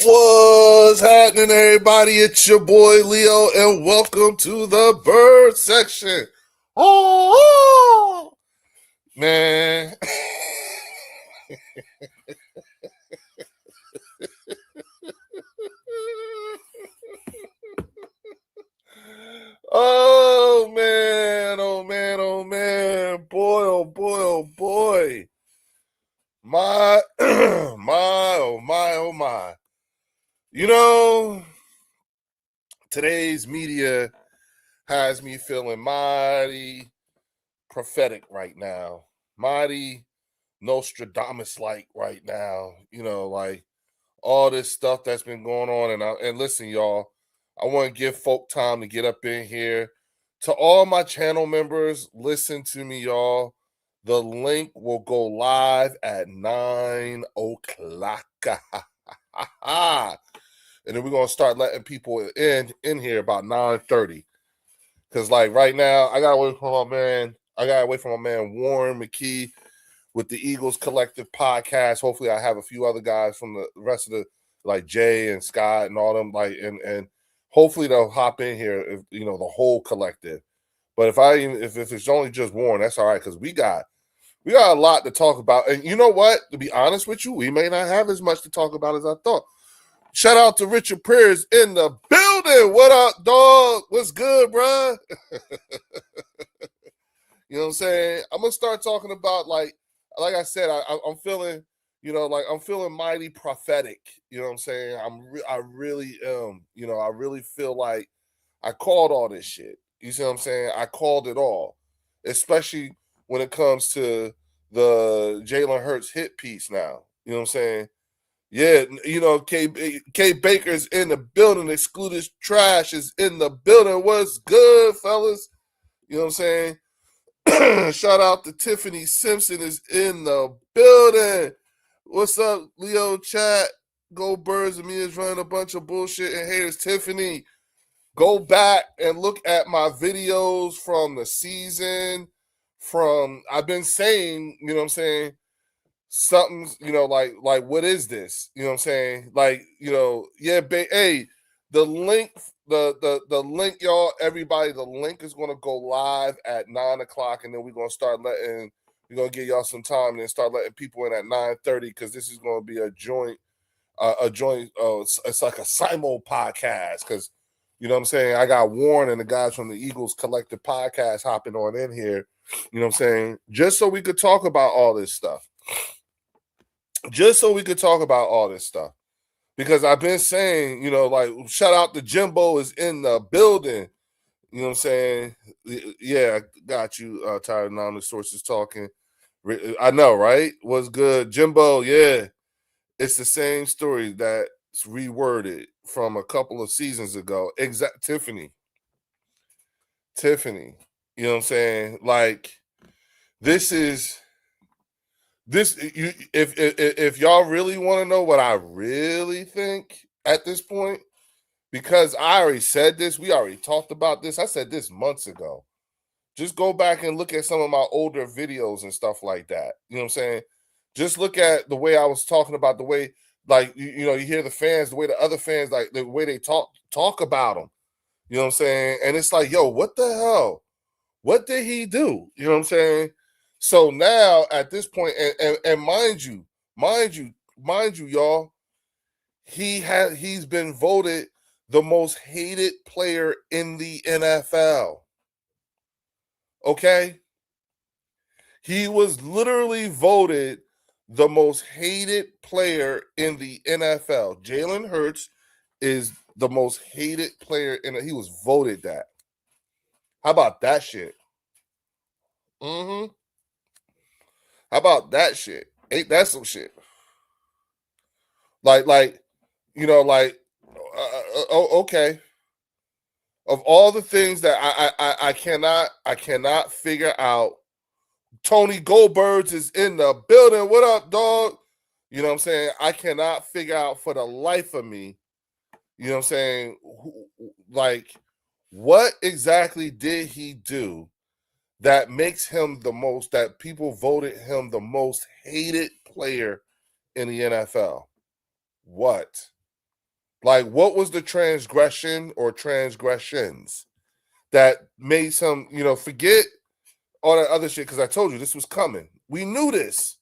What's happening, everybody? It's your boy Leo, and welcome to the bird section. Oh, man. Oh, man. Oh, man. Oh, man. Boy, oh, boy, oh, boy. My, my, oh, my, oh, my. You know, today's media has me feeling mighty prophetic right now. Mighty Nostradamus like right now. Like all this stuff that's been going on. And listen, y'all, I want to give folk time to get up in here. To all my channel members, listen to me, y'all. The link will go live at 9 o'clock. And then we're gonna start letting people in here about 9:30. Cause like right now, I got away from my man. I got away from my man Warren McKee with the Eagles Collective podcast. Hopefully, I have a few other guys from the rest of the like Jay and Scott and all them and hopefully they'll hop in here. If the whole collective. But if it's only just Warren, that's all right because we got a lot to talk about. And you know what? To be honest with you, we may not have as much to talk about as I thought. Shout out to Richard Pierce in the building. What up, dog? What's good, bruh? You know what I'm saying? I'm gonna start talking about like I said, I'm feeling, I'm feeling mighty prophetic. You know what I'm saying? I really am. I really feel like I called all this shit. You see what I'm saying? I called it all, especially when it comes to the Jalen Hurts hit piece. Now, you know what I'm saying? Yeah, K Baker's in the building. Excluded Trash is in the building. What's good, fellas? You know what I'm saying? Shout out to Tiffany Simpson is in the building. What's up, Leo Chat? Go Birds and me is running a bunch of bullshit and haters. Tiffany, go back and look at my videos from the season. I've been saying, you know what I'm saying, something's, like what is this? You know what I'm saying? Like, hey, the link, the link, y'all, everybody, the link is gonna go live at 9 o'clock, and then we're gonna give y'all some time and then start letting people in at 9:30 because this is gonna be a joint, it's like a simul podcast because you know what I'm saying? I got Warren and the guys from the Eagles Collective Podcast hopping on in here, you know what I'm saying? Just so we could talk about all this stuff. Just so we could talk about all this stuff. Because I've been saying, like, shout out to Jimbo is in the building. You know what I'm saying? Yeah, I got you, Tired Anonymous Sources talking. I know, right? What's good? Jimbo, yeah. It's the same story that's reworded from a couple of seasons ago. Tiffany. You know what I'm saying? Like, this is this you if y'all really want to know what I really think at this point, because I already said this, we already talked about this. I said this months ago. Just go back and look at some of my older videos and stuff like that. You know what I'm saying? Just look at the way I was talking about the way, like you hear the fans, the way the other fans, like the way they talk about them. You know what I'm saying? And it's like, yo, what the hell? What did he do? You know what I'm saying? So now at this point, and mind you, y'all, he's been voted the most hated player in the NFL. Okay? He was literally voted the most hated player in the NFL. Jalen Hurts is the most hated player he was voted that. How about that shit? Mm-hmm. How about that shit? Ain't that some shit? Like, like, okay. Of all the things that I cannot figure out. Tony Goldbergs is in the building. What up, dog? You know what I'm saying? I cannot figure out for the life of me. You know what I'm saying? Like, what exactly did he do that makes him that people voted him the most hated player in the NFL? What? Like, what was the transgression or transgressions that made some, forget all that other shit? Because I told you this was coming. We knew this.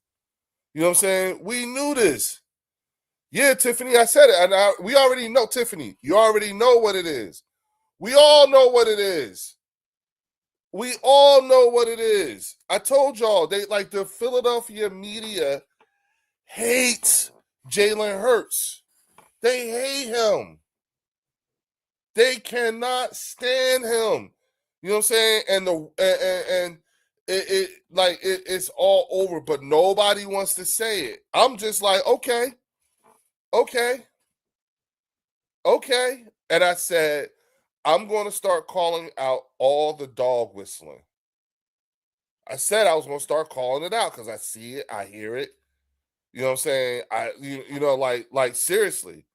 You know what I'm saying? We knew this. Yeah, Tiffany, I said it. And we already know, Tiffany, you already know what it is. We all know what it is. We all know what it is. I told y'all, they like the Philadelphia media hates Jalen Hurts. They hate him. They cannot stand him. You know what I'm saying? And it's all over, but nobody wants to say it. I'm just like, okay. And I said, I'm going to start calling out all the dog whistling. I said I was going to start calling it out because I see it, I hear it. You know what I'm saying? Like seriously.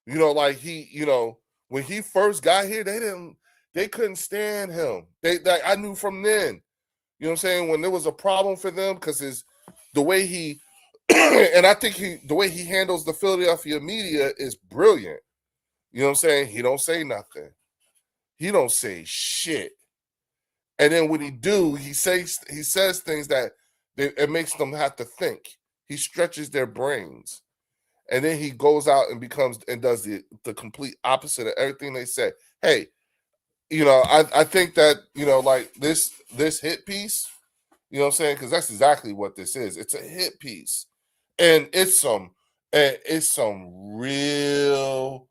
Like when he first got here, they couldn't stand him. I knew from then. You know what I'm saying? When there was a problem for them because the way he and I think the way he handles the Philadelphia media is brilliant. You know what I'm saying? He don't say nothing. He don't say shit. And then when he do, he says things that it makes them have to think. He stretches their brains. And then he goes out and does the complete opposite of everything they said. Hey, I think that, like this hit piece, you know what I'm saying? Because that's exactly what this is. It's a hit piece. And it's some real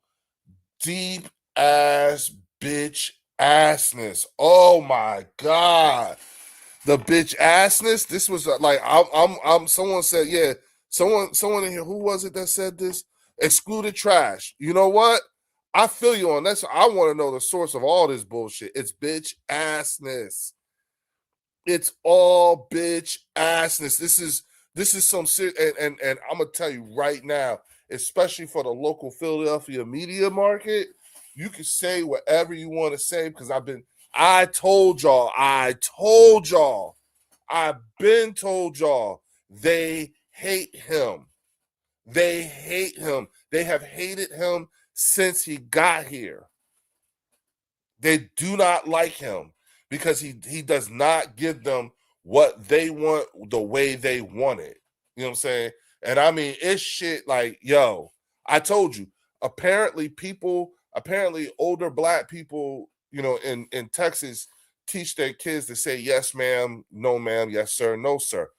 deep ass bitch assness. Oh my God. The bitch assness. This was like, I'm someone said, yeah, someone in here, who was it that said this? Excluded trash. You know what? I feel you on that. I want to know the source of all this bullshit. It's bitch assness. It's all bitch assness. This is some serious, and I'm gonna tell you right now, especially for the local Philadelphia media market, you can say whatever you want to say because I've been told y'all they hate him. They hate him. They have hated him since he got here. They do not like him because he does not give them what they want the way they want it. You know what I'm saying? And I mean, it's shit like, yo, I told you, apparently older black people, in Texas teach their kids to say yes, ma'am, no, ma'am, yes, sir, no, sir.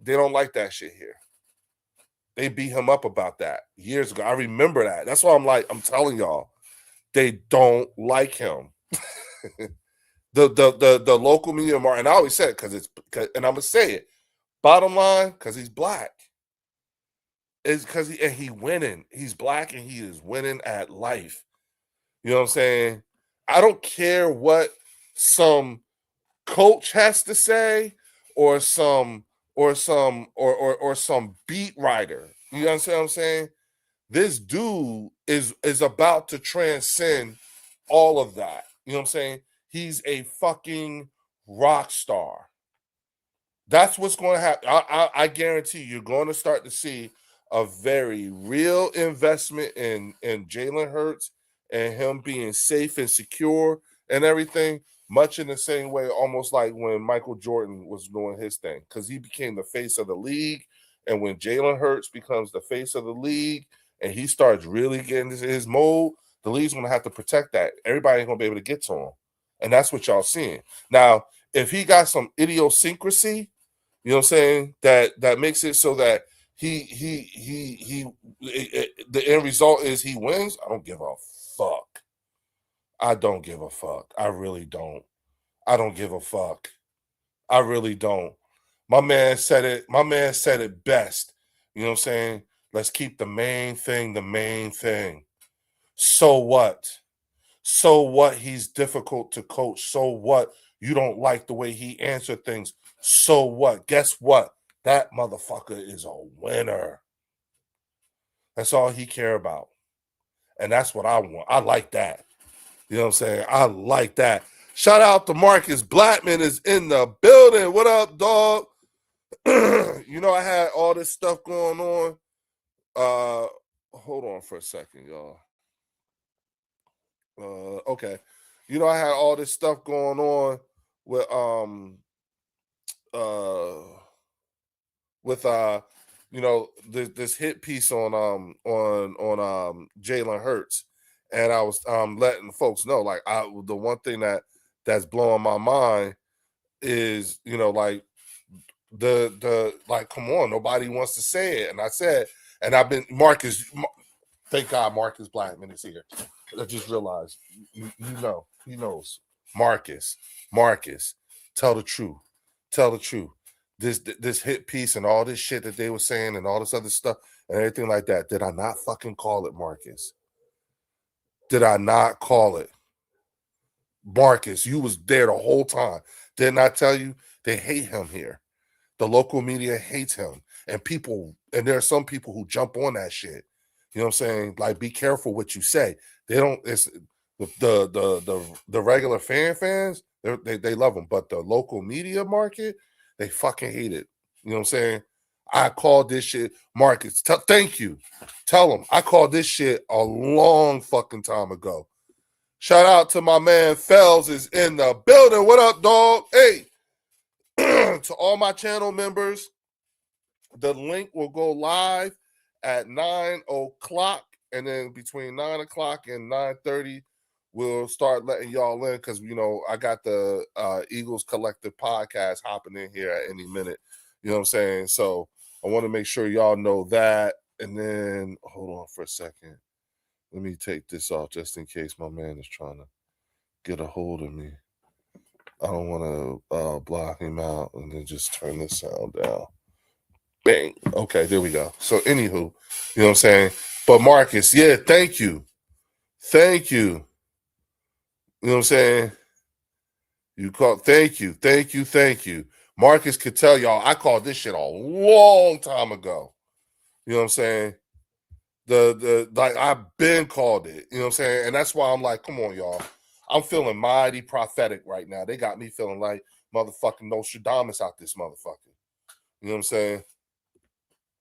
They don't like that shit here. They beat him up about that years ago. I remember that. That's why I'm telling y'all, they don't like him. the local media market, and I always said and I'm gonna say it. Bottom line, because he's black. It's because he winning. He's black and he is winning at life. You know what I'm saying? I don't care what some coach has to say or some beat writer. You understand what I'm saying? This dude is about to transcend all of that. You know what I'm saying? He's a fucking rock star. That's what's going to happen. I guarantee you're going to start to see a very real investment in Jalen Hurts and him being safe and secure and everything, much in the same way, almost like when Michael Jordan was doing his thing, because he became the face of the league. And when Jalen Hurts becomes the face of the league and he starts really getting into his mode, the league's going to have to protect that. Everybody ain't going to be able to get to him. And that's what y'all seeing. Now, if he got some idiosyncrasy, you know what I'm saying, that makes it so that the end result is he wins, I don't give a fuck. I don't give a fuck. I really don't. I don't give a fuck. I really don't. My man said it best. You know what I'm saying? Let's keep the main thing the main thing. So what? So what? He's difficult to coach. So what? You don't like the way he answered things. So what? Guess what? That motherfucker is a winner. That's all he care about. And that's what I want. I like that. You know what I'm saying? I like that. Shout out to Marcus Blackman is in the building. What up, dog? I had all this stuff going on. hold on for a second, y'all. Okay. You know, I had all this stuff going on with uh with you know, this hit piece on Jalen Hurts, and I was letting folks know, like, the one thing that's blowing my mind is, you know, like, the like, come on, nobody wants to say it. And I said, and I've been thank God Marcus Blackman is here. I just realized, you know, he knows. Marcus, tell the truth. Tell the truth. This hit piece and all this shit that they were saying and all this other stuff and everything like that. Did I not fucking call it, Marcus? Did I not call it? Marcus, you was there the whole time. Didn't I tell you? They hate him here. The local media hates him. And there are some people who jump on that shit. You know what I'm saying? Like, be careful what you say. They don't. It's the regular fans. They love them, but the local media market, they fucking hate it. You know what I'm saying? I called this shit, Marcus. Thank you. Tell them I called this shit a long fucking time ago. Shout out to my man Fells is in the building. What up, dog? Hey, to all my channel members, the link will go live at 9 o'clock, and then between 9 o'clock and 9:30, we'll start letting y'all in, because, you know, I got the Eagles Collective podcast hopping in here at any minute. You know what I'm saying? So I want to make sure y'all know that. And then, hold on for a second. Let me take this off just in case my man is trying to get a hold of me. I don't want to block him out, and then just turn this sound down. Bang. Okay, there we go. So, anywho, you know what I'm saying? But Marcus, yeah, thank you. Thank you. You know what I'm saying? Thank you. Marcus could tell y'all I called this shit a long time ago. You know what I'm saying? Like, I've been called it. You know what I'm saying? And that's why I'm like, come on, y'all. I'm feeling mighty prophetic right now. They got me feeling like motherfucking Nostradamus out this motherfucker. You know what I'm saying?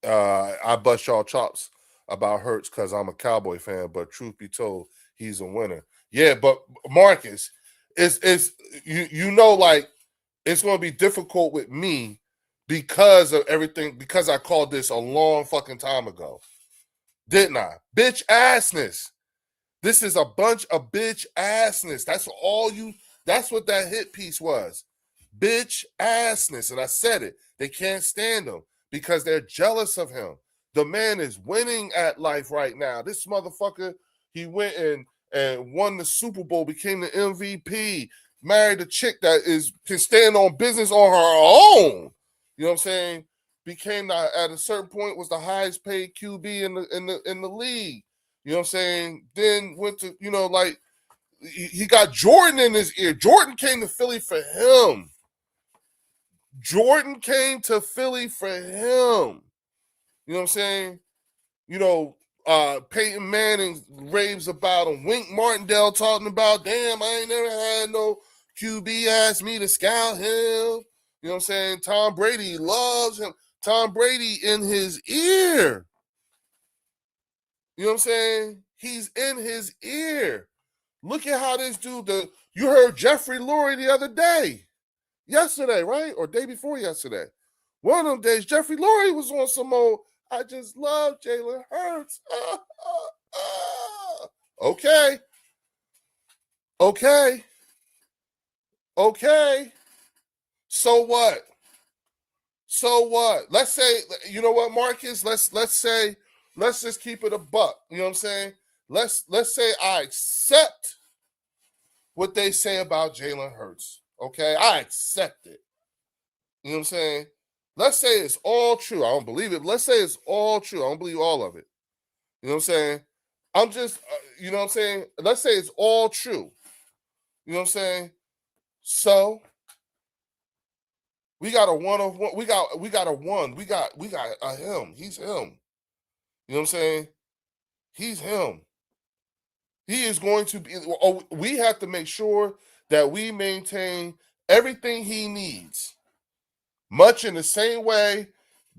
I bust y'all chops about Hurts because I'm a Cowboy fan, but truth be told, he's a winner. Yeah, but Marcus, it's you know, like, it's going to be difficult with me because of everything, because I called this a long fucking time ago. Didn't I? Bitch assness. This is a bunch of bitch assness. That's what that hit piece was. Bitch assness. And I said it. They can't stand him because they're jealous of him. The man is winning at life right now. This motherfucker, he went and won the Super Bowl, became the MVP, married a chick that can stand on business on her own. You know what I'm saying? Became at a certain point was the highest paid QB in the league. You know what I'm saying? Then went to, you know, like, he got Jordan in his ear. Jordan came to Philly for him. You know what I'm saying? You know, Peyton Manning raves about him. Wink Martindale talking about, damn, I ain't never had no QB ask me to scout him. You know what I'm saying? Tom Brady loves him. Tom Brady in his ear. You know what I'm saying? He's in his ear. Look at how this dude, you heard Jeffrey Lurie the other day. Yesterday, right? Or day before yesterday. One of them days, Jeffrey Lurie was on some old, I just love Jalen Hurts. Okay. So what? Let's say, you know what, Marcus? Let's just keep it a buck. You know what I'm saying? Let's say I accept what they say about Jalen Hurts. Okay, I accept it. You know what I'm saying? Let's say it's all true. I don't believe it. Let's say it's all true. I don't believe all of it. You know what I'm saying? I'm just, you know what I'm saying? Let's say it's all true. You know what I'm saying? So we got a one of one. We got a one. We got a him. He's him. You know what I'm saying? He's him. He is going to be. We have to make sure that we maintain everything he needs, much in the same way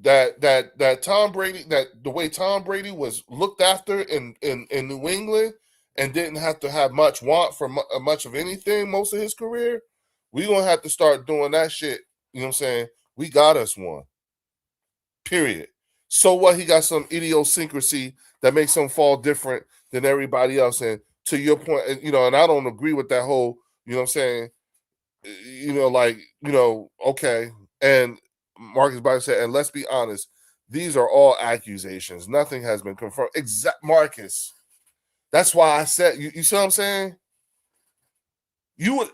that Tom Brady, that the way Tom Brady was looked after in New England and didn't have to have much want for much of anything most of his career, we gonna have to start doing that shit. You know what I'm saying? We got us one. Period. So what? He got some idiosyncrasy that makes him fall different than everybody else. And to your point, you know, and I don't agree with that whole, you know what I'm saying, you know, like, you know, okay. And Marcus Biden said, and let's be honest, these are all accusations. Nothing has been confirmed. Exact Marcus. That's why I said, you see what I'm saying? You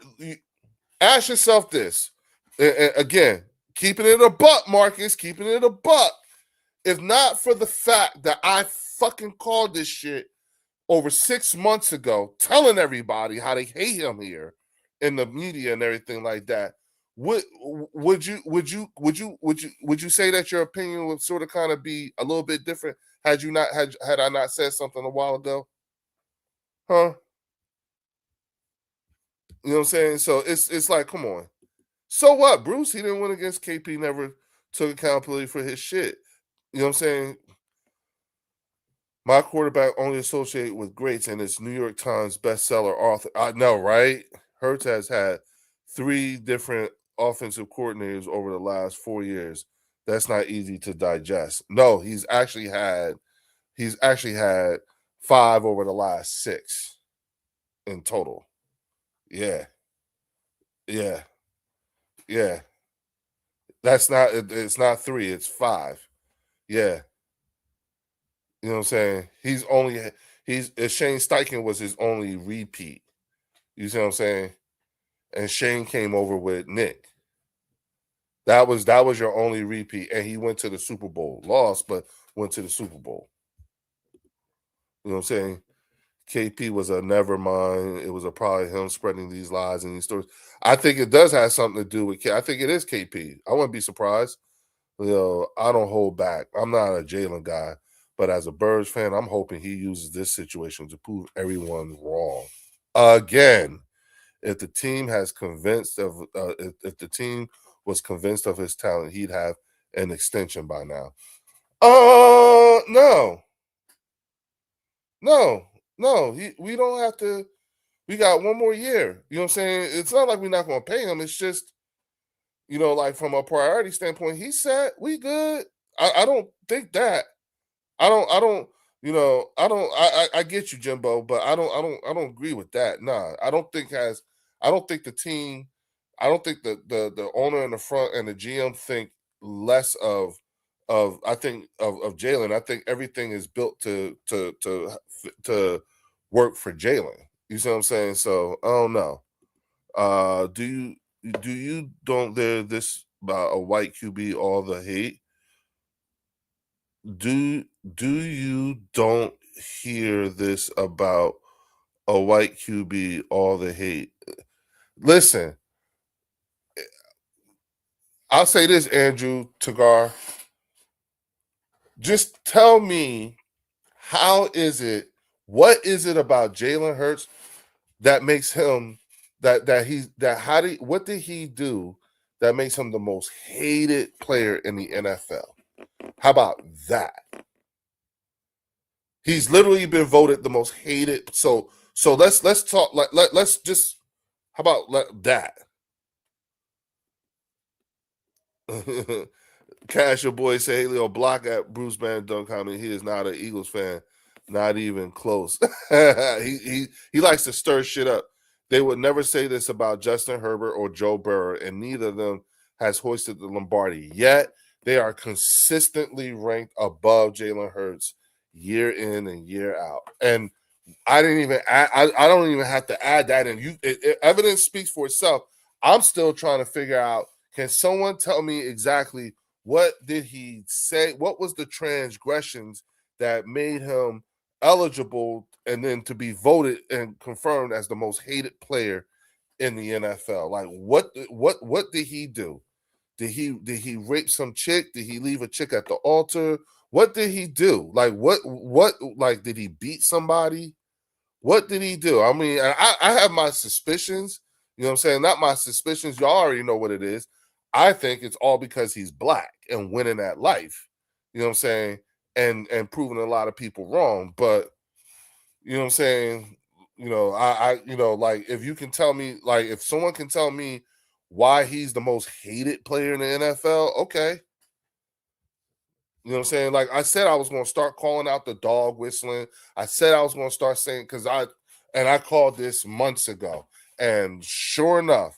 ask yourself this. And again, keeping it a buck, Marcus, keeping it a buck. If not for the fact that I fucking called this shit over 6 months ago, telling everybody how they hate him here in the media and everything like that, would you say that your opinion would sort of kind of be a little bit different had I not said something a while ago? Huh? You know what I'm saying? So it's like, come on. So what? Bruce, he didn't win against KP, never took accountability for his shit. You know what I'm saying? My quarterback only associated with greats, and it's New York Times bestseller author. I know, right? Hurts has had 3 different offensive coordinators over the last 4 years. That's not easy to digest. No, he's actually had 5 over the last 6 in total. Yeah, yeah, yeah. That's not. It's not 3. It's 5. Yeah, you know what I'm saying. He's Shane Steichen was his only repeat. You see what I'm saying? And Shane came over with Nick. That was your only repeat, and he went to the Super Bowl, lost, but went to the Super Bowl. You know what I'm saying? KP was a never mind. It was probably him spreading these lies and these stories. I think it does have something to do with I think it is KP. I wouldn't be surprised. You know, I don't hold back. I'm not a Jalen guy, but as a Birds fan, I'm hoping he uses this situation to prove everyone wrong. Again, if the team has convinced of if the team was convinced of his talent, he'd have an extension by now. No, no, no. We don't have to. We got 1 more year. You know what I'm saying? It's not like we're not going to pay him. It's just, you know, like from a priority standpoint, he said we good. I don't think that. I don't, you know, I get you, Jimbo, but I don't agree with that. Nah, I don't think the team, I don't think the owner in the front and the GM think less of I think of Jalen. I think everything is built to work for Jalen. You see what I'm saying? So I don't know. Do you don't there this about a white QB all the hate? Do you don't hear this about a white QB all the hate? Listen, I'll say this, Andrew Tagar. Just tell me, how is it? What is it about Jalen Hurts that makes him that he's that how did what did he do that makes him the most hated player in the NFL? How about that? He's literally been voted the most hated. So let's talk let's just how about that? Cash, your boy say Haley block at Bruce Banner comment. He is not an Eagles fan, not even close. He likes to stir shit up. They would never say this about Justin Herbert or Joe Burrow, and neither of them has hoisted the Lombardi yet. They are consistently ranked above Jalen Hurts year in and year out. And I didn't even add, I don't even have to add that in. Evidence speaks for itself. I'm still trying to figure out, can someone tell me exactly what did he say? What was the transgressions that made him eligible and then to be voted and confirmed as the most hated player in the NFL? Like what did he do? Did he rape some chick? Did he leave a chick at the altar? What did he do? Like what like did he beat somebody? What did he do? I mean, I have my suspicions. You know what I'm saying? Not my suspicions. Y'all already know what it is. I think it's all because he's black. and winning at life. You know what I'm saying? And proving a lot of people wrong. But you know what I'm saying? Like if you can tell me, like if someone can tell me why he's the most hated player in the NFL, okay. You know what I'm saying? Like I said, I was going to start calling out the dog whistling. I said I was going to start saying I called this months ago, and sure enough,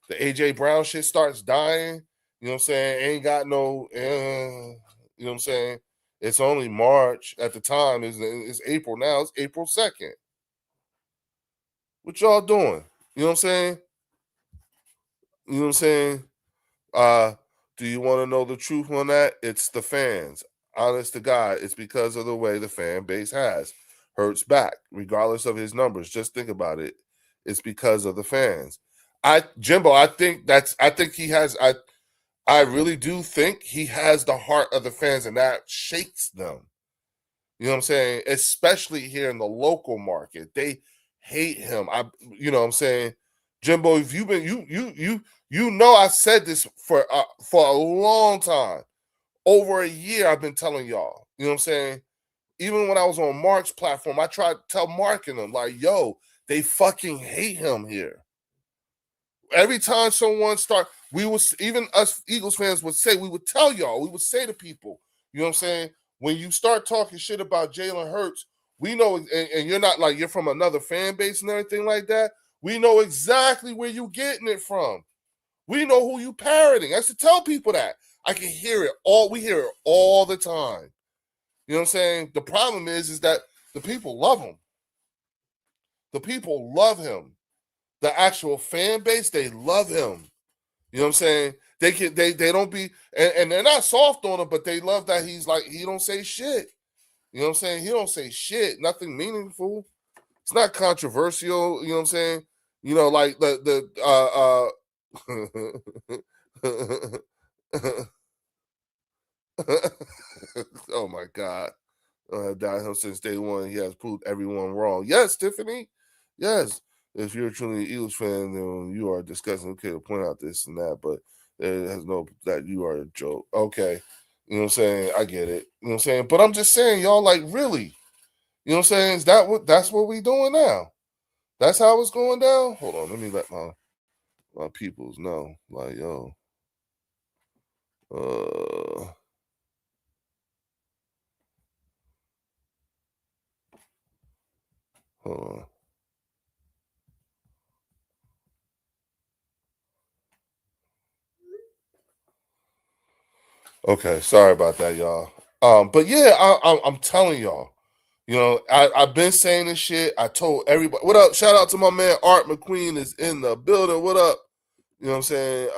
the AJ Brown shit starts dying. You know what I'm saying? Ain't got no. You know what I'm saying? It's only March at the time. It's April now. It's April 2nd. What y'all doing? You know what I'm saying? You know what I'm saying? Uh, do you want to know the truth on that? It's the fans. Honest to God, it's because of the way the fan base has Hurts back, regardless of his numbers. Just think about it. It's because of the fans. Jimbo, I think he has I really do think he has the heart of the fans, and that shakes them. You know what I'm saying? Especially here in the local market. They hate him. You know what I'm saying? Jimbo, if you've been you know I said this for a long time. Over a year I've been telling y'all. You know what I'm saying? Even when I was on Mark's platform, I tried to tell Mark and them like, yo, they fucking hate him here. Every time someone we was even us Eagles fans would say, we would tell y'all, we would say to people, you know what I'm saying? When you start talking shit about Jalen Hurts, we know, and you're not like you're from another fan base and everything like that. We know exactly where you getting it from. We know who you parroting. I used to tell people that. I can hear it all. We hear it all the time. You know what I'm saying? The problem is that the people love him. The people love him. The actual fan base, they love him. You know what I'm saying? They don't be and they're not soft on him, but they love that he's like he don't say shit. You know what I'm saying? He don't say shit, nothing meaningful. It's not controversial, you know what I'm saying? You know, like oh my God. Downhill since day one, he has proved everyone wrong. Yes, Tiffany. Yes. If you're truly an Eagles fan, then you are discussing, okay, to point out this and that, but it has no that you are a joke. Okay. You know what I'm saying? I get it. You know what I'm saying? But I'm just saying, y'all, like, really? You know what I'm saying? That's what we doing now? That's how it's going down? Hold on, let me let my peoples know. Like, yo, uh hold on. Okay, sorry about that, y'all. But yeah, I'm telling y'all, you know, I've been saying this shit. I told everybody. What up? Shout out to my man Art McQueen is in the building. What up? You know what I'm saying?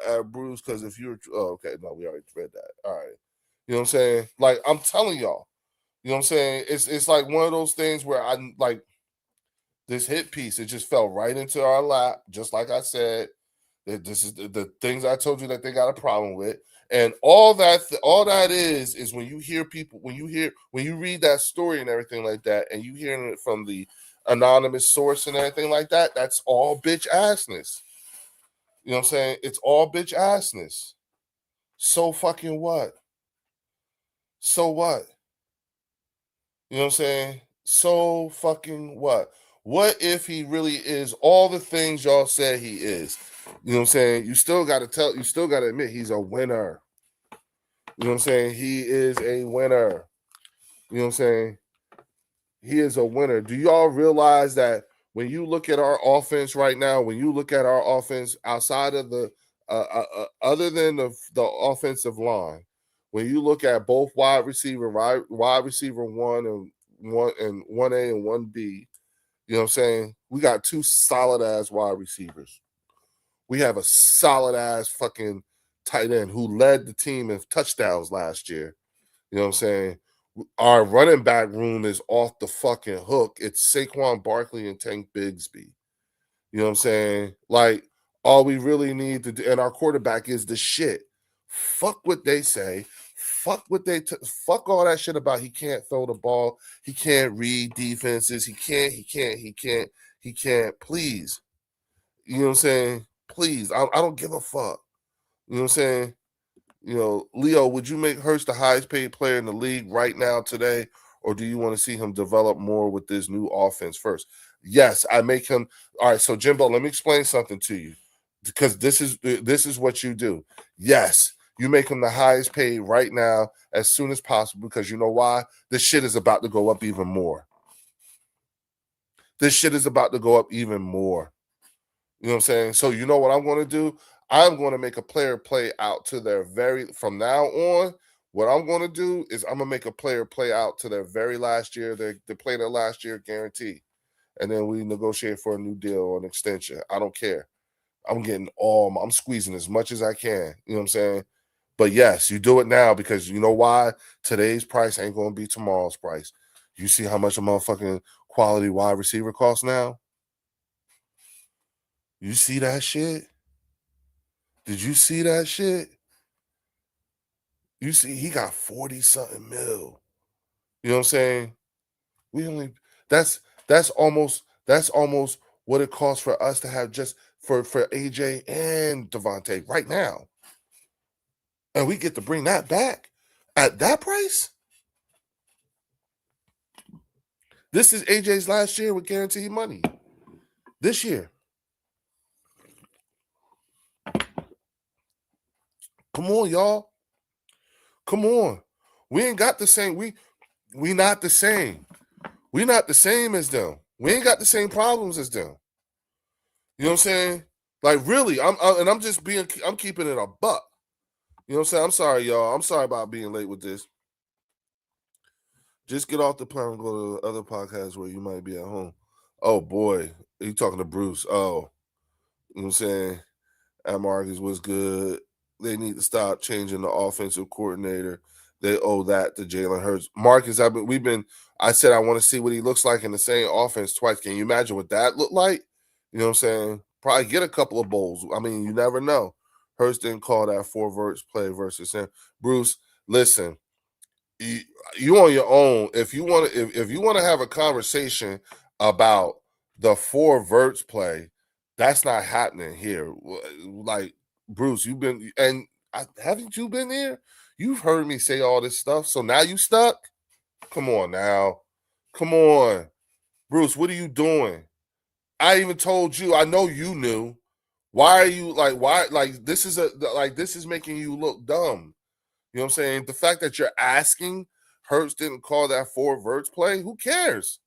At Bruce, because if you're okay, no, we already read that. All right. You know what I'm saying? Like I'm telling y'all, you know what I'm saying? It's like one of those things where I like this hit piece. It just fell right into our lap, just like I said. This is the things I told you that they got a problem with, and all that is when you hear people, when you read that story and everything like that, and you hearing it from the anonymous source and everything like that. That's all bitch assness. You know what I'm saying? It's all bitch assness. So fucking what? So what? You know what I'm saying? So fucking what? What if he really is all the things y'all said he is? You know what I'm saying? You still got to you still got to admit he's a winner. You know what I'm saying? He is a winner. You know what I'm saying? He is a winner. Do y'all realize that when you look at our offense right now, when you look at our offense outside of the other than the offensive line, when you look at both wide receiver one A and one B, you know what I'm saying? We got two solid ass wide receivers. We have a solid ass fucking tight end who led the team in touchdowns last year. You know what I'm saying? Our running back room is off the fucking hook. It's Saquon Barkley and Tank Bigsby. You know what I'm saying? Like, all we really need to do, and our quarterback is the shit. Fuck what they say. Fuck what fuck all that shit about he can't throw the ball. He can't read defenses. He can't. Please. You know what I'm saying? Please. I don't give a fuck. You know what I'm saying? Leo, would you make Hurts the highest paid player in the league right now today, or do you want to see him develop more with this new offense first? Yes, I make him. All right, so Jimbo, let me explain something to you, because this is what you do. Yes, you make him the highest paid right now as soon as possible, because you know why? This shit is about to go up even more. This shit is about to go up even more. You know what I'm saying? So you know what I'm going to do? I'm going to make a player play out to their from now on. What I'm going to do is I'm going to make a player play out to their very last year. They play their last year guarantee. And then we negotiate for a new deal or an extension. I don't care. I'm squeezing as much as I can. You know what I'm saying? But yes, you do it now, because you know why? Today's price ain't going to be tomorrow's price. You see how much a motherfucking quality wide receiver costs now? You see that shit? Did you see that shit? You see, he got 40 something mil. You know what I'm saying? That's almost what it costs for us to have just for AJ and Devontae right now. And we get to bring that back at that price. This is AJ's last year with guaranteed money. This year. Come on, y'all. Come on. We ain't got the same. We not the same. We not the same as them. We ain't got the same problems as them. You know what I'm saying? Like, really, I'm keeping it a buck. You know what I'm saying? I'm sorry, y'all. I'm sorry about being late with this. Just get off the plane and go to other podcasts where you might be at home. Oh boy, you talking to Bruce? Oh, you know what I'm saying? At Marcus was good. They need to stop changing the offensive coordinator. They owe that to Jalen Hurts. Marcus, I said I want to see what he looks like in the same offense twice. Can you imagine what that looked like? You know what I'm saying? Probably get a couple of bowls. I mean, you never know. Hurts didn't call that 4 verts play versus him. Bruce, listen, you on your own. If you want to have a conversation about the 4 verts play, that's not happening here. Like, Bruce, haven't you been here? You've heard me say all this stuff. So now you stuck? Come on now. Come on. Bruce, what are you doing? I even told you, I know you knew. Why are you this is making you look dumb. You know what I'm saying? The fact that you're asking Hurts didn't call that 4 verts play, who cares?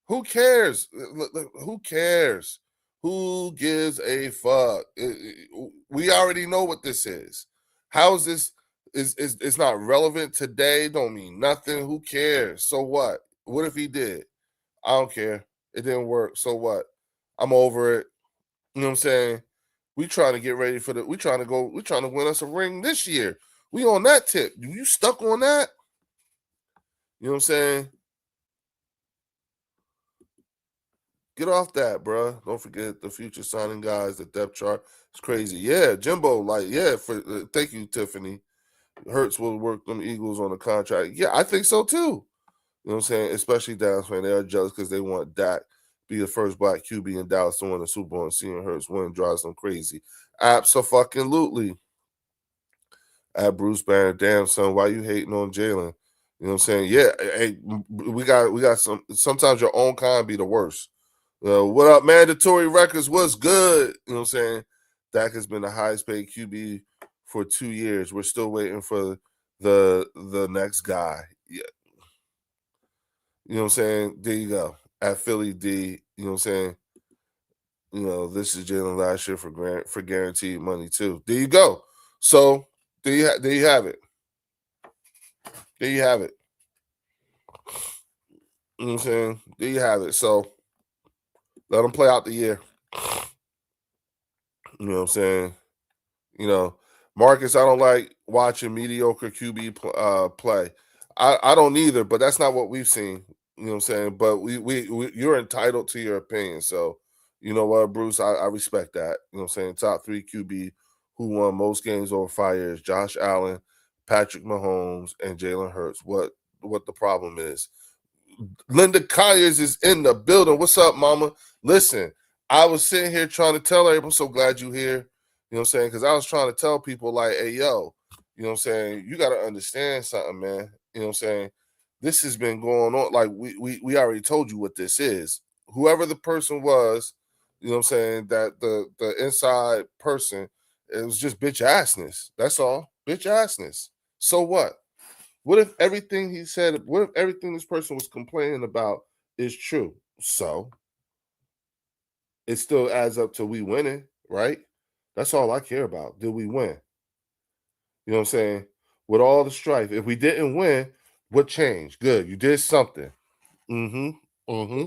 Who cares? Who cares? Who gives a fuck? We already know what this is. How is this? It's not relevant today? Don't mean nothing. Who cares? So what? What if he did? I don't care. It didn't work. So what? I'm over it. You know what I'm saying? We trying to get ready for we trying to win us a ring this year. We on that tip. You stuck on that? You know what I'm saying? Get off that, bro. Don't forget the future signing guys, the depth chart. It's crazy. Yeah, Jimbo, thank you, Tiffany. Hurts will work them Eagles on the contract. Yeah, I think so too. You know what I'm saying? Especially Dallas fans. They are jealous because they want Dak be the first black QB in Dallas to win the Super Bowl, and seeing Hurts win drives them crazy. Abso-fucking-lutely. At Bruce Banner, damn son, why you hating on Jalen? You know what I'm saying? Yeah, hey, we got sometimes your own kind be the worst. What up, Mandatory Records? What's good? You know what I'm saying? Dak has been the highest paid QB for 2 years. We're still waiting for the next guy. Yeah. You know what I'm saying? There you go. At Philly D, you know what I'm saying? You know, this is Jalen last year for guaranteed money too. There you go. So there you have it. There you have it. You know what I'm saying? There you have it. So let them play out the year. You know what I'm saying? You know, Marcus, I don't like watching mediocre QB play. I don't either, but that's not what we've seen. You know what I'm saying? But we you're entitled to your opinion. So, you know what, Bruce, I respect that. You know what I'm saying? Top 3 QB who won most games over 5 years: Josh Allen, Patrick Mahomes, and Jalen Hurts. What the problem is? Linda Conyers is in the building. What's up, mama? Listen, I was sitting here trying to tell her, I'm so glad you're here. You know what I'm saying? Because I was trying to tell people, like, hey, yo, You know what I'm saying? You got to understand something, man. You know what I'm saying? This has been going on. Like we already told you what this is. Whoever the person was, you know what I'm saying, that the inside person, it was just bitch assness. That's all. Bitch assness. So what? What if everything he said, what if everything this person was complaining about is true? So it still adds up to we winning, right? That's all I care about. Did we win? You know what I'm saying? With all the strife. If we didn't win, what changed? Good. You did something. Mm-hmm. Mm-hmm.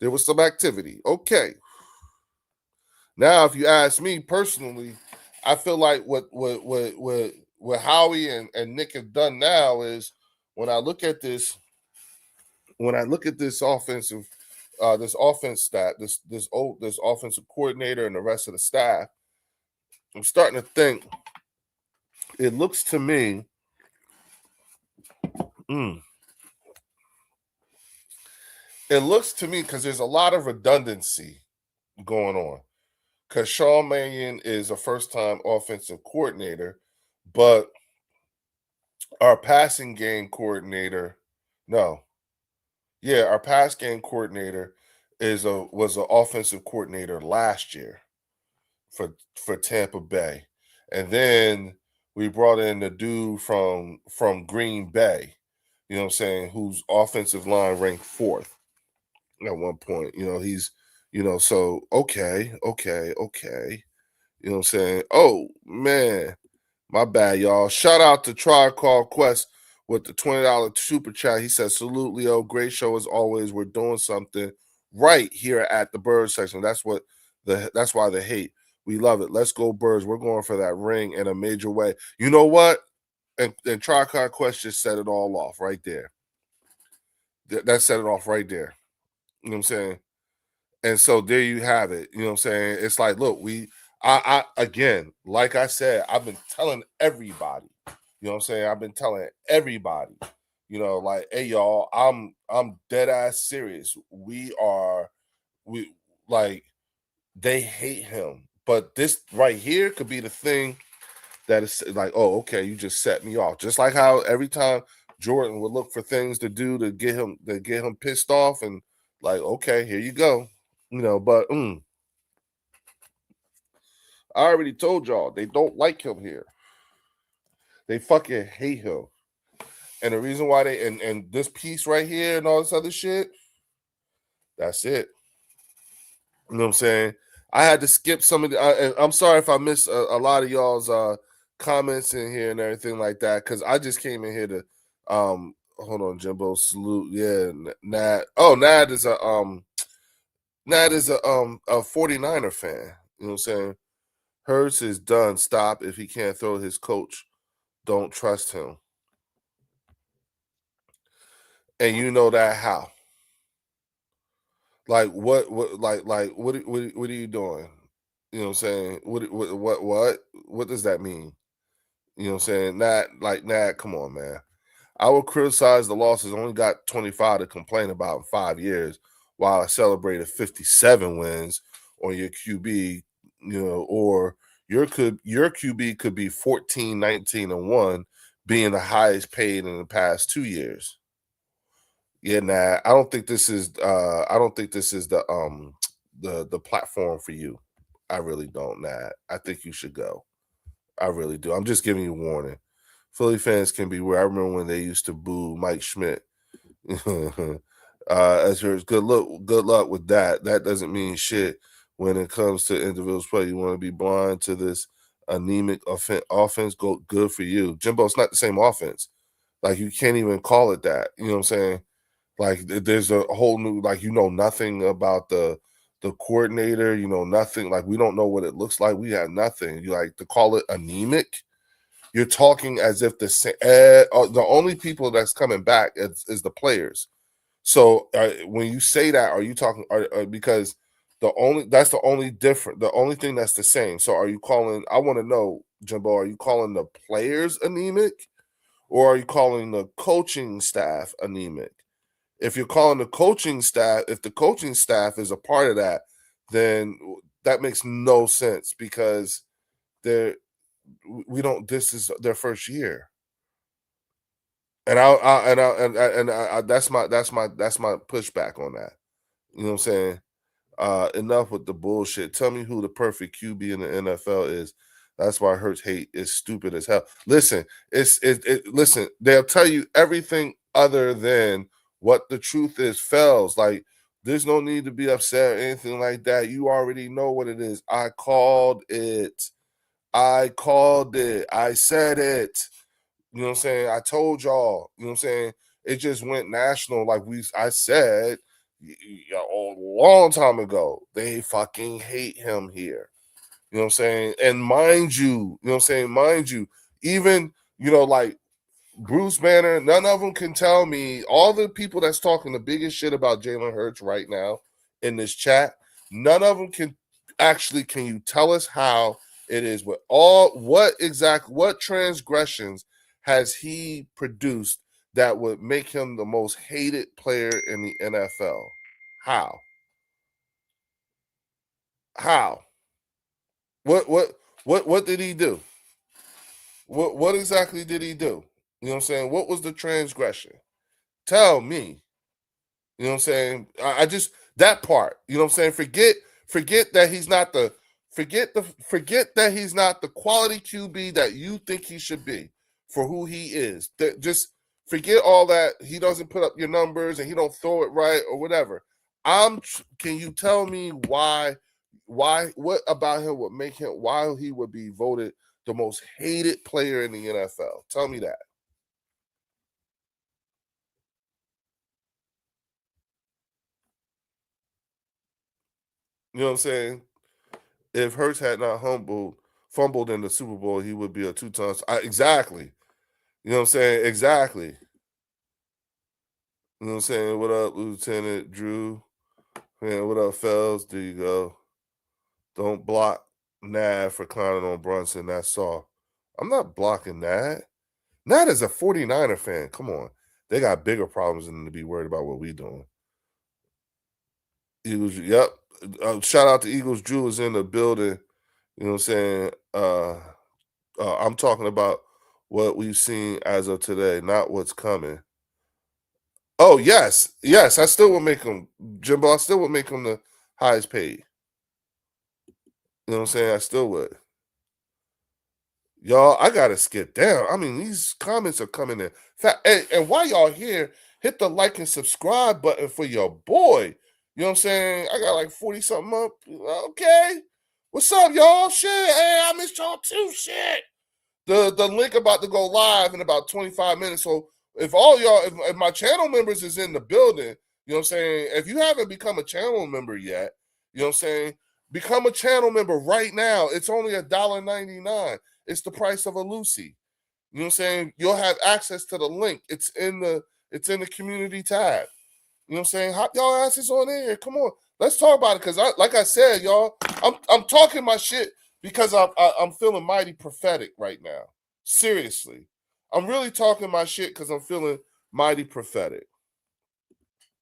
There was some activity. Okay. Now, if you ask me personally, I feel like what Howie and Nick have done now is when I look at this, when I look at this offensive, this offense stat, this offensive coordinator and the rest of the staff, I'm starting to think it looks to me, mm, it looks to me because there's a lot of redundancy going on. Because Sean Mannion is a first-time offensive coordinator, but our passing game coordinator, no, yeah, our pass game coordinator was an offensive coordinator last year for Tampa Bay, and then we brought in the dude from Green Bay, you know what I'm saying, whose offensive line ranked fourth at one point. You know, he's, you know, so okay. You know what I'm saying? Oh man, my bad, y'all. Shout out to Tribe Called Quest with the $20 super chat. He says, "Salute, Leo. Great show as always. We're doing something right here at the Birds section. That's why the hate. We love it. Let's go Birds. We're going for that ring in a major way. You know what? And Tribe Called Quest just set it all off right there. That set it off right there. You know what I'm saying? And so there you have it. You know what I'm saying? It's like, look, I again, like I said, I've been telling everybody, you know what I'm saying? I've been telling everybody, you know, like, hey y'all, I'm dead ass serious. We like they hate him. But this right here could be the thing that is like, oh, okay, you just set me off. Just like how every time Jordan would look for things to do to get him pissed off and like, okay, here you go. You know, but I already told y'all they don't like him here. They fucking hate him. And the reason why and this piece right here and all this other shit, that's it. You know what I'm saying? I had to skip some of the. I'm sorry if I missed a lot of y'all's comments in here and everything like that, because I just came in here to hold on, Jimbo. Salute, yeah, Nat. Oh, Nat is a 49er fan. You know what I'm saying? Hurts is done. Stop if he can't throw his coach. Don't trust him. And you know that how? Like what are you doing? You know what I'm saying? What does that mean? You know what I'm saying? Come on, man. I would criticize the losses. Only got 25 to complain about in 5 years, while I celebrated 57 wins on your QB, you know, or your QB could be 14, 19, and 1, being the highest paid in the past 2 years. Yeah, nah, I don't think this is the platform for you. I really don't, Nah. I think you should go. I really do. I'm just giving you a warning. Philly fans can be where I remember when they used to boo Mike Schmidt. As yours, good luck with that. That doesn't mean shit when it comes to individuals play. You want to be blind to this anemic offense. Go good for you, Jimbo. It's not the same offense. Like you can't even call it that. You know what I'm saying? Like there's a whole new, like, you know nothing about the coordinator. You know nothing. Like we don't know what it looks like. We have nothing. You like to call it anemic. You're talking as if the only people that's coming back is the players. So when you say that, are you talking because that's the only different, the only thing that's the same. So are you calling? I want to know, Jimbo. Are you calling the players anemic, or are you calling the coaching staff anemic? If you're calling the coaching staff, if the coaching staff is a part of that, then that makes no sense because they're we don't. This is their first year, and I that's my pushback on that. You know what I'm saying? Enough with the bullshit. Tell me who the perfect QB in the NFL is. That's why Hurts hate is stupid as hell. Listen, listen, they'll tell you everything other than what the truth is. Fells, like there's no need to be upset or anything like that. You already know what it is. I called it. I called it. I said it. You know what I'm saying? I told y'all, you know what I'm saying? It just went national, like I said a long time ago. They fucking hate him here. You know what I'm saying? And mind you, you know what I'm saying? Mind you, even, like Bruce Banner, none of them can tell me, all the people that's talking the biggest shit about Jalen Hurts right now in this chat, none of them can you tell us how it is with what transgressions has he produced that would make him the most hated player in the NFL? How? How? What did he do? What exactly did he do? You know what I'm saying? What was the transgression? Tell me. You know what I'm saying? I just that part. You know what I'm saying? Forget that he's not the forget that he's not the quality QB that you think he should be for who he is. Just forget all that. He doesn't put up your numbers and he don't throw it right or whatever. Can you tell me what about him would make him why he would be voted the most hated player in the NFL? Tell me that. You know what I'm saying? If Hurts had not fumbled in the Super Bowl, he would be a two-time. Exactly. You know what I'm saying? Exactly. You know what I'm saying? What up, Lieutenant Drew? Man, what up, Fells? There you go. Don't block Nav for clowning on Brunson. That's all. I'm not blocking that. Nav is a 49er fan. Come on. They got bigger problems than to be worried about what we doing. Eagles, yep. Shout out to Eagles. Drew is in the building. You know what I'm saying? I'm talking about what we've seen as of today, not what's coming. Oh, yes. Yes, I still would make him, Jimbo, I still would make him the highest paid. You know what I'm saying? I still would. Y'all, I gotta skip down. I mean, these comments are coming in. And while y'all here, hit the like and subscribe button for your boy. You know what I'm saying? I got like 40 something up. Okay. What's up, y'all? Shit. Hey, I missed y'all too. Shit. The link about to go live in about 25 minutes. So if all y'all, if my channel members is in the building, you know what I'm saying? If you haven't become a channel member yet, you know what I'm saying? Become a channel member right now. It's only $1.99. It's the price of a Lucy. You know what I'm saying? You'll have access to the link. It's in the community tab. You know what I'm saying? Hop y'all asses on in here. Come on. Let's talk about it. Cause like I said, y'all, I'm talking my shit because I'm feeling mighty prophetic right now. Seriously. I'm really talking my shit because I'm feeling mighty prophetic.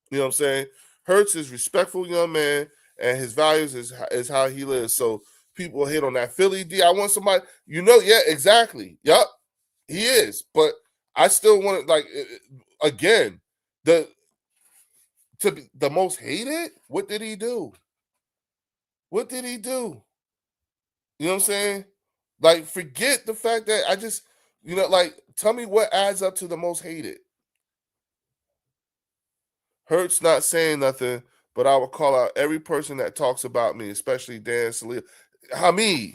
You know what I'm saying? Hurts is respectful young man, and his values is how he lives. So people hit on that. Philly D, I want somebody, yeah, exactly. Yup, he is. But I still want to again, the to be the most hated. What did he do? What did he do? You know what I'm saying? Like, forget the fact that I just, tell me what adds up to the most hated. Hurts not saying nothing, but I will call out every person that talks about me, especially Dan Salih. Hamid.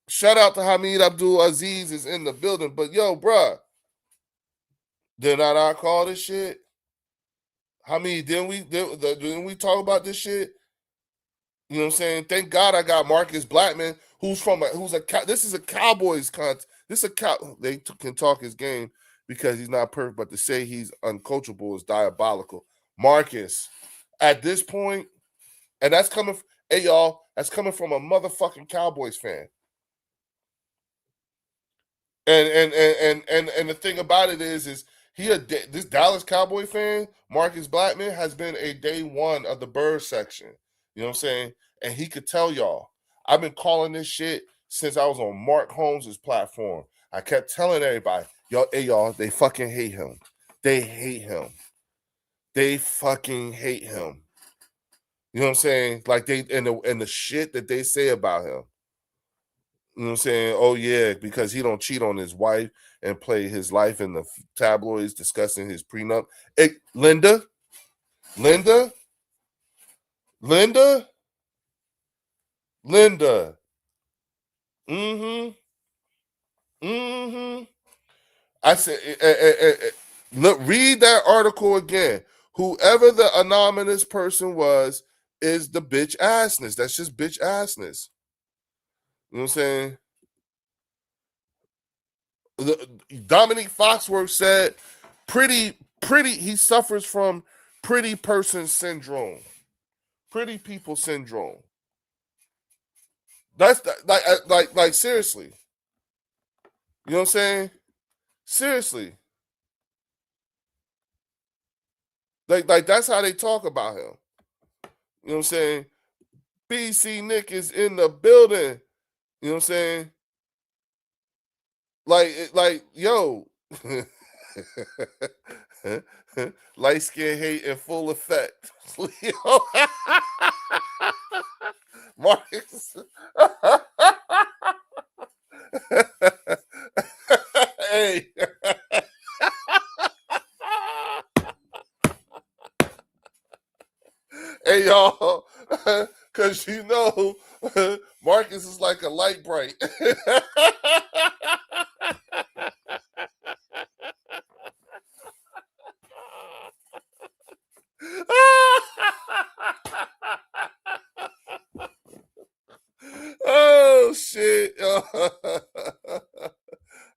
Shout out to Hamid Abdul Aziz is in the building. But yo, bruh, did not I call this shit? Hamid, didn't we talk about this shit? You know what I'm saying? Thank God I got Marcus Blackman, this is a Cowboys This is a cow. Can talk his game because he's not perfect, but to say he's uncoachable is diabolical. Marcus, at this point, and that's coming. Hey y'all, that's coming from a motherfucking Cowboys fan. And the thing about it is this Dallas Cowboy fan, Marcus Blackman, has been a day one of the bird section. You know what I'm saying? And he could tell y'all, I've been calling this shit since I was on Mark Holmes' platform. I kept telling everybody, y'all, they fucking hate him. They hate him. They fucking hate him. You know what I'm saying? Like they and the shit that they say about him. You know what I'm saying? Oh yeah, because he don't cheat on his wife and play his life in the tabloids discussing his prenup. Hey, Linda, Linda, Linda, Linda. Mm-hmm. Mm-hmm. I said, look, read that article again. Whoever the anonymous person was is the bitch assness. That's just bitch assness. You know what I'm saying? Dominique Foxworth said, pretty, he suffers from pretty person syndrome, pretty people syndrome. That's like seriously. You know what I'm saying? Seriously. Like that's how they talk about him. You know what I'm saying? BC Nick is in the building. You know what I'm saying? Like, yo, light skin hate in full effect. Marcus. Hey. Hey, y'all, because you know, Marcus is like a light bright. Oh shit!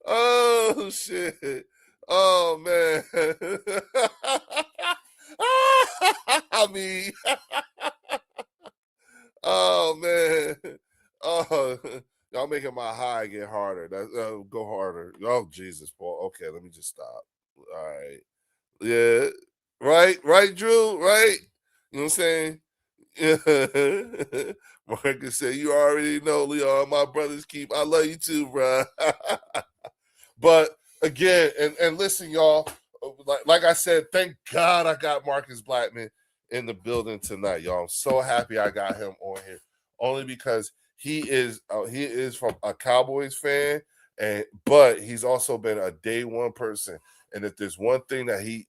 Oh shit! Oh man! I mean, oh man! Oh, y'all making my high get harder. That go harder. Oh Jesus, Paul. Okay, let me just stop. All right. Yeah. Right, Drew. Right. You know what I'm saying? Yeah. Marcus said, "You already know, Leon. My brothers keep. I love you too, bro." But again, and listen, y'all. Like I said, thank God I got Marcus Blackman in the building tonight, y'all. I'm so happy I got him on here, only because he is from a Cowboys fan, but he's also been a day one person. And if there's one thing that he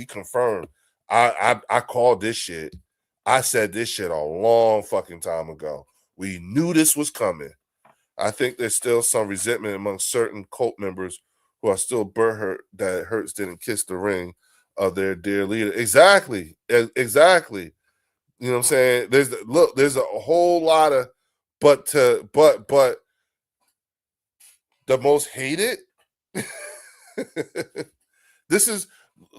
confirmed, I called this shit. I said this shit a long fucking time ago. We knew this was coming. I think there's still some resentment among certain cult members who are still butthurt that Hurts didn't kiss the ring of their dear leader. Exactly. Exactly. You know what I'm saying? There's a whole lot of but the most hated. This is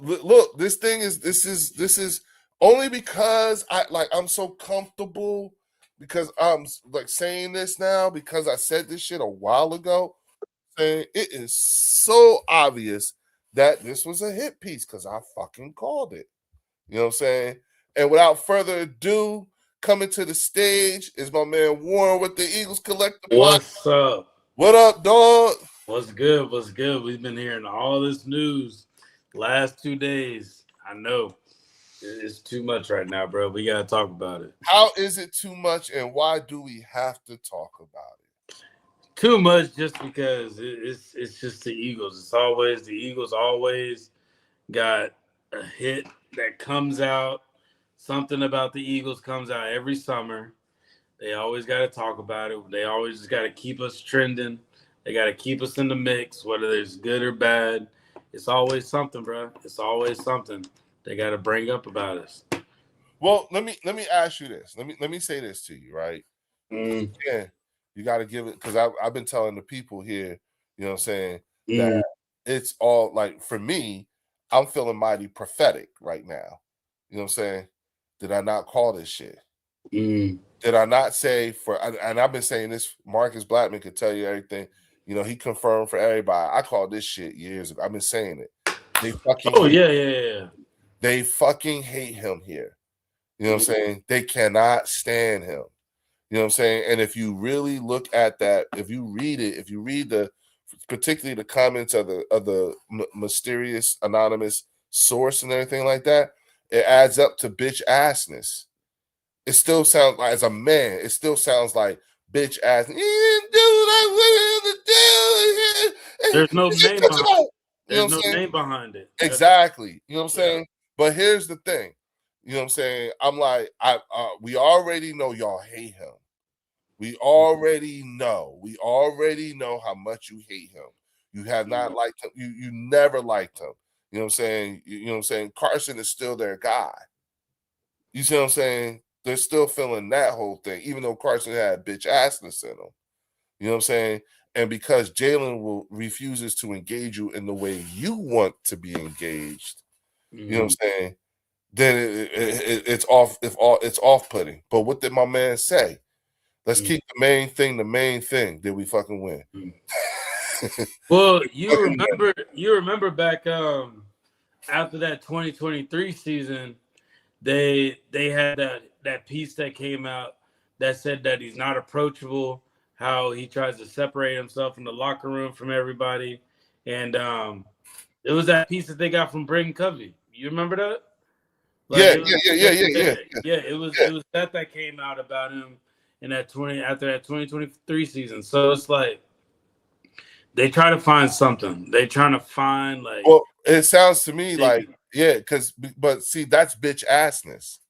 look, this is only because I'm so comfortable because I'm like saying this now because I said this shit a while ago. Saying it is so obvious that this was a hit piece because I fucking called it. You know what I'm saying? And without further ado, coming to the stage is my man Warren with the Eagles Collective. What's up? What up, dog? What's good? What's good? We've been hearing all this news last 2 days. I know it's too much right now, bro. We got to talk about it. How is it too much, and why do we have to talk about it? Too much just because it's just the Eagles. It's always the Eagles. Always got a hit that comes out. Something about the Eagles comes out every summer. They always got to talk about it. They always just got to keep us trending. They got to keep us in the mix, whether it's good or bad. It's always something, bro. It's always something they got to bring up about us. Well, let me ask you this. Let me say this to you, right? Yeah, you got to give it because I've been telling the people here, you know what I'm saying, that it's all like for me, I'm feeling mighty prophetic right now. You know what I'm saying? Did I not call this shit? Did I not say and I've been saying this, Marcus Blackman could tell you everything. You know, he confirmed for everybody. I called this shit years ago. I've been saying it. They fucking yeah. They fucking hate him here. You know what I'm saying? They cannot stand him. You know You know what I'm saying? And if you really look at that, if you read it, if you read particularly the comments of the mysterious anonymous source and everything like that, it adds up to bitch assness. It still sounds like, as a man, it still sounds like bitch ass. You didn't do what I wanted to do. There's no name behind it. You know There's what I'm no saying? name behind it. Exactly. You know what I'm Yeah. saying? But here's the thing. You know what I'm saying? I'm like, we already know y'all hate him. We already know. We already know how much you hate him. You have not liked him. You never liked him. You know what I'm saying? You know what I'm saying? Carson is still their guy. You see what I'm saying? They're still feeling that whole thing, even though Carson had bitch assness in him. You know what I'm saying? And because Jalen refuses to engage you in the way you want to be engaged, you know what I'm saying? Then it's off putting. But what did my man say? Let's keep the main thing the main thing. Did we fucking win? Well, you remember back after that 2023 season, they had that piece that came out that said that he's not approachable, how he tries to separate himself in the locker room from everybody. And it was that piece that they got from Braden Covey. You remember that? Yeah. It was that came out about him in that after that 2023 season. So it's like they try to find something. They trying to find like. Well, it sounds to me like but see, that's bitch assness.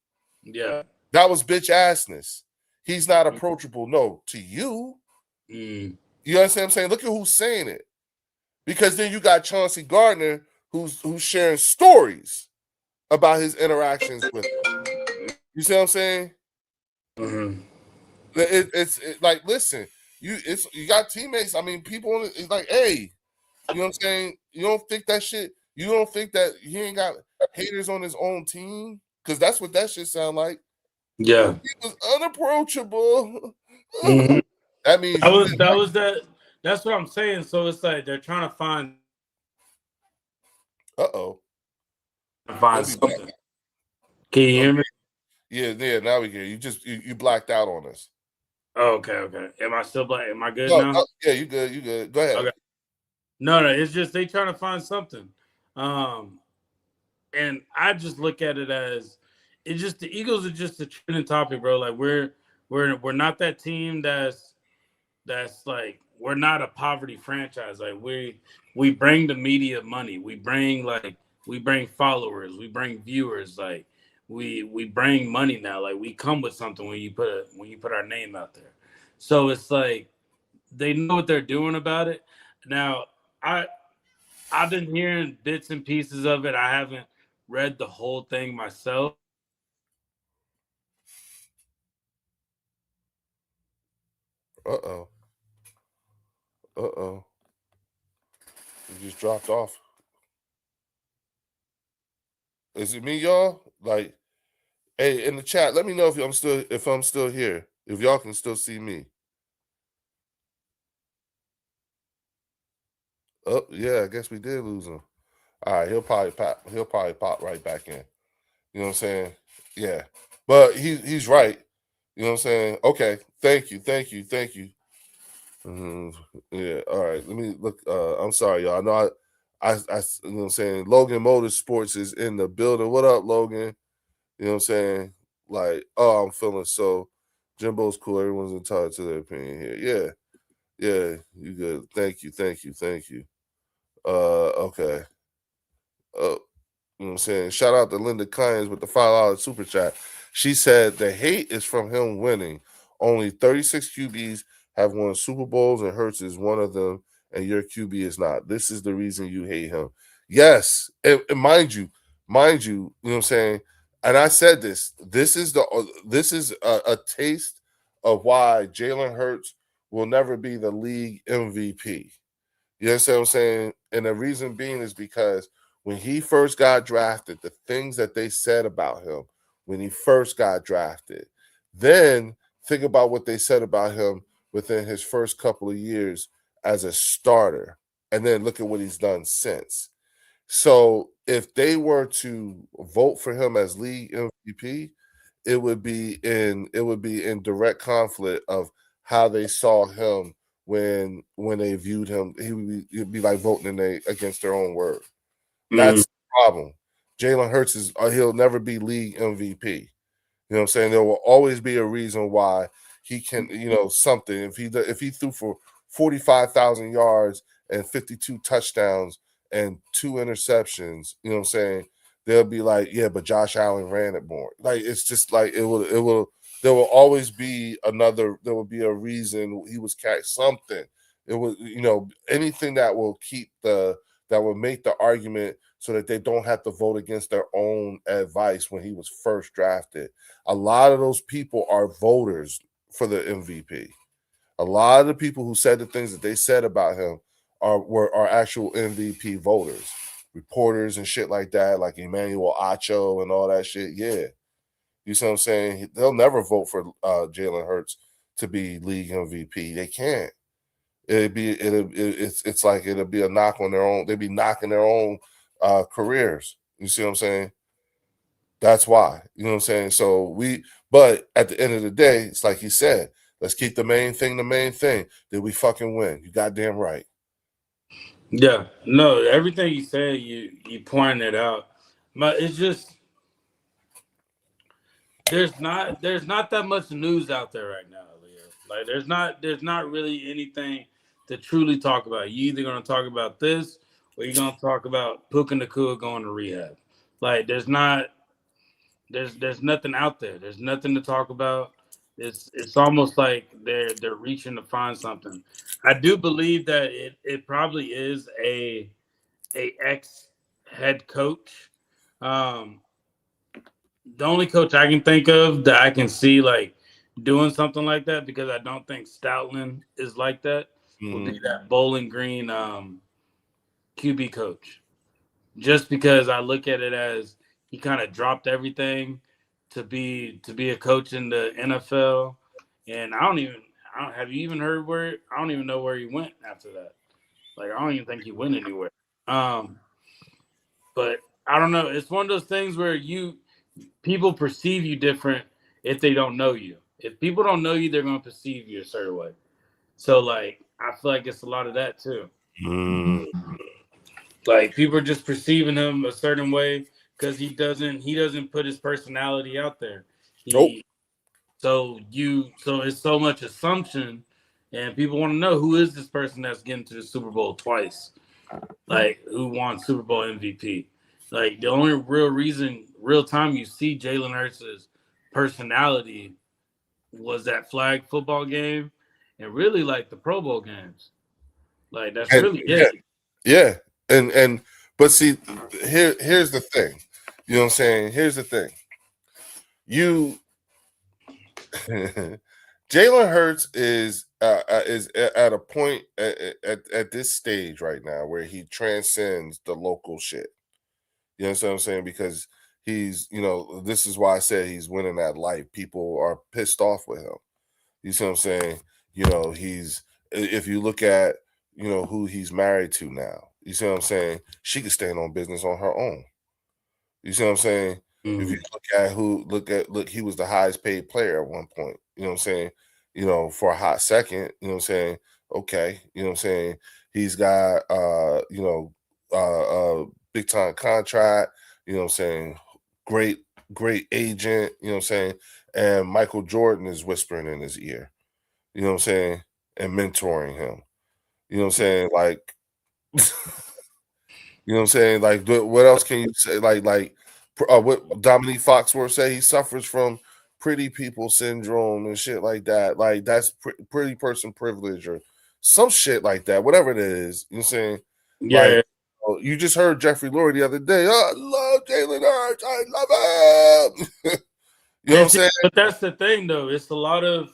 Yeah, that was bitch assness. He's not approachable. No, to you. You understand what I'm saying? Look at who's saying it. Because then you got Chauncey Gardner who's sharing stories about his interactions with him. You see what I'm saying? It's like, listen, you got teammates. I mean, people. It's like, hey, you know what I'm saying? You don't think that shit? You don't think that he ain't got haters on his own team? Because that's what that shit sound like. Yeah, he was unapproachable. That means that's what I'm saying. So it's like they're trying to find. Find something. Can you hear me? Yeah. Now we hear you. You blacked out on us. Oh, okay. Am I still black? Am I good now? No, yeah, you good. Go ahead. Okay. No, it's just they trying to find something. And I just look at it as it's just the Eagles are just a trending topic, bro. Like we're not that team that's like we're not a poverty franchise. Like we bring the media money. We bring followers. We bring viewers. Like we bring money now. Like we come with something when you put our name out there. So it's like they know what they're doing about it. Now I've been hearing bits and pieces of it. I haven't read the whole thing myself. You just dropped off. Is it me, y'all? Like, hey, in the chat, let me know if I'm still here. If y'all can still see me. Oh, yeah, I guess we did lose him. All right, he'll probably pop right back in. You know what I'm saying? Yeah. But he's right. You know what I'm saying? Okay. Thank you. Yeah. All right. Let me look. I'm sorry, y'all. I know I you know what I'm saying? Logan Motorsports is in the building. What up, Logan? You know what I'm saying? Like, oh, I'm feeling so. Jimbo's cool. Everyone's entitled to their opinion here. Yeah. You good. Thank you. Okay. You know what I'm saying? Shout out to Linda Kynes with the $5 super chat. She said the hate is from him winning. Only 36 QBs have won Super Bowls, and Hurts is one of them, and your QB is not. This is the reason you hate him. Yes, and mind you, you know what I'm saying? And I said this. This is a taste of why Jalen Hurts will never be the league MVP. You understand what I'm saying? And the reason being is because when he first got drafted, the things that they said about him when he first got drafted, then think about what they said about him within his first couple of years as a starter. And then look at what he's done since. So if they were to vote for him as league MVP, it would be in direct conflict of how they saw him when they viewed him. It'd be like voting against their own word. That's the problem. Jalen Hurts he'll never be league MVP. You know what I'm saying? There will always be a reason why he can, something. If he threw for 45,000 yards and 52 touchdowns and 2 interceptions, you know what I'm saying? They'll be like, yeah, but Josh Allen ran it more. Like, it's just like there will always be there will be a reason he was catch something. It was, anything that will that will make the argument so that they don't have to vote against their own advice when he was first drafted. A lot of those people are voters for the MVP. A lot of the people who said the things that they said about him are actual MVP voters, reporters and shit like that, like Emmanuel Acho and all that shit. Yeah, you see what I'm saying? They'll never vote for Jalen Hurts to be league MVP. They can't. It's like it'll be a knock on their own. They'd be knocking their own careers. You see what I'm saying? That's why. You know what I'm saying? So but at the end of the day, it's like he said, let's keep the main thing the main thing. Did we fucking win? You goddamn right. Yeah, no, everything you said, you pointed out. But it's just there's not that much news out there right now, Leo. Like there's not really anything to truly talk about. You either gonna talk about this or you're gonna talk about Puka Nacua going to rehab. Like there's nothing out there. There's nothing to talk about. It's almost like they're reaching to find something. I do believe that it probably is a ex head coach. The only coach I can think of that I can see like doing something like that, because I don't think Stoutland is like that, would be that Bowling Green QB coach. Just because I look at it as he kind of dropped everything to be a coach in the NFL, and I don't have you even heard where I don't even know where he went after that. Like I don't even think he went anywhere. But I don't know. It's one of those things where people perceive you different if they don't know you. If people don't know you, they're going to perceive you a certain way. So, like, I feel like it's a lot of that too. Like, people are just perceiving him a certain way because he doesn't put his personality out there. Nope. So it's so much assumption, and people want to know, who is this person that's getting to the Super Bowl twice? Like, who won Super Bowl MVP? Like, the only real time you see Jalen Hurts' personality was that flag football game and really like the Pro Bowl games. Like, that's really it. Yeah. But see, here's the thing. You know what I'm saying? Here's the thing. Jalen Hurts is at a point at this stage right now where he transcends the local shit. You know what I'm saying? Because he's, this is why I said he's winning that life. People are pissed off with him. You see what I'm saying? If you look at, who he's married to now, you see what I'm saying? She could stand on business on her own. You see what I'm saying? If you look, he was the highest paid player at one point. You know what I'm saying? For a hot second, you know what I'm saying? Okay, you know what I'm saying? He's got big time contract, you know what I'm saying? Great agent, you know what I'm saying? And Michael Jordan is whispering in his ear, you know what I'm saying? And mentoring him. You know what I'm saying? Like you know what I'm saying? Like, what else can you say? Like what Dominique Foxworth say, he suffers from pretty people syndrome and shit like that. Like, that's pretty person privilege or some shit like that, whatever it is. You know what I'm saying? Yeah. Like, you just heard Jeffrey Lurie the other day. Oh, I love Jalen Hurts. I love him. You know what I'm saying? But that's the thing, though. It's a lot of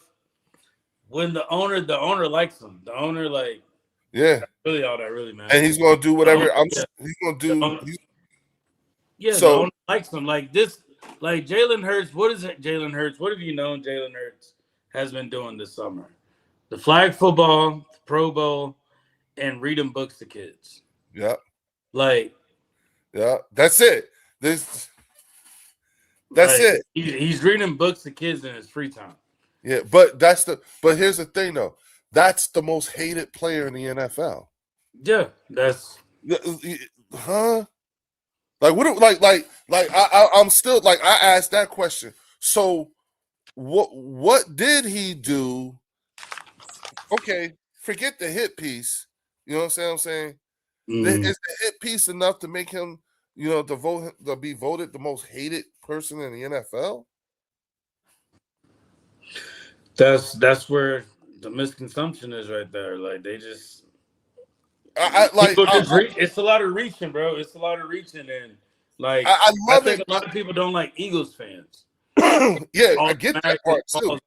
when the owner likes him. The owner, like, yeah, really all that really matters. And he's gonna do whatever. He's gonna do. The owner likes him. Like this, like Jalen Hurts. What is it, Jalen Hurts? What have you known Jalen Hurts has been doing this summer? The flag football, the Pro Bowl, and reading books to kids. Yeah. Like. Yeah, that's it. That's Like it. he's reading books to kids in his free time. Yeah, but here's the thing though. That's the most hated player in the NFL. Yeah, that's Huh? Like what? I'm still like I asked that question. So what did he do? Okay, forget the hit piece. You know what I'm saying? Is the hit piece enough to make him, to be voted the most hated person in the NFL? that's where the misconception is right there. Like they just people just reach. It's a lot of reaching, bro. It's a lot of reaching, and like I love think it. a lot of people don't like Eagles fans. Yeah, I get that part too.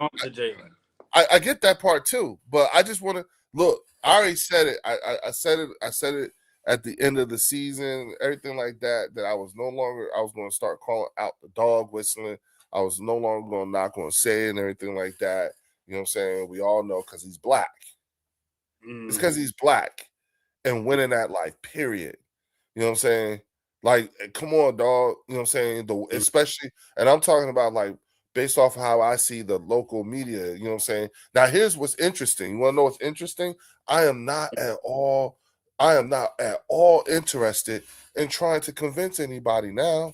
I get that part too, but I just want to look. I already said it. I said it. I said it at the end of the season, everything like that. That I was going to start calling out the dog whistling. I was no longer not going to say it and everything like that. You know what I'm saying? We all know because he's black. It's because he's black and winning that life. Period. You know what I'm saying? Like, come on, dog. You know what I'm saying? Especially, and I'm talking about like based off how I see the local media. You know what I'm saying? Now, here's what's interesting. You want to know what's interesting? I am not at all interested in trying to convince anybody now.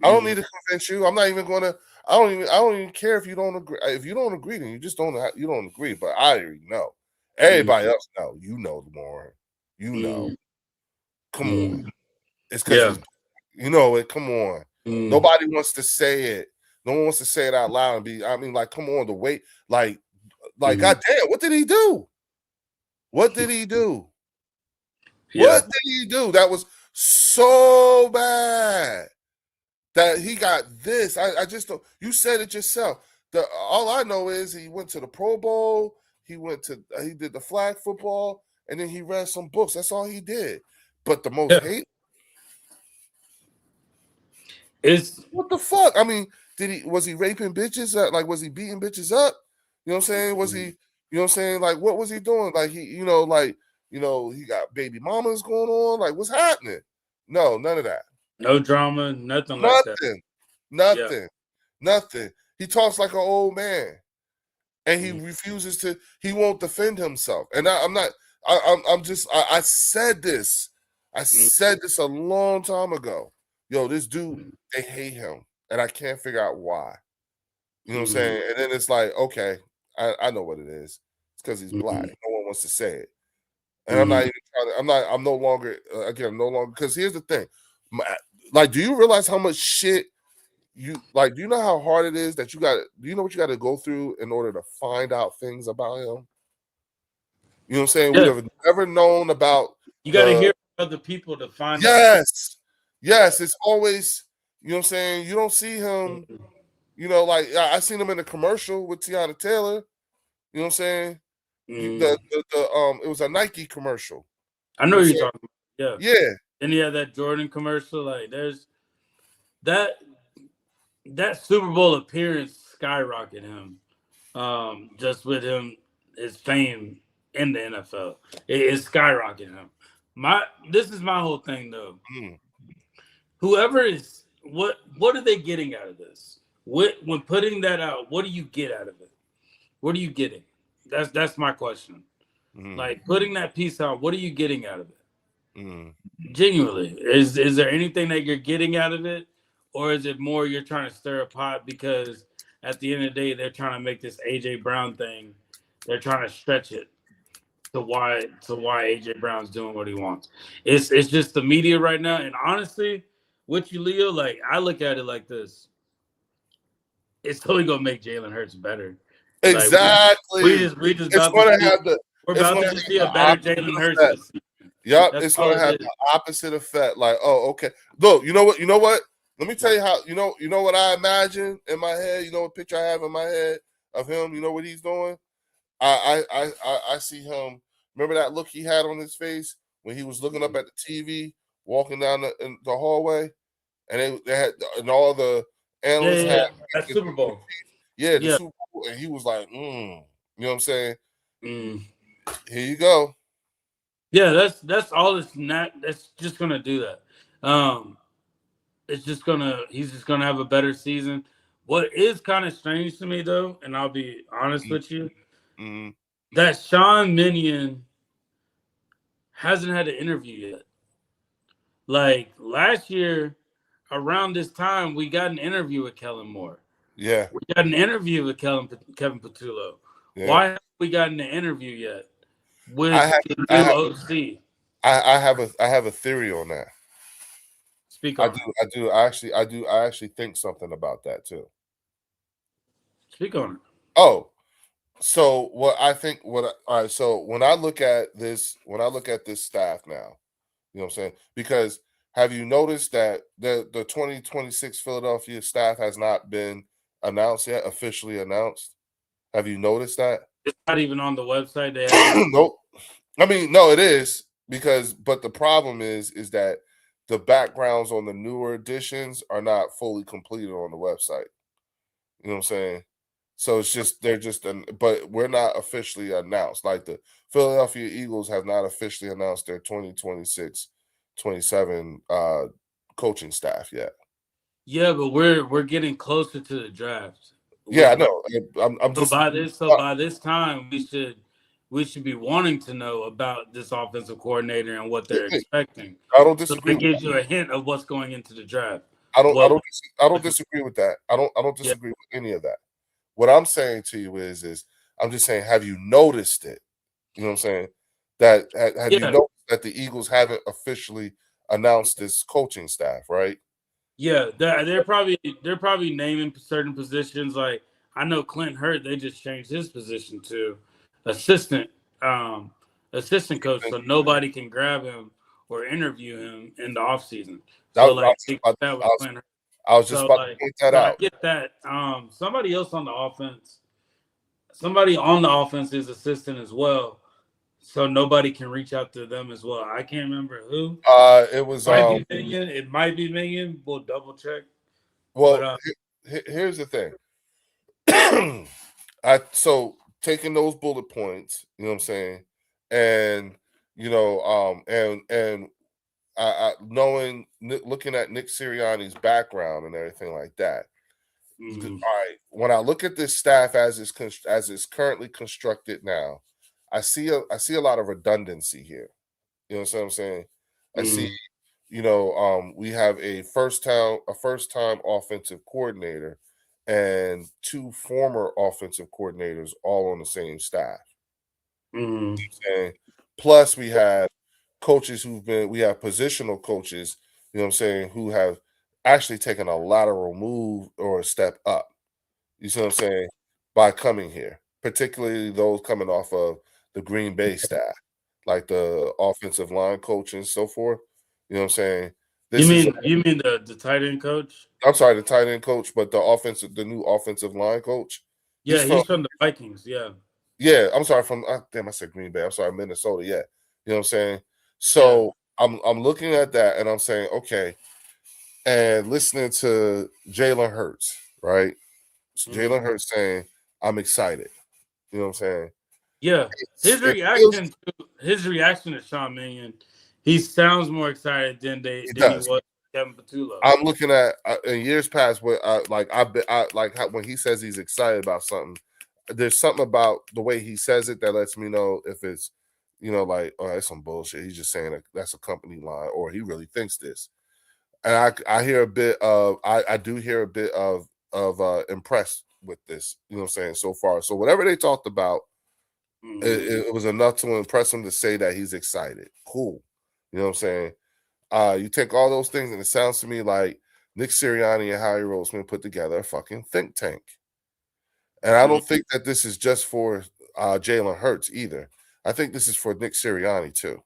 I don't need to convince you. I'm not even going to. I don't even care if you don't agree. If you don't agree, then you just don't. You don't agree. But I already know. Everybody else know. You know more. You know. Come on. It's because you know it. Come on. Nobody wants to say it. No one wants to say it out loud and be. I mean, like, come on. The weight, like, goddamn. What did he do? What did he do? What did he do? That was so bad that he got this. I just don't. You said it yourself. All I know is he went to the Pro Bowl. He did the flag football, and then he read some books. That's all he did. But the most hate. It's what the fuck? I mean, was he raping bitches? Like, was he beating bitches up? You know what I'm saying? Was he, you know what I'm saying? Like, what was he doing? Like, he got baby mamas going on. Like, what's happening? No, none of that. No drama, nothing like that. Nothing. He talks like an old man, and he refuses to. He won't defend himself. And I said this. I said this a long time ago. Yo, this dude, they hate him, and I can't figure out why. You know what I'm saying? And then it's like, okay, I know what it is. It's because he's black. No one wants to say it. And I'm not even trying to, I'm no longer, because here's the thing. Like, do you realize how much shit do you know how hard it is that do you know what you got to go through in order to find out things about him? You know what I'm saying? We'd have never known about. You got to hear from other people to find out. Yes, it's always, you know what I'm saying? You don't see him, like I seen him in a commercial with Tiana Taylor. You know what I'm saying? It was a Nike commercial. I know you're talking about. Yeah. And he had that Jordan commercial. Like, there's that Super Bowl appearance skyrocketed him. Just with his fame in the NFL, it skyrocketed him. This is my whole thing though. Whoever is what are they getting out of this? When putting that out, what do you get out of it? What are you getting? That's my question. Like, putting that piece out, what are you getting out of it? Genuinely, is there anything that you're getting out of it, or is it more you're trying to stir a pot because at the end of the day they're trying to make this AJ Brown thing, they're trying to stretch it to why AJ Brown's doing what he wants. It's just the media right now, and honestly, with you, Leo, like, I look at it like this: it's totally gonna make Jalen Hurts better. Exactly. Like, we just it's going to have the. We're about to see a better Jalen Hurts. Yep, it's going to have the opposite effect. Like, oh, okay. Look, you know what? Let me tell you how. You know what I imagine in my head. You know what picture I have in my head of him. You know what he's doing. I see him. Remember that look he had on his face when he was looking up at the TV, walking down the hallway, and they had, and all the analysts had that Super Bowl. Yeah, the Super Bowl, and he was like, you know what I'm saying? Here you go. Yeah, that's all. That's just gonna do that. he's just gonna have a better season. What is kind of strange to me though, and I'll be honest with you, Mm-hmm. that Sean Minion hasn't had an interview yet. Like last year, around this time, we got an interview with Kellen Moore. Yeah. We got an interview with Kevin Patullo. Yeah. Why haven't we gotten an interview yet with I the new OC? I have a theory on that. Speak on it. I actually think something about that too. Speak on it. Oh, so what I think all right, so when I look at this staff now, you know what I'm saying? Because have you noticed that the 2026 Philadelphia staff has not been announced yet, officially announced? Have you noticed that? It's not even on the website. They haven't. Nope. I mean, no, it is but the problem is that the backgrounds on the newer editions are not fully completed on the website. You know what I'm saying? So it's just but we're not officially announced. Like the Philadelphia Eagles have not officially announced their 2026-27 coaching staff yet. Yeah, but we're getting closer to the draft. Yeah, I know. I'm just by this time we should be wanting to know about this offensive coordinator and what they're expecting. I don't disagree. So it gives you a hint of what's going into the draft. I don't disagree with that. I don't disagree with any of that. What I'm saying to you is I'm just saying, have you noticed it? You know what I'm saying? That have you noticed that the Eagles haven't officially announced this coaching staff, right? Yeah, they're probably naming certain positions. Like I know Clint Hurt, they just changed his position to assistant coach, so nobody can grab him or interview him in the offseason. So I was just about to point that out. I get that. Somebody else on the offense, somebody on the offense is assistant as well. So nobody can reach out to them as well. I can't remember who. It was Minion. It might be Minion. We'll double check. Well, here's the thing. So taking those bullet points, you know what I'm saying, and you know, and I knowing looking at Nick Sirianni's background and everything like that. Mm-hmm. All right, when I look at this staff as it's currently constructed now, I see a lot of redundancy here. You know what I'm saying? I see, you know, we have a first time offensive coordinator and two former offensive coordinators all on the same staff. Mm-hmm. Plus, we have coaches we have positional coaches, you know what I'm saying, who have actually taken a lateral move or a step up. You see what I'm saying? By coming here, particularly those coming off of the Green Bay staff, like the offensive line coach and so forth. You know what I'm saying? You mean the tight end coach? I'm sorry, the tight end coach, but the new offensive line coach. Yeah, he's from the Vikings. Yeah. Yeah, I'm sorry, I said Green Bay. I'm sorry, Minnesota. Yeah. You know what I'm saying? So I'm looking at that and I'm saying, okay, and listening to Jalen Hurts, right? Jalen Hurts saying, I'm excited. You know what I'm saying? Yeah. His reaction to Sean Mannion, he sounds more excited than he was Kevin Patullo. I'm looking at in years past where when he says he's excited about something, there's something about the way he says it that lets me know if it's, you know, like, oh, that's some bullshit. He's just saying that's a company line, or he really thinks this. And I hear a bit of I do hear a bit of impressed with this, you know what I'm saying, so far. So whatever they talked about, it was enough to impress him to say that he's excited. Cool. You know what I'm saying? You take all those things, and it sounds to me like Nick Sirianni and Howie Roseman put together a fucking think tank. And I don't think that this is just for Jalen Hurts either. I think this is for Nick Sirianni too.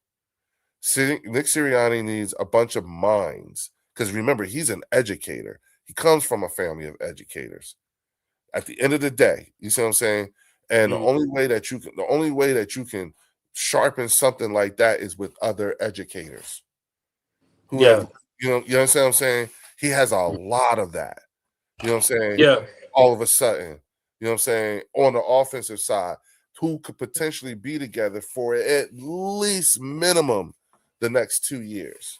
Nick Sirianni needs a bunch of minds because remember, he's an educator. He comes from a family of educators. At the end of the day, you see what I'm saying? And the only way that you can sharpen something like that is with other educators who have, you understand what I'm saying? He has a lot of that. You know what I'm saying? Yeah. All of a sudden, you know what I'm saying? On the offensive side, who could potentially be together for at least minimum the next 2 years.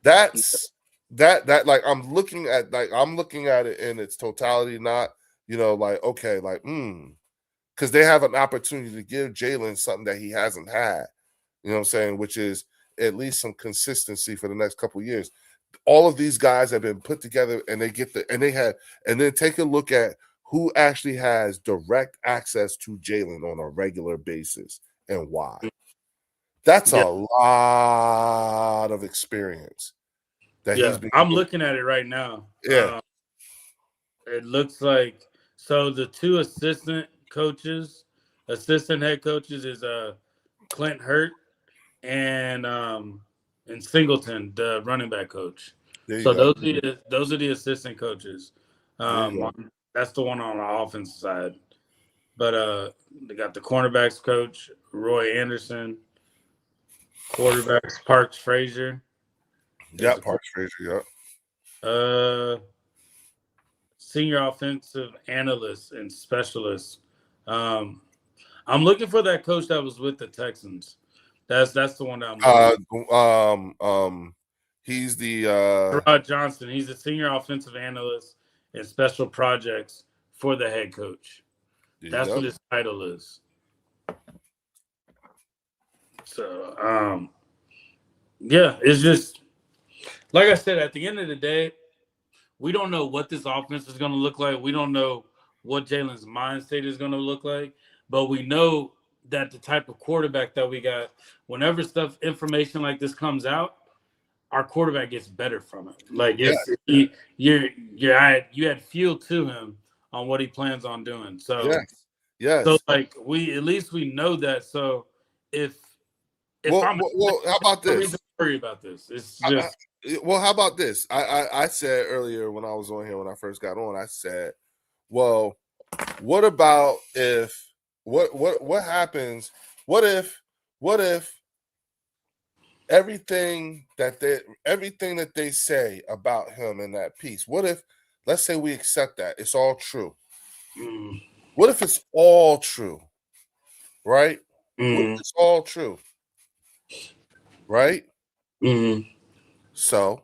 That's that like I'm looking at it in its totality, not like okay, like because they have an opportunity to give Jalen something that he hasn't had. You know what I'm saying? Which is at least some consistency for the next couple of years. All of these guys have been put together, and then take a look at who actually has direct access to Jalen on a regular basis and why. That's a lot of experience that he's been. I'm looking at it right now. Yeah. It looks like so the two assistant head coaches is Clint Hurt and Singleton, the running back coach. So those are the assistant coaches. That's the one on the offensive side. But they got the cornerbacks coach, Roy Anderson, quarterbacks Parks Frazier. Yeah, Parks Frazier, yeah. Senior offensive analyst and specialist. I'm looking for that coach that was with the Texans. That's the one that I'm looking. He's the Rod Johnson. He's a senior offensive analyst and special projects for the head coach. That's what his title is. So yeah, it's just like I said, at the end of the day, we don't know what this offense is going to look like. We don't know what Jalen's mind state is going to look like, but we know that the type of quarterback that we got, whenever information like this comes out, our quarterback gets better from it. Like you had fuel to him on what he plans on doing. So so like we know that. So if how about this? To worry about this. It's just how about this? I said earlier when I was on here when I first got on, I said, well, what about if what happens? What if everything that they say about him in that piece? What if, let's say we accept that it's all true? What if it's all true? Right? What if it's all true? Right? So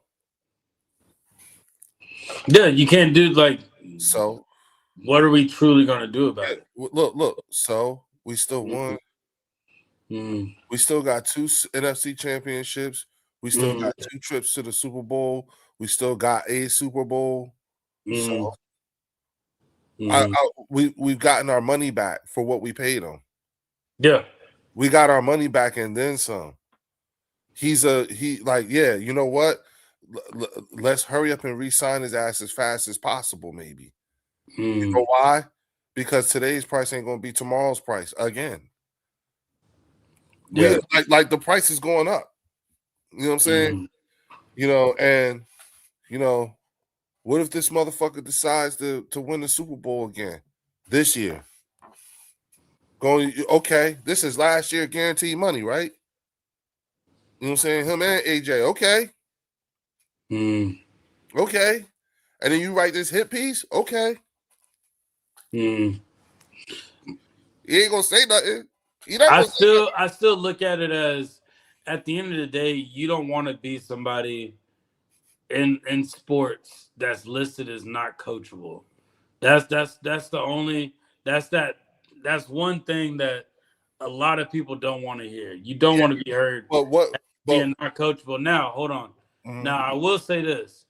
yeah, you can't do like so. What are we truly going to do about it? Look. So we still won. We still got 2 NFC championships. We still got 2 trips to the Super Bowl. We still got a Super Bowl. So we've gotten our money back for what we paid him. Yeah, we got our money back and then some. You know what? Let's hurry up and re-sign his ass as fast as possible, maybe. You know why? Because today's price ain't going to be tomorrow's price again. Yeah, like the price is going up. You know what I'm saying? And what if this motherfucker decides to win the Super Bowl again this year? This is last year guaranteed money, right? You know what I'm saying? Him and AJ, okay. Okay. And then you write this hit piece, okay. He ain't gonna say nothing. I still look at it as, at the end of the day, you don't want to be somebody in sports that's listed as not coachable. That's one thing that a lot of people don't want to hear. You don't want to be heard being not coachable. Now, hold on. Now, I will say this.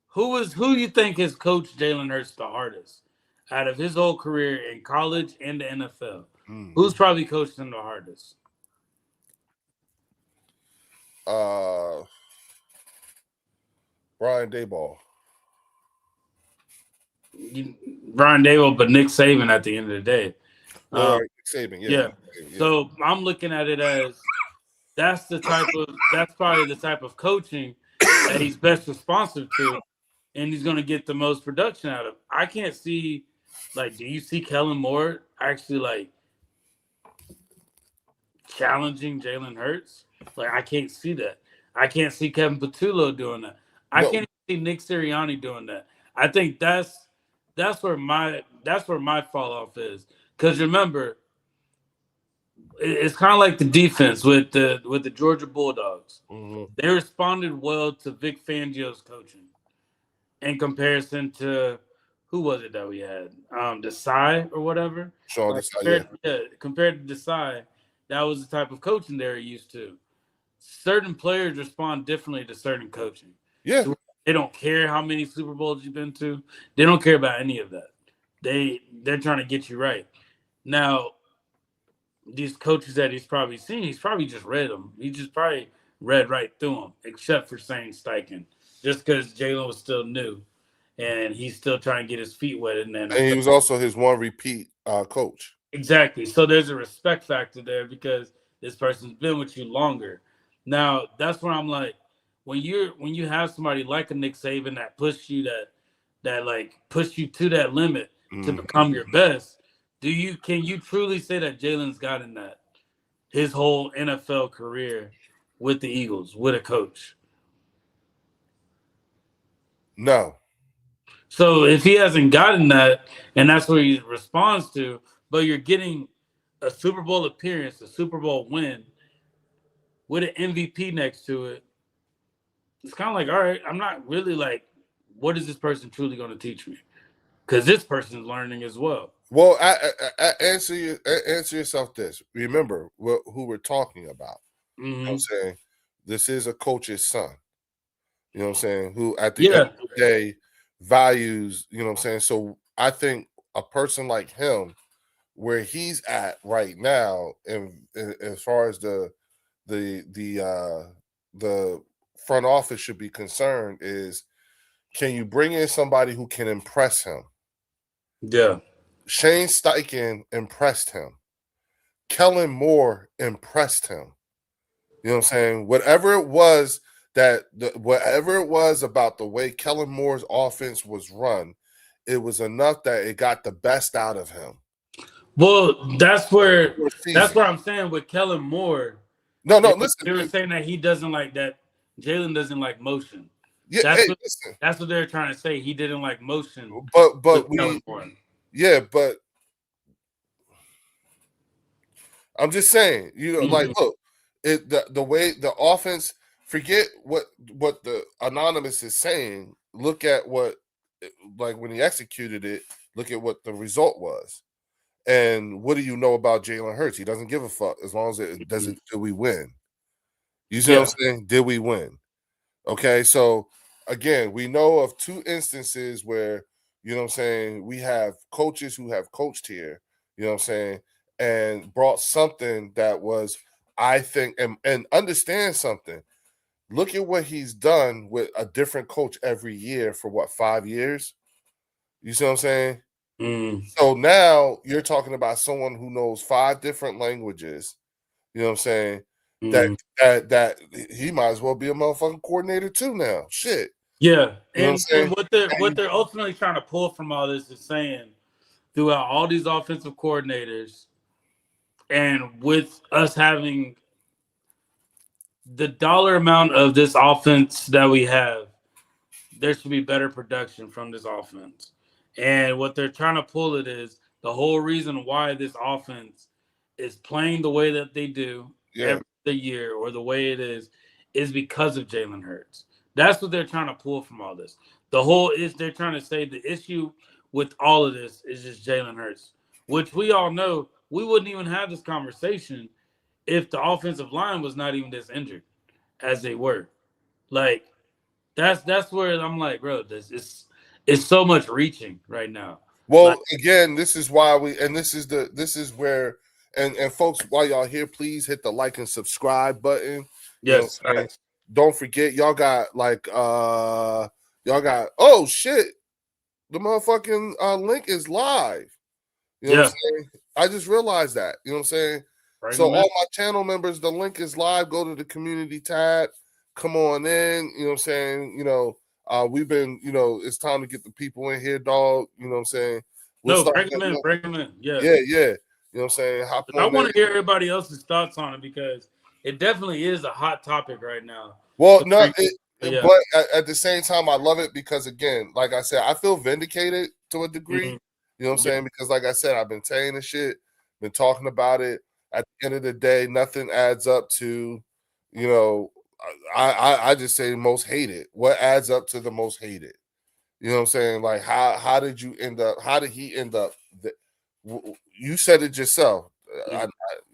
Who you think has coached Jalen Hurts the hardest out of his whole career in college and the NFL? Who's probably coached him the hardest? Brian Daboll. Brian Daboll, but Nick Saban at the end of the day. Nick Saban, yeah. So I'm looking at it as that's probably the type of coaching that he's best responsive to, and he's going to get the most production out of. I can't see, do you see Kellen Moore actually challenging Jalen Hurts? I can't see that. I can't see Kevin Patullo doing that. I can't see Nick Sirianni doing that. I think that's where my fall off is. Because remember, it's kind of like the defense with the Georgia Bulldogs. Mm-hmm. They responded well to Vic Fangio's coaching in comparison to who was it that we had? Desai or whatever. Sean Like Desai, compared to Desai, that was the type of coaching they were used to. Certain players respond differently to certain coaching. yeah. So they don't care how many Super Bowls you've been to. They don't care about any of that. They're trying to get you right. Now, these coaches that he's probably seen, he's probably just read them. He just probably read right through them, except for Shane Steichen, just because Jalen was still new and he's still trying to get his feet wet in the NFL. And he was also his one repeat coach. Exactly. So there's a respect factor there because this person's been with you longer. Now that's where I'm like, when you have somebody like a Nick Saban that push you that like push you to that limit to become your best, can you truly say that Jalen's gotten that his whole NFL career with the Eagles with a coach? No. So if he hasn't gotten that, and that's what he responds to, but you're getting a Super Bowl appearance, a Super Bowl win with an MVP next to it, it's kind of like, all right, I'm not really like, what is this person truly going to teach me? Because this person's learning as well. Well, answer yourself this. Remember who we're talking about. Mm-hmm. You know what I'm saying? This is a coach's son. You know what I'm saying? Who at the end of the day values, you know what I'm saying? So I think a person like him, where he's at right now, and as far as the front office should be concerned, is can you bring in somebody who can impress him? Yeah. Shane Steichen impressed him. Kellen Moore impressed him. You know what I'm saying? Whatever it was about the way Kellen Moore's offense was run, it was enough that it got the best out of him. Well, that's where I'm saying with Kellen Moore. No, listen. They were saying that he doesn't like that. Jalen doesn't like motion. Yeah, that's what they're trying to say. He didn't like motion. But I'm just saying, like, look, the way the offense. Forget what the anonymous is saying. Look at what, like, when he executed it. Look at what the result was. And what do you know about Jalen Hurts? He doesn't give a fuck as long as it doesn't. Did we win? You see what I'm saying? Did we win? Okay, so again, we know of two instances where, you know what I'm saying, we have coaches who have coached here, you know what I'm saying, and brought something that was, I think, and understand something. Look at what he's done with a different coach every year for what, 5 years? You see what I'm saying? So now you're talking about someone who knows 5 different languages, you know what I'm saying? That he might as well be a motherfucking coordinator too now. Shit. Yeah. And what they're ultimately trying to pull from all this is saying throughout all these offensive coordinators and with us having the dollar amount of this offense that we have, there should be better production from this offense. And what they're trying to pull it is the whole reason why this offense is playing the way that they do every year, or the way it is because of Jalen Hurts. That's what they're trying to pull from all this. They're trying to say the issue with all of this is just Jalen Hurts, which we all know we wouldn't even have this conversation if the offensive line was not even this injured as they were. Like, that's where I'm like, bro, it's so much reaching right now. Well, again, this is why this is where, and folks, while y'all here, please hit the like and subscribe button. Yes. Don't forget, y'all got oh shit, the motherfucking link is live. You know what I'm saying? I just realized that. You know what I'm saying? So all my channel members, the link is live. Go to the community tab. Come on in. You know what I'm saying? We've been, it's time to get the people in here, dog. You know what I'm saying? Bring them in. Yeah. Yeah. You know what I'm saying? I want to hear everybody else's thoughts on it because it definitely is a hot topic right now. Well, but at the same time, I love it because, again, like I said, I feel vindicated to a degree. You know what I'm saying? Because, like I said, I've been saying this shit, been talking about it. at the end of the day, nothing adds up to, you know, I just say most hated. What adds up to the most hated? You know what I'm saying? Like how did you end up? How did he end up? You said it yourself.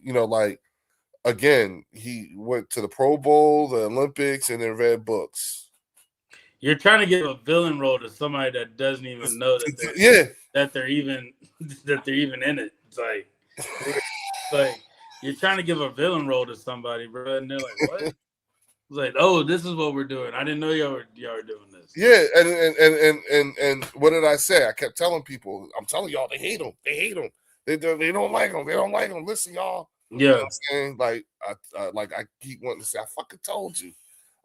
You know, like again, he went to the Pro Bowl, the Olympics, and then read books. You're trying to give a villain role to somebody that doesn't even know that they're even in it. It's like you're trying to give a villain role to somebody, bro, and they're like, "What?" It's like, "Oh, this is what we're doing. I didn't know y'all were doing this." Yeah, and what did I say? I kept telling people, I'm telling y'all, they hate him. They hate him. They don't like him. They don't like him. Listen, y'all. Yeah, you know what I'm saying, I keep wanting to say, I fucking told you.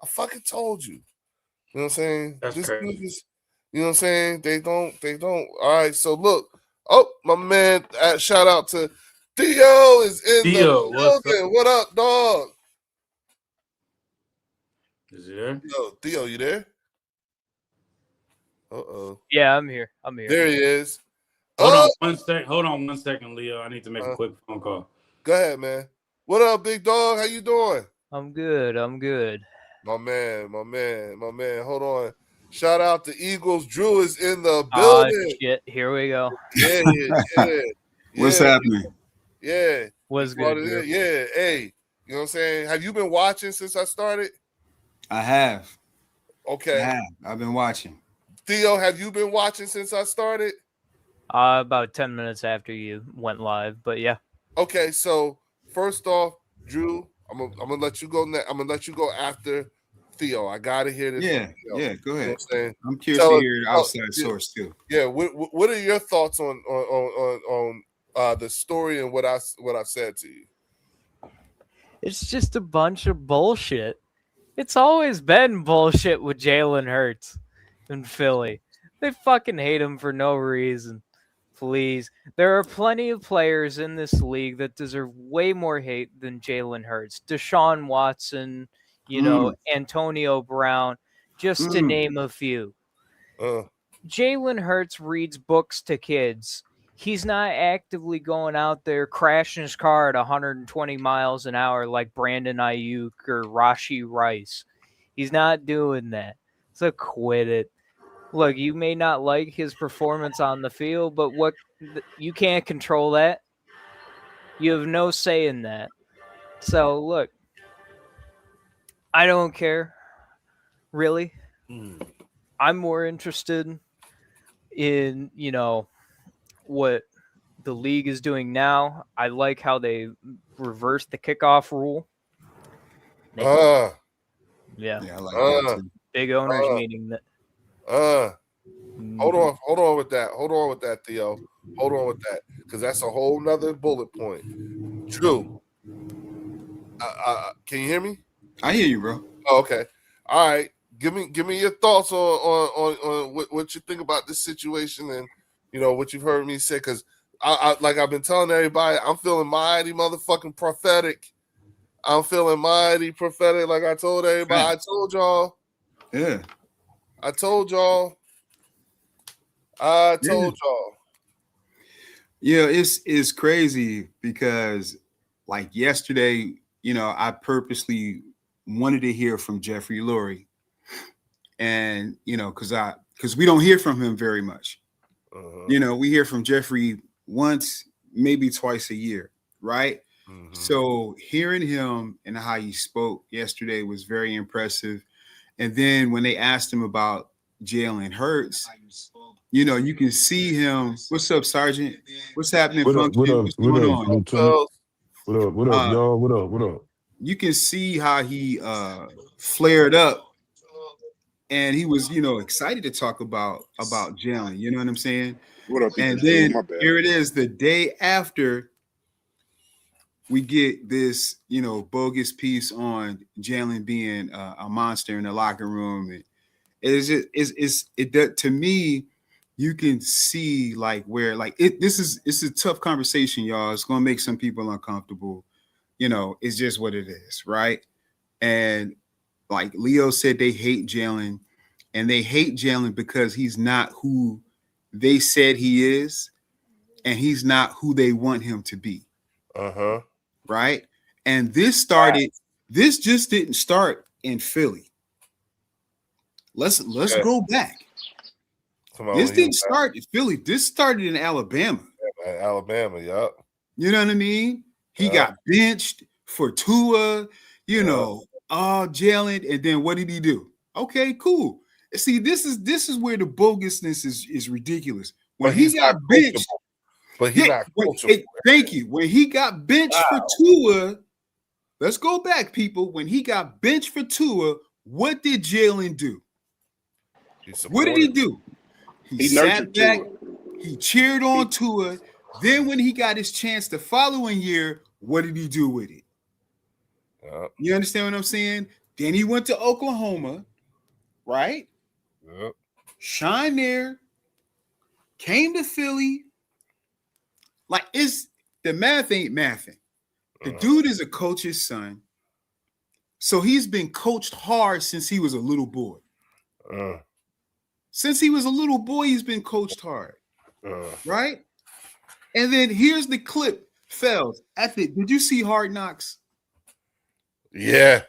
I fucking told you. You know what I'm saying? That's crazy. You know what I'm saying? They don't. All right. So look. Oh, my man. Shout out to Theo is in the building. What up, dog? Is he there? Theo, you there? Uh-oh. Yeah, I'm here. There he is. Hold on one second, Leo. I need to make a quick phone call. Go ahead, man. What up, big dog? How you doing? I'm good. My man. Hold on. Shout out to Eagles. Drew is in the building. Shit. Here we go. Yeah. What's happening? Yeah. What's good? Yeah. Hey, you know what I'm saying? Have you been watching since I started? I have. Okay. I've been watching. Theo, have you been watching since I started? About 10 minutes after you went live, but yeah. Okay, so first off, Drew, I'm gonna let you go next. I'm gonna let you go after Theo. I gotta hear this. Yeah, go ahead. You know I'm curious to hear the outside source too. Yeah, what are your thoughts on the story and what I've said to you? It's just a bunch of bullshit. It's always been bullshit with Jalen Hurts in Philly. They fucking hate him for no reason. Please. There are plenty of players in this league that deserve way more hate than Jalen Hurts. Deshaun Watson, Antonio Brown, just to name a few. Jalen Hurts reads books to kids. He's not actively going out there crashing his car at 120 miles an hour like Brandon Ayuk or Rashee Rice. He's not doing that. So quit it. Look, you may not like his performance on the field, but you can't control that. You have no say in that. So, look, I don't care, really. I'm more interested in, what the league is doing now. I like how they reversed the kickoff rule. Yeah, I like that too. Big owners meeting that. Hold on with that, Theo. Hold on with that, because that's a whole nother bullet point. Drew, can you hear me? I hear you, bro. Oh, okay. All right. Give me your thoughts on what you think about this situation and what you've heard me say, because I like I've been telling everybody, I'm feeling mighty motherfucking prophetic. I'm feeling mighty prophetic, like I told everybody. I told y'all. Yeah. I told y'all. Yeah, it's crazy because like yesterday, I purposely wanted to hear from Jeffrey Lurie. And because we don't hear from him very much. We hear from Jeffrey once, maybe twice a year, right? So hearing him and how he spoke yesterday was very impressive. And then when they asked him about Jalen Hurts, you can see him. What's up, Sergeant? What's happening? What up, Lieutenant? What up, y'all? What up? You can see how he flared up. And he was, excited to talk about Jalen. You know what I'm saying? What up? And then here it is, the day after we get this, bogus piece on Jalen being a monster in the locker room. And to me, you can see where it's a tough conversation, y'all. It's gonna make some people uncomfortable. It's just what it is, right? And like Leo said, they hate Jalen, and they hate Jalen because he's not who they said he is, and he's not who they want him to be. right? And this started. This just didn't start in Philly. Let's go back. Come on, This didn't start in Philly. This started in Alabama. Alabama, yup. You know what I mean? He got benched for Tua, you know, Jalen, and then what did he do? Okay, cool. See, this is where the bogusness is ridiculous. When he got benched, but he's not coachable. Thank you. When he got benched for Tua, let's go back, people. When he got benched for Tua, what did Jalen do? What did he do? He sat back, he cheered on Tua. Then when he got his chance the following year, what did he do with it? You understand what I'm saying? Then he went to Oklahoma, right? Yep. Shine there, came to Philly. Like, it's the math ain't mathing. The dude is a coach's son. So he's been coached hard since he was a little boy. Since he was a little boy, he's been coached hard. Right? And then here's the clip, Fells. Did you see Hard Knocks? Yeah.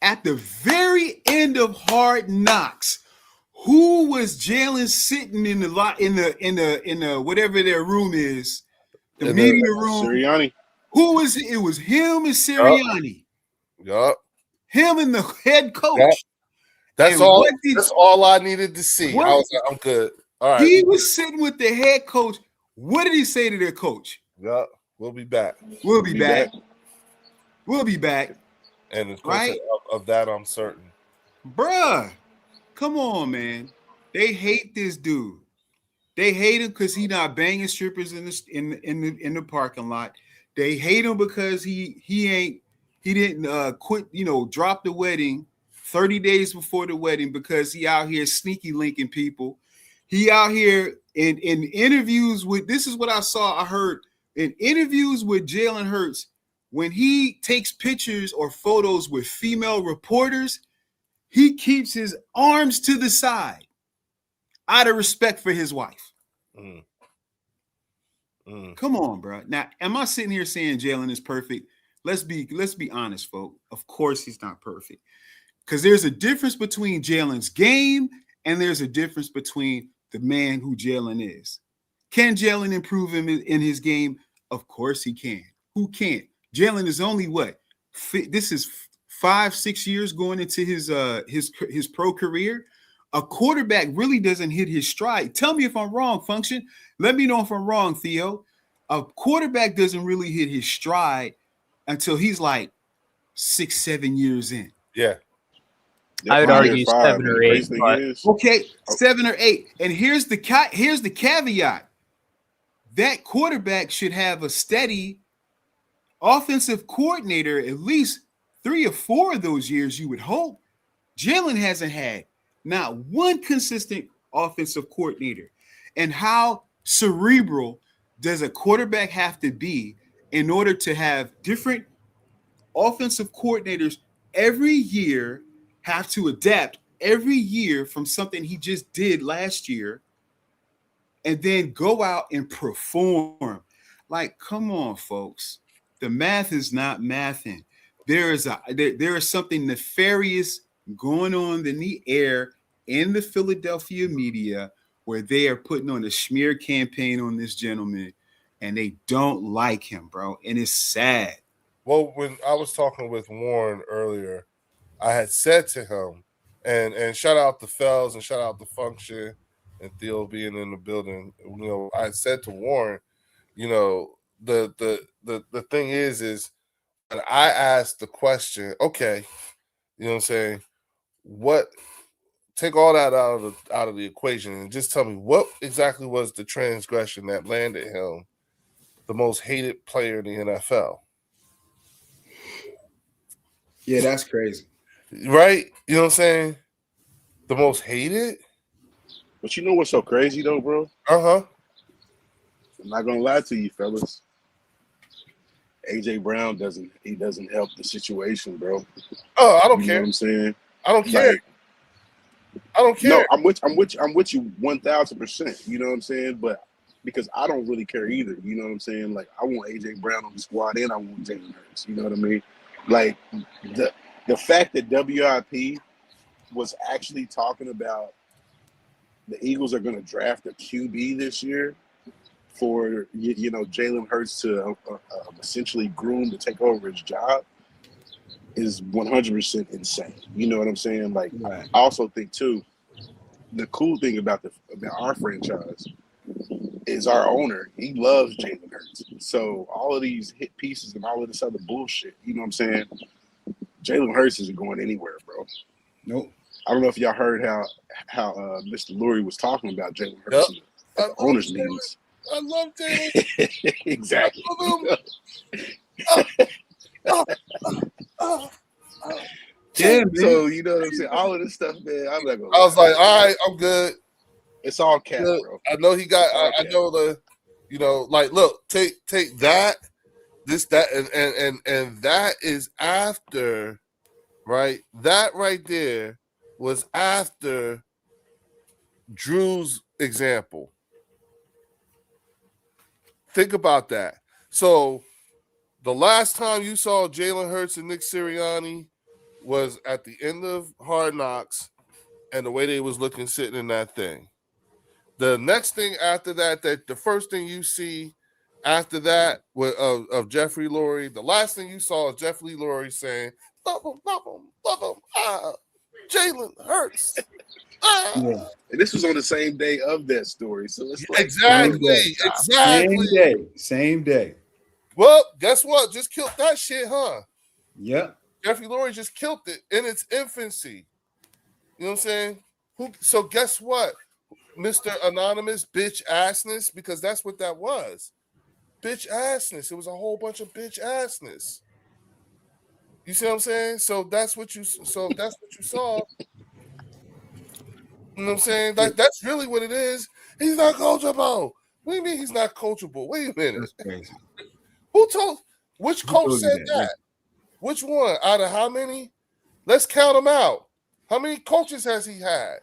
At the very end of Hard Knocks, who was Jalen sitting in the whatever their room is, the media room? Sirianni. Who was it? It was him and Sirianni. Yup. Him and the head coach. Yep. That's all I needed to see. I was like, I'm good. All right. He was sitting with the head coach. What did he say to their coach? Yup. We'll be back. We'll be back. We'll be back. And of course, of that, I'm certain. Bruh, come on, man. They hate this dude. They hate him because he not banging strippers in the parking lot. They hate him because he didn't quit, drop the wedding 30 days before the wedding because he out here sneaky linking people. He out here in interviews with, this is what I heard in interviews with Jalen Hurts, when he takes pictures or photos with female reporters, he keeps his arms to the side out of respect for his wife. Come on, bro. Now, am I sitting here saying Jalen is perfect? Let's be honest, folks. Of course he's not perfect. Because there's a difference between Jalen's game and there's a difference between the man who Jalen is. Can Jalen improve him in his game? Of course he can. Who can't? Jalen is only what? This is 5-6 years going into his pro career. A quarterback really doesn't hit his stride. Tell me if I'm wrong, Function. Let me know if I'm wrong, Theo. A quarterback doesn't really hit his stride until he's like 6-7 years in. Yeah. I would argue 7 or 8. Okay, 7 or 8. And here's the caveat. That quarterback should have a steady offensive coordinator at least 3 or 4 of those years, you would hope. Jalen hasn't had not one consistent offensive coordinator. And how cerebral does a quarterback have to be in order to have different offensive coordinators every year, have to adapt every year from something he just did last year, and then go out and perform? Like, come on, folks. The math is not mathing. There is something nefarious going on in the air in the Philadelphia media where they are putting on a smear campaign on this gentleman, and they don't like him, bro. And it's sad. Well, when I was talking with Warren earlier, I had said to him, and shout out to Fells and shout out to Function and Theo being in the building. I had said to Warren, the thing is when I asked the question, okay, you know what I'm saying, take all that out of the equation and just tell me what exactly was the transgression that landed him the most hated player in the NFL. Yeah, that's crazy. Right? You know what I'm saying? The most hated? But you know what's so crazy though, bro? Uh-huh. I'm not gonna lie to you, fellas. AJ Brown doesn't help the situation, bro. Oh, I don't You care. know what I'm saying? I don't care. Like, I don't care. no, I'm with you 1,000%. You know what I'm saying? But because I don't really care either. You know what I'm saying? Like, I want AJ Brown on the squad and I want Jalen Hurts. You know what I mean? Like, the fact that WIP was actually talking about the Eagles are going to draft a QB this year for, you know, Jalen Hurts to essentially groom to take over his job is 100% insane. You know what I'm saying? Like, Right. I also think, too, the cool thing about our franchise is our owner. He loves Jalen Hurts. So all of these hit pieces and all of this other bullshit, you know what I'm saying? Jalen Hurts isn't going anywhere, bro. Nope. I don't know if y'all heard how Mr. Lurie was talking about Jalen Hurts at the owners' meetings. I love Jalen. Exactly. Yeah, man. So you know what I'm saying? All of this stuff, man. I'm not gonna I was like, all right, I'm good. It's all cap, Look, bro. I know he got. I know the, you know, like, look, take that, this, that, and that is after, right? That right there was after Drew's example. Think about that. So the last time you saw Jalen Hurts and Nick Sirianni was at the end of Hard Knocks, and the way they was looking sitting in that thing. The next thing after that, the first thing you see after that of Jeffrey Lurie, the last thing you saw is Jeffrey Lurie saying, love him, Jalen Hurts. Yeah. And this was on the same day of that story. So it's like, Exactly. Same day. Well, guess what? Just killed that shit, huh? Yep. Jeffrey Lurie just killed it in its infancy. You know what I'm saying? So guess what? Mr. Anonymous, bitch assness, because that's what that was. Bitch assness. It was a whole bunch of bitch assness. You see what I'm saying? So that's what you saw. You know what I'm saying? That's really what it is. He's not coachable. What do you mean he's not coachable? Wait a minute. That's crazy. Which coach said that? Yeah. Which one? Out of how many? Let's count them out. How many coaches has he had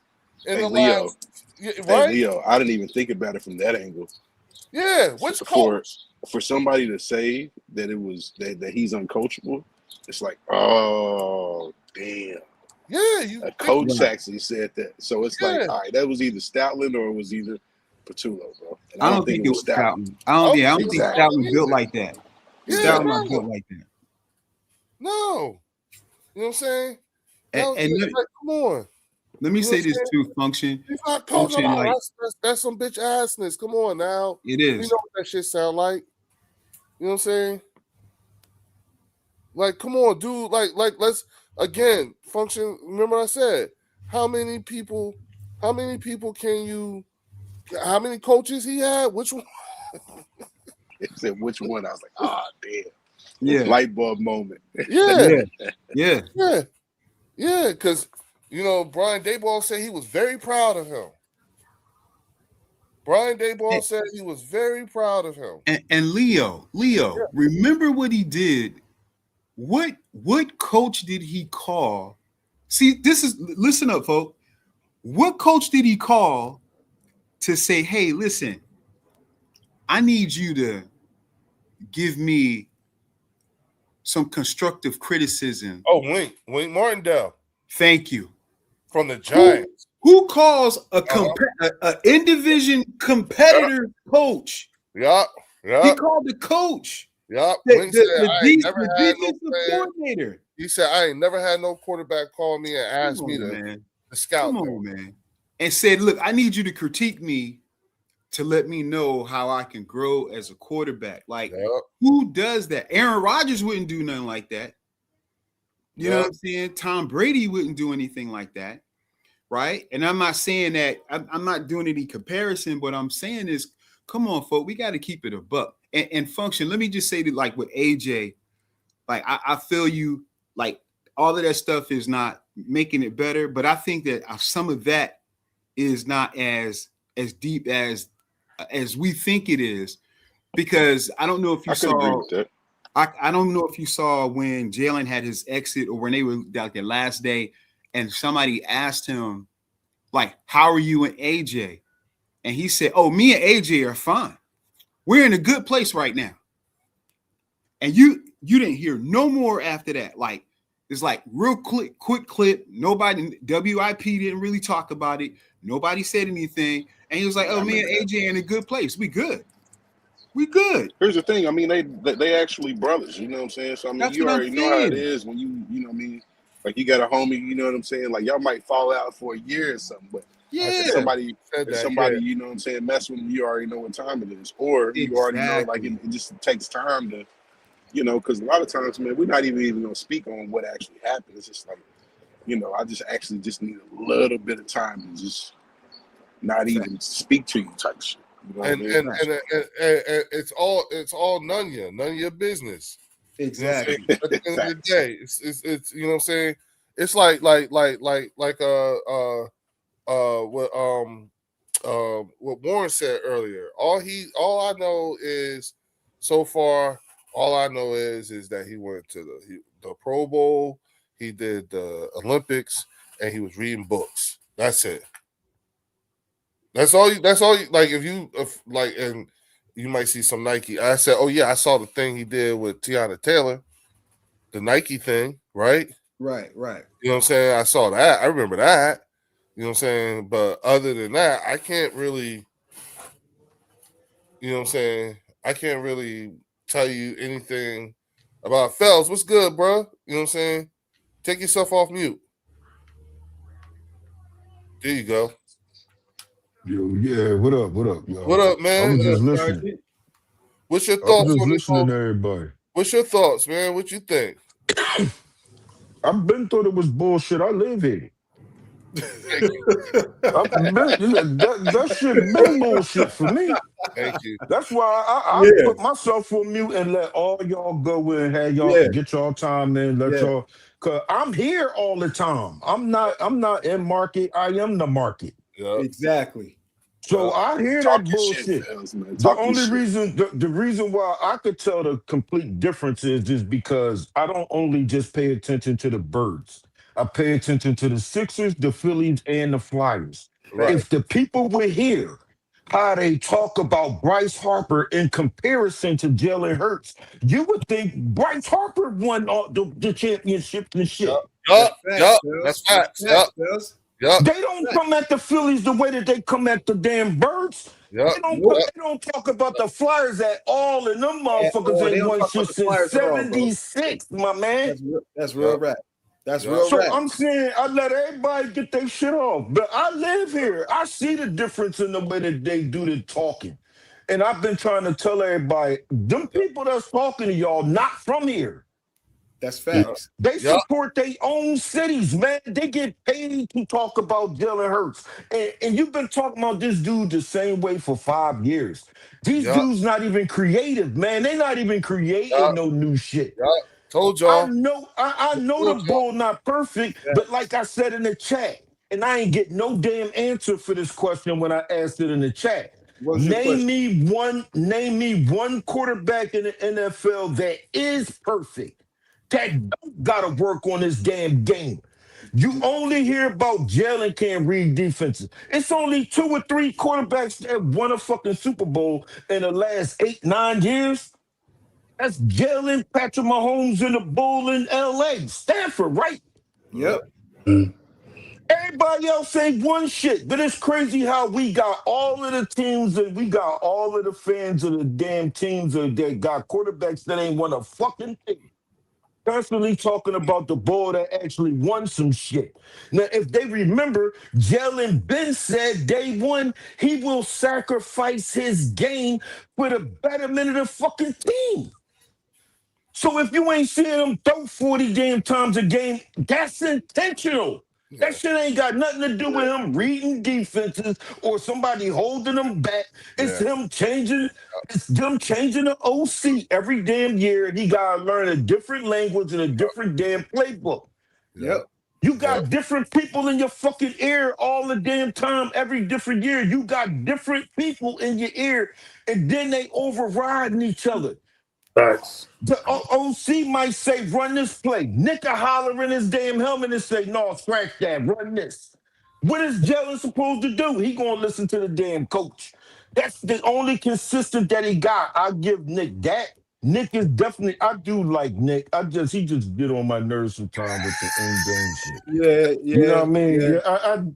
in the Leo. last? Right? Hey, Leo, I didn't even think about it from that angle. Yeah, which coach? For somebody to say that it was that he's uncoachable, it's like, oh damn. Yeah, A coach actually said that. So it's like, all right, that was either Stoutland or it was either Patullo, bro. And I don't think it was Stoutland. I don't think Stoutland built like that. Stoutland not built like that. No. You know what I'm saying? And like, come on. Let me say this too, Function. He's not coaching. Like, that's some bitch assness. Come on now. It is. You know what that shit sound like. You know what I'm saying? Like, come on, dude. Like, let's again, Function. Remember what I said? How many people can you? How many coaches he had? Which one? It said which one? I was like, ah, damn. Yeah. Light bulb moment. Yeah. Yeah. Because you know, Brian Daboll said he was very proud of him. Brian Daboll said he was very proud of him. And Leo, remember what he did. What coach did he call? See, listen up, folks. What coach did he call to say, hey, listen, I need you to give me some constructive criticism? Oh, Wink Martindale. Thank you. From the Giants. Who calls a in-division competitor coach? Yup. He called the coach. Yup. The defensive coordinator. He said, I ain't never had no quarterback call me and ask me to scout. Come on, man. And said, look, I need you to critique me to let me know how I can grow as a quarterback. Like, who does that? Aaron Rodgers wouldn't do nothing like that. You know what I'm saying? Tom Brady wouldn't do anything like that. Right. And I'm not saying that I'm not doing any comparison, but I'm saying is, come on, folks, we got to keep it a buck. And Function, let me just say that, like with AJ, like I feel you, like all of that stuff is not making it better, but I think that some of that is not as deep as we think it is, because I don't know if you saw. I don't know if you saw when Jalen had his exit or when they were like their last day, and somebody asked him, like, how are you and AJ? and he said, "Oh, me and AJ are fine. We're in a good place right now." And you didn't hear no more after that. Like, it's like real quick clip. Nobody, WIP didn't really talk about it. Nobody said anything. And he was like, "Oh, me and AJ are in a good place. We good. We good." Here's the thing. I mean, they actually brothers. You know what I'm saying? So I mean, That's you what I'm already know how it saying. is when you know what I mean. Like you got a homie. You know what I'm saying? Like y'all might fall out for a year or something, but Yeah. if somebody, Said that, somebody, yeah. you know what I'm saying, mess with them, you already know what time it is, or you already know like Exactly. it just takes time to, you know, because a lot of times, man, we're not even gonna speak on what actually happened. It's just like, you know, I just actually just need a little bit of time to just not even speak to you type shit. You know what I And mean? and it's all none of your business. You know what I'm saying? Exactly. At the end of the Facts. day, it's you know what I'm saying. It's like what Warren said earlier. All I know is so far. All I know is that he went to the Pro Bowl. He did the Olympics, and he was reading books. That's it. That's all. That's all. Like if and you might see some Nike. I said, oh yeah, I saw the thing he did with Tiana Taylor, the Nike thing, right? Right. You know what I'm saying? I saw that. I remember that. You know what I'm saying? But other than that, I can't really, you know what I'm saying? I can't really tell you anything about Fells. What's good, bro? You know what I'm saying? Take yourself off mute. There you go. Yo, yeah, what up, y'all? What up, I man? was just listening. What's your I was thoughts just on this listening whole? to everybody. What's your thoughts, man? What you think? I've been thought it was bullshit. I live here. Thank you. That shit been bullshit for me. Thank you. That's why I put myself on mute and let all y'all go in, have y'all get y'all time in, let y'all. Cause I'm here all the time. I'm not in market. I am the market. Yeah. Exactly. So I hear Talk that your shit, bullshit. fellas, man. The Talk your only shit. reason, the reason why I could tell the complete difference is just because I don't only just pay attention to the birds. I pay attention to the Sixers, the Phillies, and the Flyers. Right. If the people would hear how they talk about Bryce Harper in comparison to Jalen Hurts, you would think Bryce Harper won all the championships and shit. Yup. That's facts. Yup. They don't come at the Phillies the way that they come at the damn Birds. Yup. They don't talk about the Flyers at all, and them motherfuckers they ain't don't won talk about shit the Flyers since at all, bro. '76, my man. That's real rap. That's Yeah. real So rap. I'm saying I let everybody get their shit off, but I live here. I see the difference in the way that they do the talking, and I've been trying to tell everybody, them people that's talking to y'all not from here. That's facts. They support their own cities, man. They get paid to talk about Jalen Hurts. And you've been talking about this dude the same way for 5 years. These dudes not even creative, man. They not even creating no new shit. Told y'all. I know the bull not perfect, but like I said in the chat, and I ain't get no damn answer for this question when I asked it in the chat. Name me one quarterback in the NFL that is perfect, that don't gotta work on this damn game. You only hear about Jalen can't read defenses. It's only 2 or 3 quarterbacks that won a fucking Super Bowl in the last 8, 9 years. That's Jalen, Patrick Mahomes, and the Bull in LA. Stanford, right? Yep. Everybody else ain't one shit. But it's crazy how we got all of the teams and we got all of the fans of the damn teams that got quarterbacks that ain't won a fucking thing. Constantly talking about the Bull that actually won some shit. Now, if they remember, Jalen Ben said day one he will sacrifice his game for the betterment of the fucking team. So if you ain't seeing him throw 40 damn times a game, that's intentional. That shit ain't got nothing to do with him reading defenses or somebody holding him back. It's him changing. It's them changing the OC every damn year. He gotta learn a different language and a different damn playbook. Yep. You got different people in your fucking ear all the damn time, every different year. You got different people in your ear, and then they overriding each other. Facts. The OC might say, run this play. Nick will holler in his damn helmet and say, no, scratch that, run this. What is Jalen supposed to do? He gonna listen to the damn coach. That's the only consistent that he got. I give Nick that. Nick is definitely. I do like Nick. He just get on my nerves sometimes with the end game shit. Yeah, You know yeah, what I mean? yeah.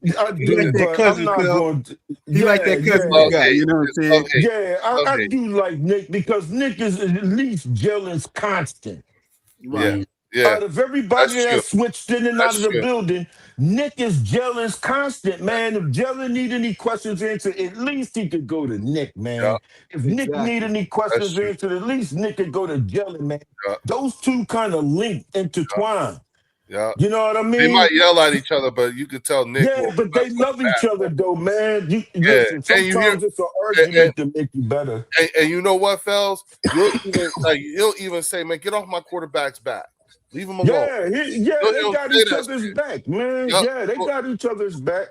Yeah, I He do, like that but cousin, I'm not Phil. going to. He like that cousin Love guy. hate. You know what I'm It's saying? love hate. Yeah, Love I hate. do like Nick because Nick is at least Jalen's constant. Right. Yeah. Out of everybody That's that switched in and out That's of the true. building, Nick is Jalen's constant, man. If Jalen need any questions answered, at least he could go to Nick, man. Yeah. If Nick need any questions true. answered, at least Nick could go to Jalen, man. Yeah. Those two kind of linked, intertwined. Yeah. You know what I mean? They might yell at each other, but you could tell Nick. Yeah, will but they go love each back. other, though, man. And Listen, you sometimes hear- it's an argument to make you better. And you know what, fellas? You'll even say, man, get off my quarterback's back. Leave him alone. Yeah, they got each other's back, man. Yep. Yeah, they got each other's back.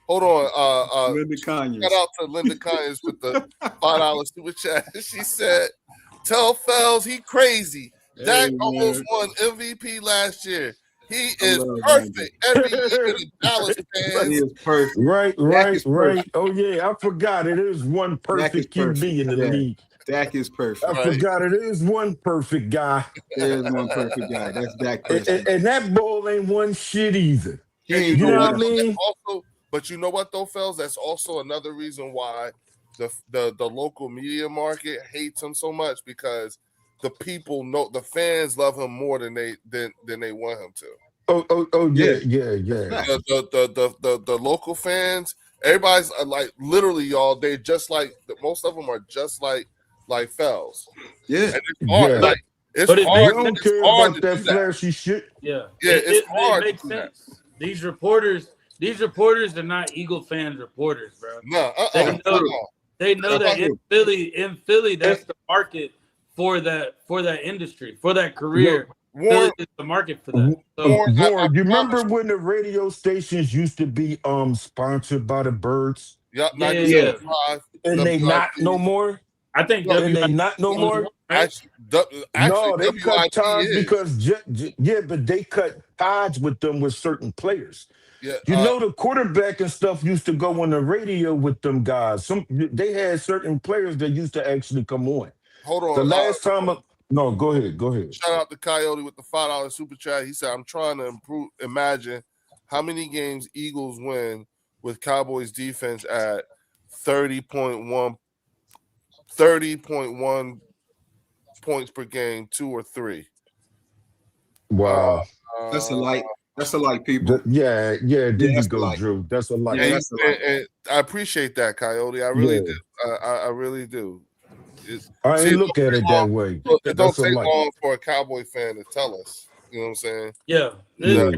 Hold on. Linda Conyers. Shout out to Linda Conyers with the $5 super chat. She said, tell Fells he crazy. Dak Hey, almost man. won MVP last year. He I is love perfect. Every year the Dallas He fans. is perfect. Right. is perfect. Right. Oh yeah, I forgot it is one perfect QB perfect. in the Yeah. league. Dak is perfect. I Right. forgot it is one perfect guy, There is one perfect guy. That's Dak and, Prescott. and that bull ain't one shit either. He And ain't You know doing what I nothing. mean? Also, but you know what though, Fells? That's also another reason why the local media market hates him so much, because the people know, the fans love him more than they want him to. Oh yeah. The local fans, everybody's like literally, y'all. They just like most of them are just like Fells. Yeah. And it's hard. Yeah. Like, it's But it hard. You don't It's care hard about to that do that. flashy shit. Yeah, Yeah, it's hard It makes to do that. sense. These reporters are not Eagle fans reporters, bro. No, They know- They know that in Philly, that's the market for that industry, for that career. Philly Warren, is the market for that. So, Warren, I Warren, you remember promise when the radio stations used to be sponsored by the Birds, Yep, Yeah, 97.5. and they not no more? I think And they WIP not no more? Actually, No, they WIP cut ties is. because but they cut ties with them with certain players. Yeah, You know, the quarterback and stuff used to go on the radio with them guys. They had certain players that used to actually come on. hold on. The last time, no, go ahead. Shout out to Coyote with the $5 super chat. He said, I'm trying to imagine how many games Eagles win with Cowboys defense at 30.1 points per game, 2 or 3. Wow. That's a light. That's a light, people. There you that's go, like- Drew. That's a lot. Yeah, And, that's a lot. and I appreciate that, Coyote. I really Yeah. do. I really do. I See, ain't look at it that way. Look, it don't That's a take light. long for a Cowboy fan to tell us. You know what I'm saying? Yeah. Yeah.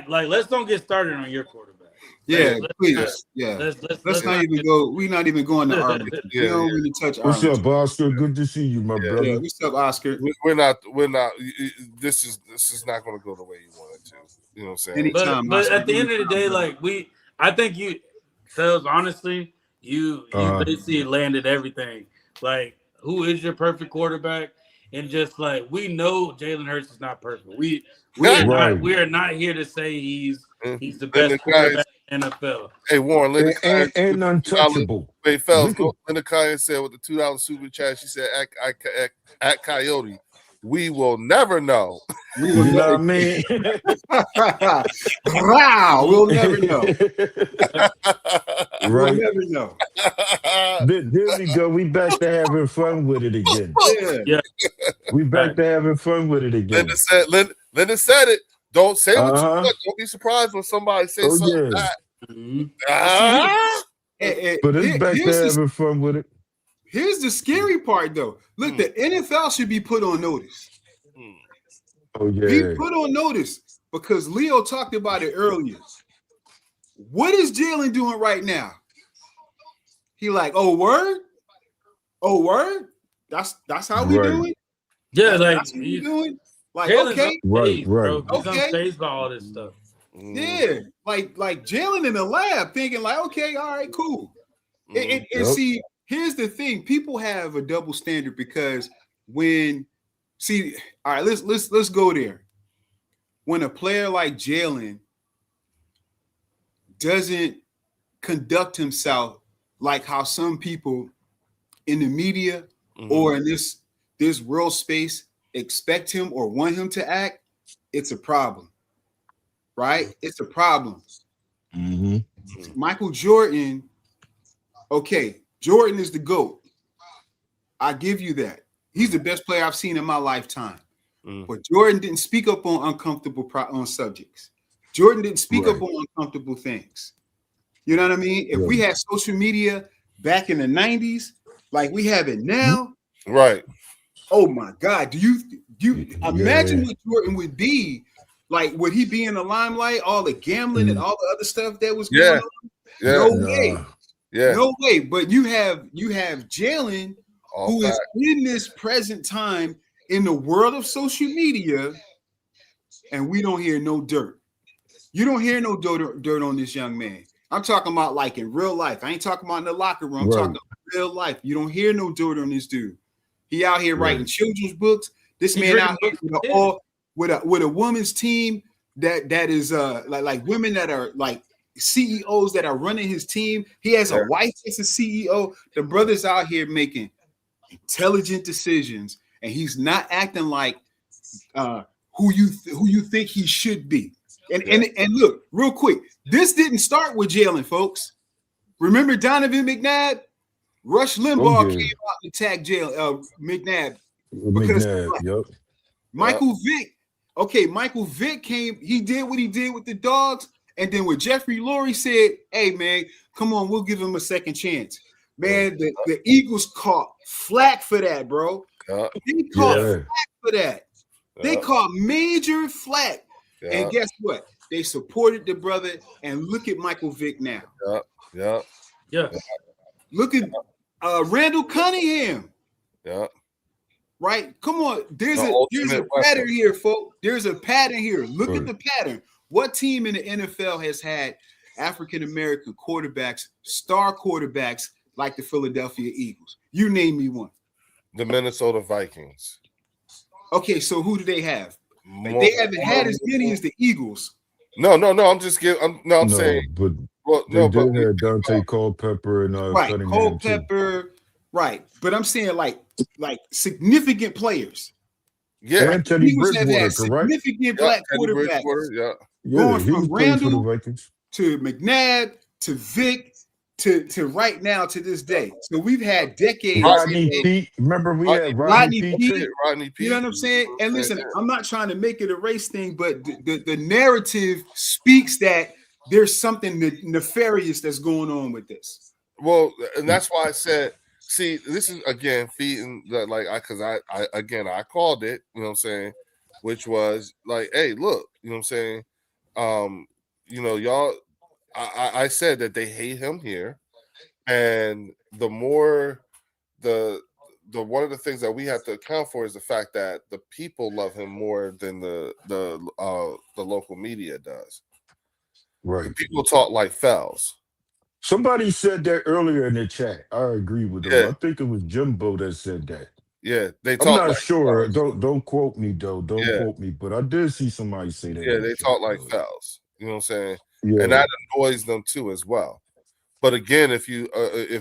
Like, let's don't get started on your quarterback. Yeah, Let's- please. Yeah. Let's not even go. We're not even going to argue. We Yeah, don't yeah. really touch What's arbitrage. up, Oscar? Good to see you, my Yeah, brother. Yeah, what's up, Oscar? We're not. This is not going to go the way you want it to. You know what I'm saying? Anytime. But at the end of the day, like I think you, Sales, honestly, you basically landed everything. Like, who is your perfect quarterback? And just like, we know Jalen Hurts is not perfect. We are not here to say he's the best quarterback in the NFL. Hey, Warren, Linda And untouchable. Hey, fellas, Linda Kaya said with the $2 super chat, she said, at Coyote, we will never know. We You will know what I never. mean? Wow, we'll never know. We'll Right. never know. There we go. We back to having fun with it again. Yeah. We back to having fun with it again. Linda said it. Don't say what you Uh-huh. want. Don't be surprised when somebody says Oh, something yeah. that. Mhm. But it's back to having fun with it. Here's the scary part, though. Look, the NFL should be put on notice. Oh, Be yeah. put on notice because Leo talked about it earlier. What is Jalen doing right now? He like, oh word? Oh word? That's how we Right. do it? Yeah, like That's what we doing? Like, Jalen's okay, Right, bro. right. He's Okay. unfazed by all this stuff. yeah. Like Jalen in the lab thinking like, okay, all right, cool. And Yep. see, here's the thing: people have a double standard because all right, let's go there. When a player like Jalen doesn't conduct himself like how some people in the media or in this world space expect him or want him to act, it's a problem, right? It's a problem. Michael Jordan, okay, Jordan is the GOAT. I give you that. He's the best player I've seen in my lifetime. But Jordan didn't speak up on uncomfortable on subjects. Jordan didn't speak up on uncomfortable things. You know what I mean? If we had social media back in the 90s, like we have it now, right? Oh my God! Do you imagine what Jordan would be like? Would he be in the limelight? All the gambling and all the other stuff that was going on? No way. No way. But you have Jalen, who is in this present time in the world of social media, and we don't hear no dirt. You don't hear no dirt on this young man. I'm talking about like in real life. I ain't talking about in the locker room. I'm talking about real life. You don't hear no dirt on this dude. He out here writing children's books. This man out here with a women's team that is like women that are like CEOs that are running his team. He has a wife that's a CEO. The brother's out here making intelligent decisions, and he's not acting like who you think he should be. And look, real quick, this didn't start with Jalen, folks. Remember Donovan McNabb? Rush Limbaugh came out and attacked McNabb because Michael Vick. Okay, Michael Vick came. He did what he did with the Dogs, and then with Jeffrey Lurie said, "Hey man, come on, we'll give him a second chance." Man, the Eagles caught flack for that, bro. They caught flack for that. They caught major flack. And guess what? They supported the brother, and look at Michael Vick now. Look at Randall Cunningham. Right? Come on. There's a pattern here, folks. There's a pattern here. Look at the pattern. What team in the NFL has had African-American quarterbacks, star quarterbacks like the Philadelphia Eagles? You name me one. The Minnesota Vikings. Okay, so who do they have? Like they haven't had as many as the Eagles. No. I'm just giving. I'm saying. But they had Dante Culpepper and Cunningham Culpepper, too. Right? But I'm saying like significant players. Yeah, and Teddy Eagles have had Bridgewater, significant black quarterbacks. Going from Randall Vikings to McNabb to Vick to right now to this day. So we've had decades. Rodney Peete. Remember we had Rodney Peete. You know what I'm saying? And listen, I'm not trying to make it a race thing, but the narrative speaks that there's something nefarious that's going on with this. Well, and that's why I said, see, this is again feeding that because I called it, you know what I'm saying, which was like, hey, look, you know what I'm saying, y'all. I said that they hate him here, and the more the one of the things that we have to account for is the fact that the people love him more than the local media does. Right, the people talk like fells. Somebody said that earlier in the chat. I agree with them. I think it was Jimbo that said that. Yeah, they talk. I'm not like sure. fells. Don't quote me though. Don't quote me. But I did see somebody say that. Yeah, they talk like fells. You know what I'm saying? Yeah. And that annoys them too as well. But again, if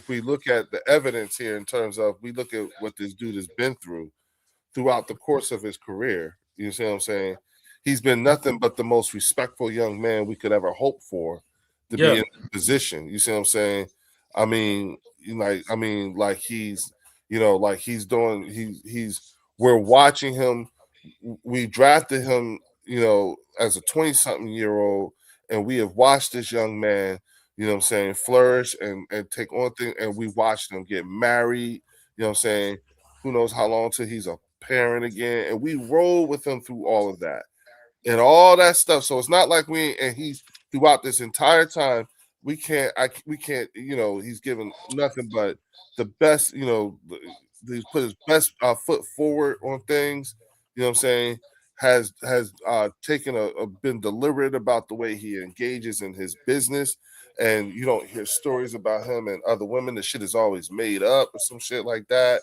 we look at the evidence here in terms of we look at what this dude has been through throughout the course of his career, you see what I'm saying? He's been nothing but the most respectful young man we could ever hope for to be in that position. You see what I'm saying? I mean, like he's, we're watching him. We drafted him, as a 20-something-year-old, and we have watched this young man, you know what I'm saying, flourish and take on things, and we watched him get married, you know what I'm saying? Who knows how long till he's a parent again, and we roll with him through all of that and all that stuff. So it's not like he's throughout this entire time, we can't, he's given nothing but the best, he's put his best foot forward on things, you know what I'm saying, has been deliberate about the way he engages in his business. And you don't hear stories about him and other women. The shit is always made up or some shit like that.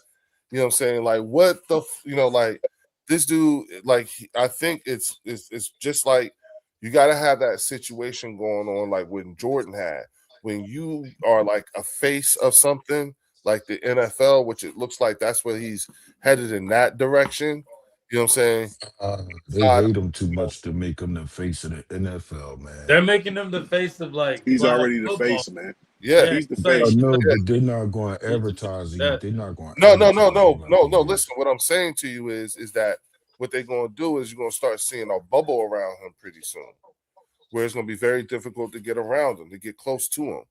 You know what I'm saying? Like, what the, like this dude, like, I think it's just like, You got to have that situation going on like when Jordan had. When you are like a face of something like the NFL, which it looks like that's where he's headed in that direction. You know what I'm saying? They hate him too much to make him the face of the NFL, man. They're making him the face of like He's flag already the football. face, man. Yeah. He's the it's like- I face. know, Yeah. but they're not going to advertise him. Yeah. They're not going. No. Listen, what I'm saying to you is that what they're going to do is you're going to start seeing a bubble around him pretty soon, where it's going to be very difficult to get around him, to get close to him.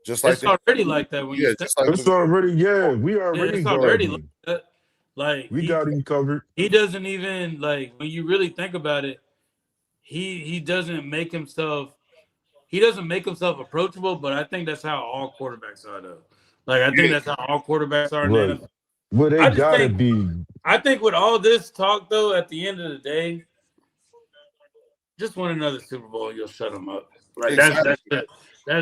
Just like It's already like that when you just like It's already, we already it's already guarding like that. Like We got him covered. he doesn't even like when you really think about it, he doesn't make himself approachable, but I think that's how all quarterbacks are though. Like I think that's how all quarterbacks are in the Right. NFL. Well, they I just gotta think- be. I think with all this talk though, at the end of the day, just win another Super Bowl, you'll shut them up. Like Exactly. I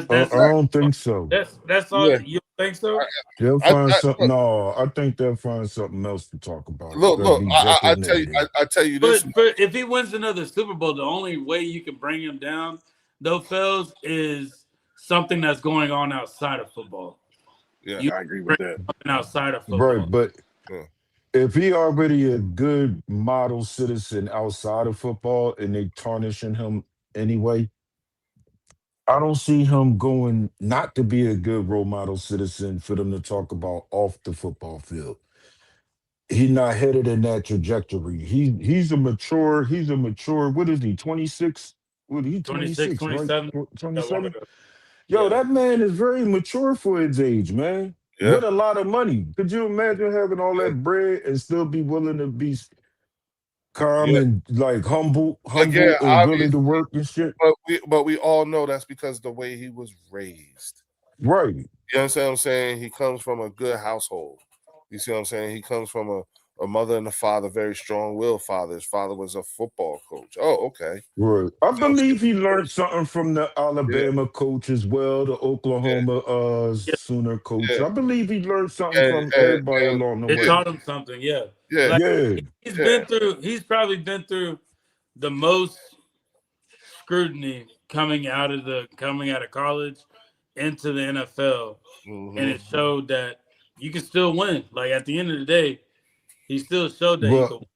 don't think so. that's all. Yeah. You think so? They'll find I- something. No, I think they'll find something else to talk about. Look, That'd be just I as tell you, negative. I tell you this. But if he wins another Super Bowl, the only way you can bring him down, though, Fells, is something that's going on outside of football. Yeah. You- I agree with that. Something outside of football. Right, but Yeah. if he already a good model citizen outside of football and they tarnishing him anyway, I don't see him going not to be a good role model citizen for them to talk about off the football field. He's not headed in that trajectory. He's a mature, what is he, 26? What he 26, 27. 27? Yo, that man is very mature for his age, man. Yeah. With a lot of money. Could you imagine having all that bread and still be willing to be calm Yeah. and like humble Again, and willing to work and shit? But we all know that's because the way he was raised. Right. You understand what I'm saying? He comes from a good household. You see what I'm saying? He comes from a mother and a father, very strong-willed father. His father was a football coach. Oh, okay. Right. I believe he learned something from the Alabama coach as well, the Oklahoma Sooner coach. Yeah. I believe he learned something And- from everybody and- along the It way. taught him something, yeah. Yeah. Like, Yeah. He's probably been through the most scrutiny coming out of college into the NFL. Mhm. And it showed that you can still win. Like at the end of the day, he still showed that Well, he could.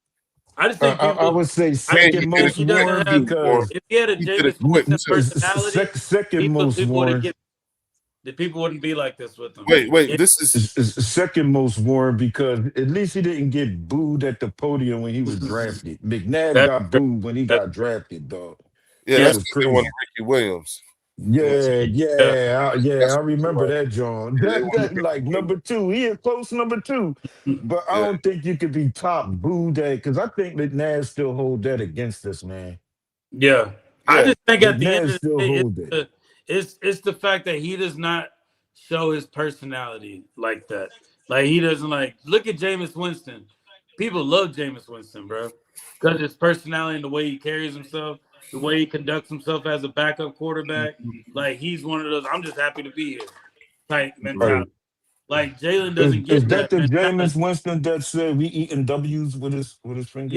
I just think I would say second most he doesn't worn have- because if he had a He did it Jameis Winston quick. personality, second most people worn. wouldn't get. The people wouldn't be like this with him. Wait. This is Is second most worn because at least he didn't get booed at the podium when he was drafted. McNabb That- got booed when he got drafted, dog. that's was the one crazy. Ricky Williams. I remember that, John. Yeah, they That wanted like number two. He is close number two. But I don't think you could be top booed at because I think McNabb still hold that against us, man. Yeah. I just think at the end of still the day, hold that. it's the fact that he does not show his personality like that. Like he doesn't look at Jameis Winston. People love Jameis Winston, bro, because his personality and the way he carries himself, the way he conducts himself as a backup quarterback. Like he's one of those. I'm just happy to be here type mentality. Right. Like Jalen doesn't Is get that the mentality. Jameis Winston that said we eating W's with his fingers?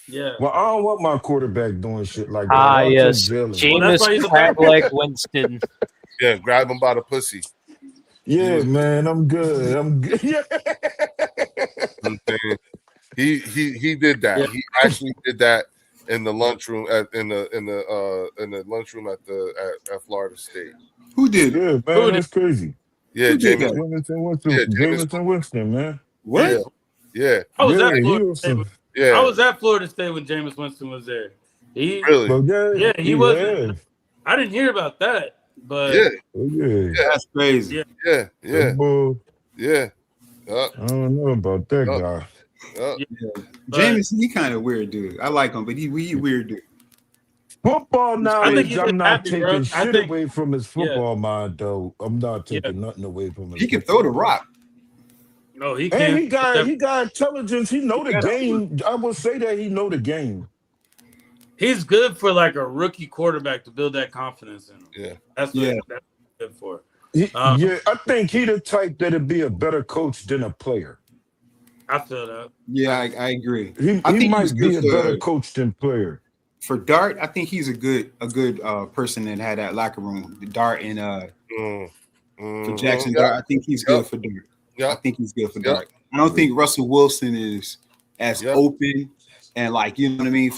Yeah. Well, I don't want my quarterback doing shit like that. Ah, I'll take yes. Jalen. that's why he's Jameis a bad Crab-Leg Winston. Yeah, grab him by the pussy. Yeah, man, I'm good. Yeah. You know what I'm saying? He did that. Yeah. He actually did that in the lunchroom in the lunchroom at Florida State. Who did? Yeah, man, that's crazy. Yeah, Who did Jameis. Jameis Jameis. Winston, man. What? Yeah, I was Yeah, at he Florida was State. some- yeah. I was at Florida State when Jameis Winston was there. Really? But Yeah, he wasn't. I didn't hear about that, but Yeah, Yeah. That's crazy. Yeah. yeah. Boy, Yeah. I don't know about that guy. but James, he kind of weird dude. I like him, but he weird dude. Football I think knowledge, he's I'm not happy, taking bro. I shit think- away from his football mind, though. I'm not taking nothing away from his He can football throw the rock. no, he And can't. he got intelligence. He know the game. I would say that he know the game. He's good for like a rookie quarterback to build that confidence in him. Yeah. That's what that's good for. Yeah, Um, I think he the type that'd be a better coach than a player. I feel that. Yeah, I agree. He I think might he's be good a better for- coach than player. For Dart, I think he's a good person that had that locker room. Dart and for Jackson Dart, I think he's good for Dart. I think he's good for Dart. I don't think Russell Wilson is as open and like, you know what I mean,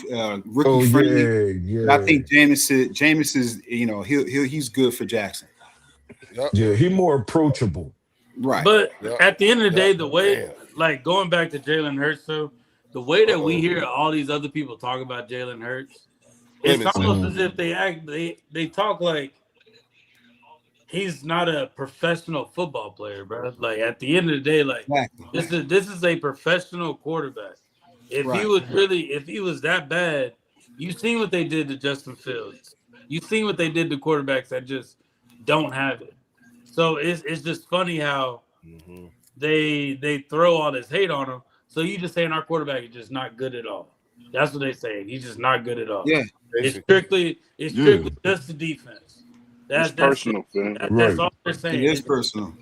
rookie friendly. Yeah. I think Jameis is, you know, he's good for Jackson. Yeah, he's more approachable. Right. But at the end of the day, the way, like going back to Jalen Hurts, though, the way that we hear all these other people talk about Jalen Hurts, it's almost as if they talk like he's not a professional football player, bro. Like at the end of the day, like this is a professional quarterback. If he was that bad, you've seen what they did to Justin Fields. You've seen what they did to quarterbacks that just don't have it. So it's just funny how they throw all this hate on him. So you just saying our quarterback is just not good at all. That's what they say. He's just not good at all. Yeah. It's strictly just the defense. That's personal, that's all they're saying. It is personal.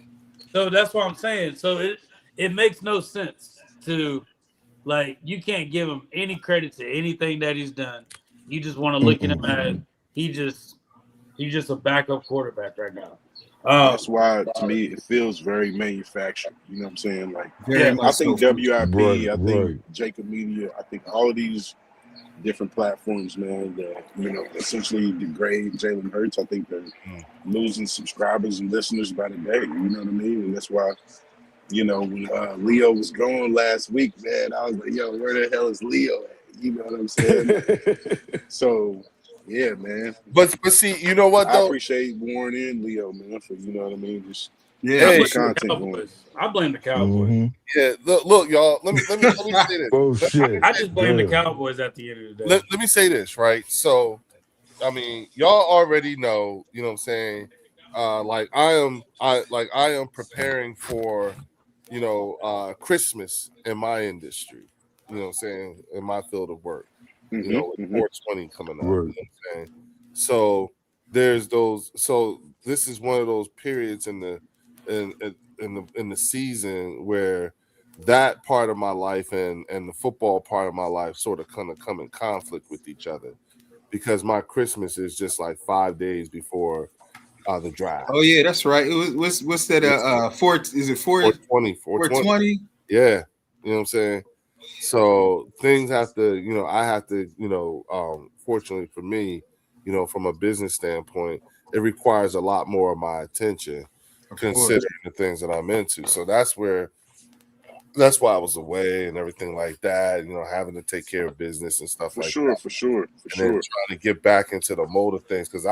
So that's what I'm saying. So it makes no sense to, like, you can't give him any credit to anything that he's done. You just want to look at him as he's just a backup quarterback right now. That's why, to me, it feels very manufactured. You know what I'm saying? Like, I think WIP, I think Jacob Media, I think all of these different platforms, man, that, you know, essentially degrade Jalen Hurts. I think they're losing subscribers and listeners by the day. You know what I mean? And that's why, you know, when Leo was gone last week, man, I was like, yo, where the hell is Leo at? You know what I'm saying? So, yeah, man. But see, you know what though? I appreciate Warren and Leo, man, for, you know what I mean, just content going. I blame the Cowboys. Yeah, look, y'all. Let me say this. Bullshit. I just blame the Cowboys at the end of the day. Let me say this, right? So, I mean, y'all already know, you know what I'm saying? Like I am preparing for, you know, Christmas in my industry. You know what I'm saying? In my field of work. You know, with 420 coming up. You know what I'm saying? So there's those. So this is one of those periods in the season where that part of my life and the football part of my life sort of kind of come in conflict with each other, because my Christmas is just like 5 days before the draft. Oh yeah, that's right. It was what's that? 420? Yeah, you know what I'm saying. So things have to, you know, I have to, you know, fortunately for me, you know, from a business standpoint, it requires a lot more of my attention considering the things that I'm into. So that's why I was away and everything like that, you know, having to take care of business and stuff like that. For sure. Then trying to get back into the mode of things, because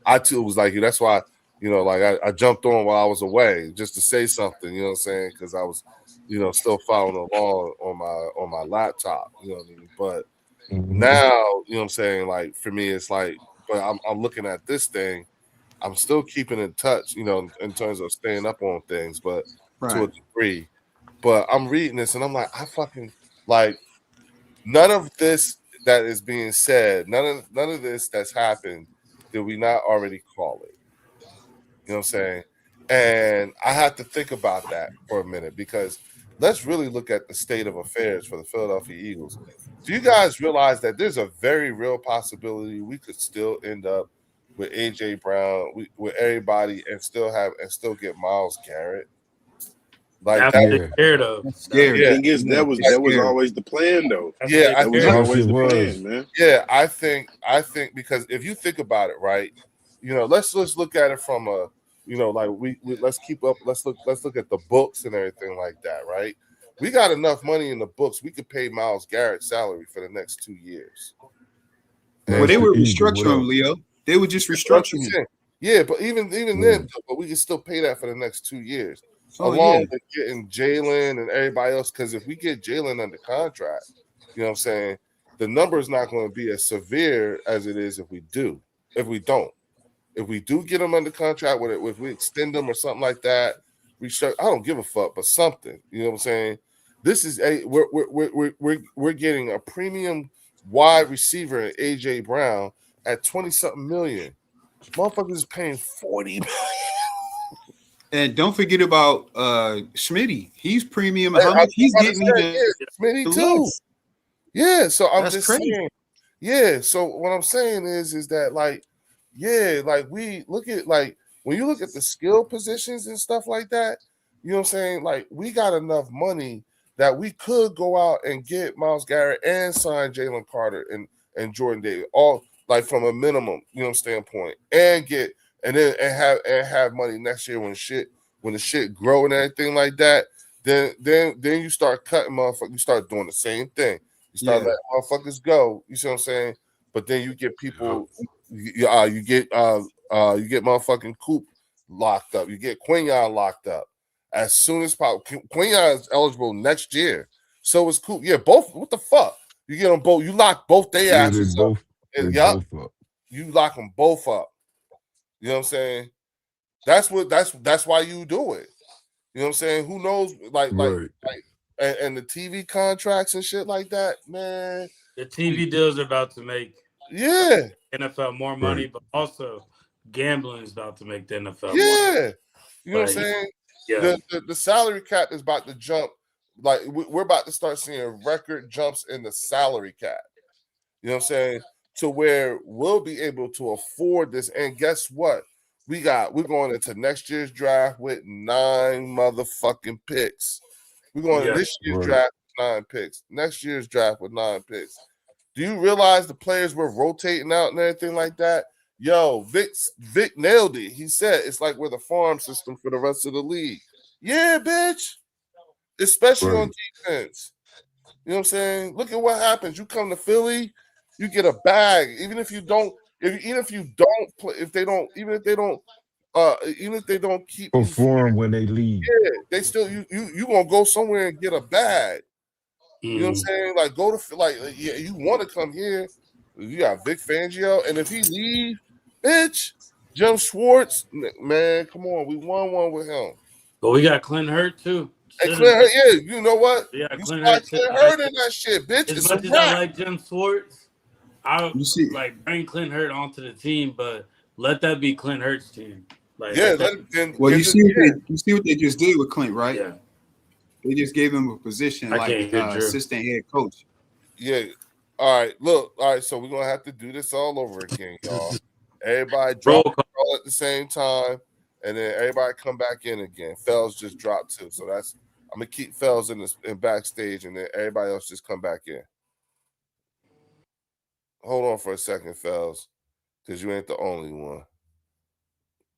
I too was like you. That's why, you know, like I jumped on while I was away just to say something, you know what I'm saying? Because I was, you know, still following along on my laptop, you know what I mean? But now, you know what I'm saying, like for me, it's like, but I'm looking at this thing, I'm still keeping in touch, you know, in terms of staying up on things, but to a degree. But I'm reading this and I'm like, I fucking like none of this that is being said, none of this that's happened, did we not already call it? You know what I'm saying? And I have to think about that for a minute, because let's really look at the state of affairs for the Philadelphia Eagles. Do you guys realize that there's a very real possibility we could still end up with AJ Brown, with everybody, and still get Myles Garrett? Like that's what they're scared of. That's scary. The thing is, that was always the plan, though. That was always the plan, man. Yeah, I think because if you think about it, right, you know, let's look at it from a, you know, like we let's look at the books and everything like that, right? We got enough money in the books. We could pay Myles Garrett's salary for the next 2 years. Well, they were restructuring him, Leo. They were just restructuring him. Yeah, but even then, but we can still pay that for the next 2 years. Along with getting Jalen and everybody else, because if we get Jalen under contract, you know what I'm saying, the number is not going to be as severe as it is if we don't. If we do get him under contract, if we extend him or something like that, I don't give a fuck, but something. You know what I'm saying? This is we're getting a premium wide receiver in AJ Brown at 20-something million. Motherfuckers is paying $40 million. And don't forget about Schmitty. He's premium. How much he's getting even Schmitty too. Yeah, so I'm just saying. Yeah. So what I'm saying is that like, yeah, like we look at like when you look at the skill positions and stuff like that, you know what I'm saying? Like we got enough money that we could go out and get Myles Garrett and sign Jalen Carter and Jordan Davis, all like from a minimum, you know, standpoint, and get and then and have money next year when the shit grow and everything like that. Then you start cutting motherfuckers. You start doing the same thing. You start Yeah. letting motherfuckers go. You see what I'm saying? But then you get people. You get motherfucking Coop locked up. You get Quinion locked up as soon as possible. Quinion is eligible next year. So is Coop. Yeah, both. What the fuck? You get them both. You lock both their Yeah, they asses up. both they And, yup, both up. you lock them both up. You know what I'm saying? That's why you do it. You know what I'm saying? Who knows? Right. And the TV contracts and shit like that, man. The TV deals are about to make Yeah, NFL more money, Right. but also gambling is about to make the NFL more. yeah. You know what I'm Like, saying? Yeah, The salary cap is about to jump. Like we're about to start seeing record jumps in the salary cap. You know what I'm saying? To where we'll be able to afford this. And guess what? We're going into next year's draft with 9 motherfucking picks. We're going to Yeah. this year's Right. draft with 9 picks. Next year's draft with 9 picks. Do you realize the players were rotating out and everything like that? Yo, Vic nailed it. He said it's like we're the farm system for the rest of the league. Yeah, bitch. Especially on Right. defense. You know what I'm saying? Look at what happens. You come to Philly, you get a bag. Even if they don't keep you, Perform when they leave. yeah, they still you gonna go somewhere and get a bag. You know what I'm saying? Like go to yeah, you want to come here. You got Vic Fangio, and if he leave, bitch, Jim Schwartz, man, come on, we won one with him. But we got Clint Hurt too. And Clint Hurt, yeah, you know what? Yeah, You Clint slide Hurt. Clint Hurt in that shit, bitch. As It's a much as I wrap. like Jim Schwartz, I You see- like bring Clint Hurt onto the team, but let that be Clint Hurt's team. Like, Yeah, Well, you see what they just did with Clint, right? yeah. They just gave him a position I like can't hear Drew. assistant head coach. Yeah. All right. Look. All right. So we're gonna have to do this all over again, y'all. Everybody Roll drop call. all at the same time, and then everybody come back in again. Fells just dropped too, so that's I'm gonna keep Fells in backstage, and then everybody else just come back in. Hold on for a second, Fells, because you ain't the only one.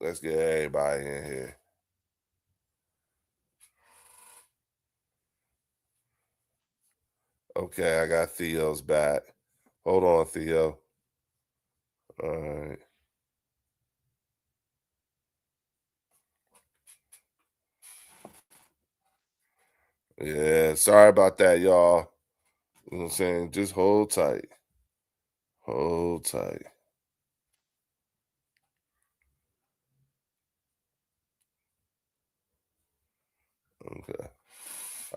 Let's get everybody in here. Okay, I got Theo's back. Hold on, Theo. All right. Yeah, sorry about that, y'all. You know what I'm saying? Just hold tight. Hold tight. Okay.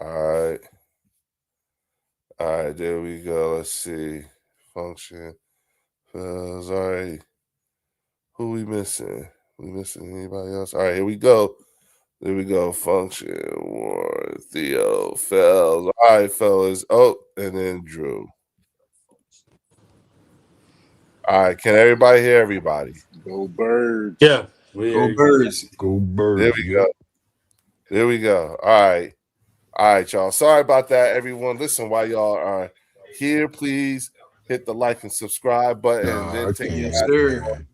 All right. All right, there we go. Let's see. Function. Fells. All right. Who we missing? We missing anybody else? All right, here we go. There we go. Function. Warren. Theo. Fells. All right, fellas. Oh, and then Drew. All right, can everybody hear everybody? Go Birds. Yeah. Go Birds. Go Birds. There we go. There we go. All right. All right, y'all. Sorry about that, everyone. Listen, while y'all are here, please hit the like and subscribe button, and then take can't. Yes, sir.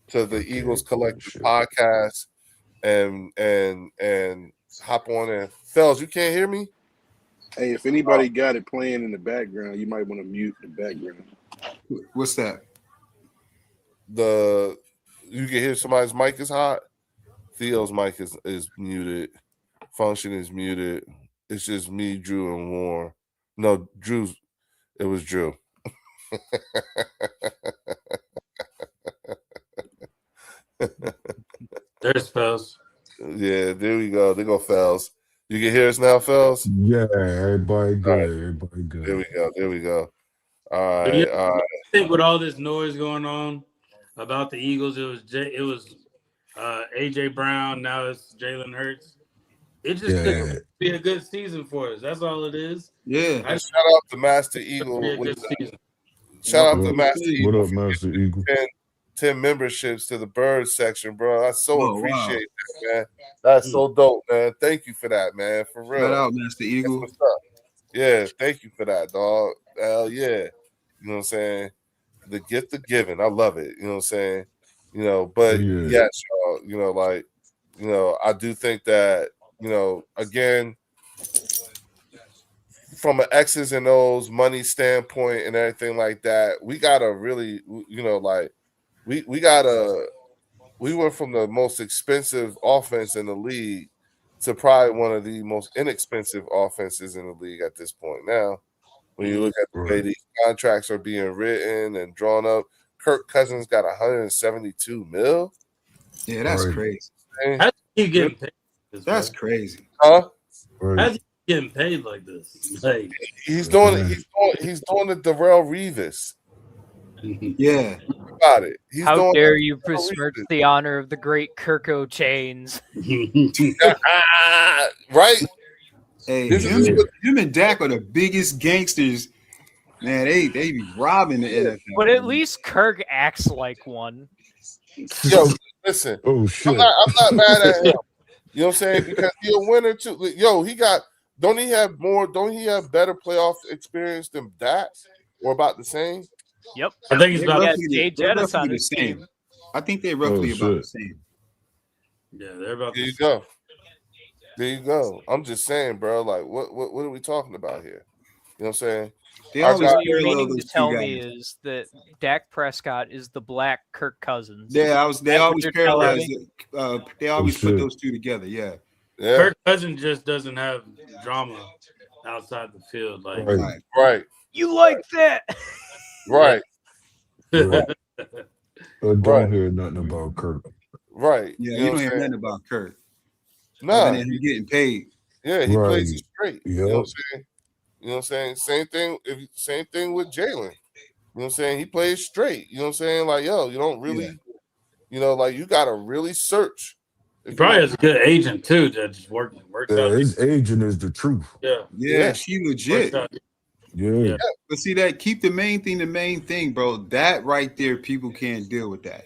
to the Okay, Eagles Collective bullshit. podcast and hop on in. Fells, you can't hear me? Hey, if anybody got it playing in the background, you might want to mute the background. What's that? You can hear somebody's mic is hot. Theo's mic is muted. Function is muted. It's just me, Drew, and Warren. No, it was Drew. There's Fells. Yeah, there we go. There go Fells. You can hear us now, Fells? Yeah, everybody good. All right. Everybody good. There we go. There we go. All But right. yeah, All right. I think with all this noise going on about the Eagles, it was AJ Brown. Now it's Jalen Hurts. It just could be a good season for us. That's all it is. Yeah. And shout out to Master Eagle. Be a good season. Shout out What to up? Master What Eagle up, for Master Eagle? 10 memberships to the bird section, bro. I so Oh, wow. appreciate that, man. That's so dope, man. Thank you for that, man. For real. Shout out, Master That's Eagle. what's up. Yeah, thank you for that, dog. Hell yeah. You know what I'm saying? The gift of giving. I love it. You know what I'm saying? You know, but Yeah. yes, y'all, you know, like, you know, I do think that, you know, again, from an X's and O's money standpoint and everything like that, we gotta really, you know, like we went from the most expensive offense in the league to probably one of the most inexpensive offenses in the league at this point now. When you look at the way Right. these contracts are being written and drawn up, Kirk Cousins got 172 mil. Yeah, that's Right. crazy. Man. How's he getting paid? Like this, That's bro? crazy. Huh? Right. How's he getting paid like this? Like, He's doing it. He's doing the Darrell Revis. Yeah. About it. He's How doing dare that. you besmirch the honor of the great Kirko Chains? Right? Hey, This is him and Dak are the biggest gangsters. Man, they be robbing the NFL. But at least Kirk acts like one. Yo, listen. Oh I'm shit. not mad at him. You know what I'm saying? Because he's a winner too. Yo, don't he have better playoff experience than Dak? Or about the same? Yep. I think he's They're about Yeah, roughly, Jay they're Jettis on roughly the his same. team. I think they're roughly about the shit. same. yeah, they're about There the you go. There you go. I'm just saying, bro. Like, what are we talking about here? You know what I'm saying? They Our always guy- What you're parallel meaning to those two tell guys. me is that Dak Prescott is the black Kirk Cousins. They That's what always you're telling parallel. me? They always put shit. those two together. Yeah. Yeah. Kirk Cousins just doesn't have drama outside the field. Like, Right. Right. You like that? Right. Right. I don't Right. hear nothing about Kirk. Right. Yeah, You you know don't what hear I'm saying? nothing about Kurt. Nah. Other than him getting paid. Yeah, he plays it Right. straight. You know what I'm Yep. saying? You know what I'm saying? Same thing with Jalen. You know what I'm saying? He plays straight. You know what I'm saying? Like, yo, you don't really, you know, like you gotta really search. he probably has a good agent too that just works Yeah, out. his agent is the truth. Yeah, Yeah, she legit. works out. Yeah. Yeah. But see that keep the main thing, bro. That right there, people can't deal with that.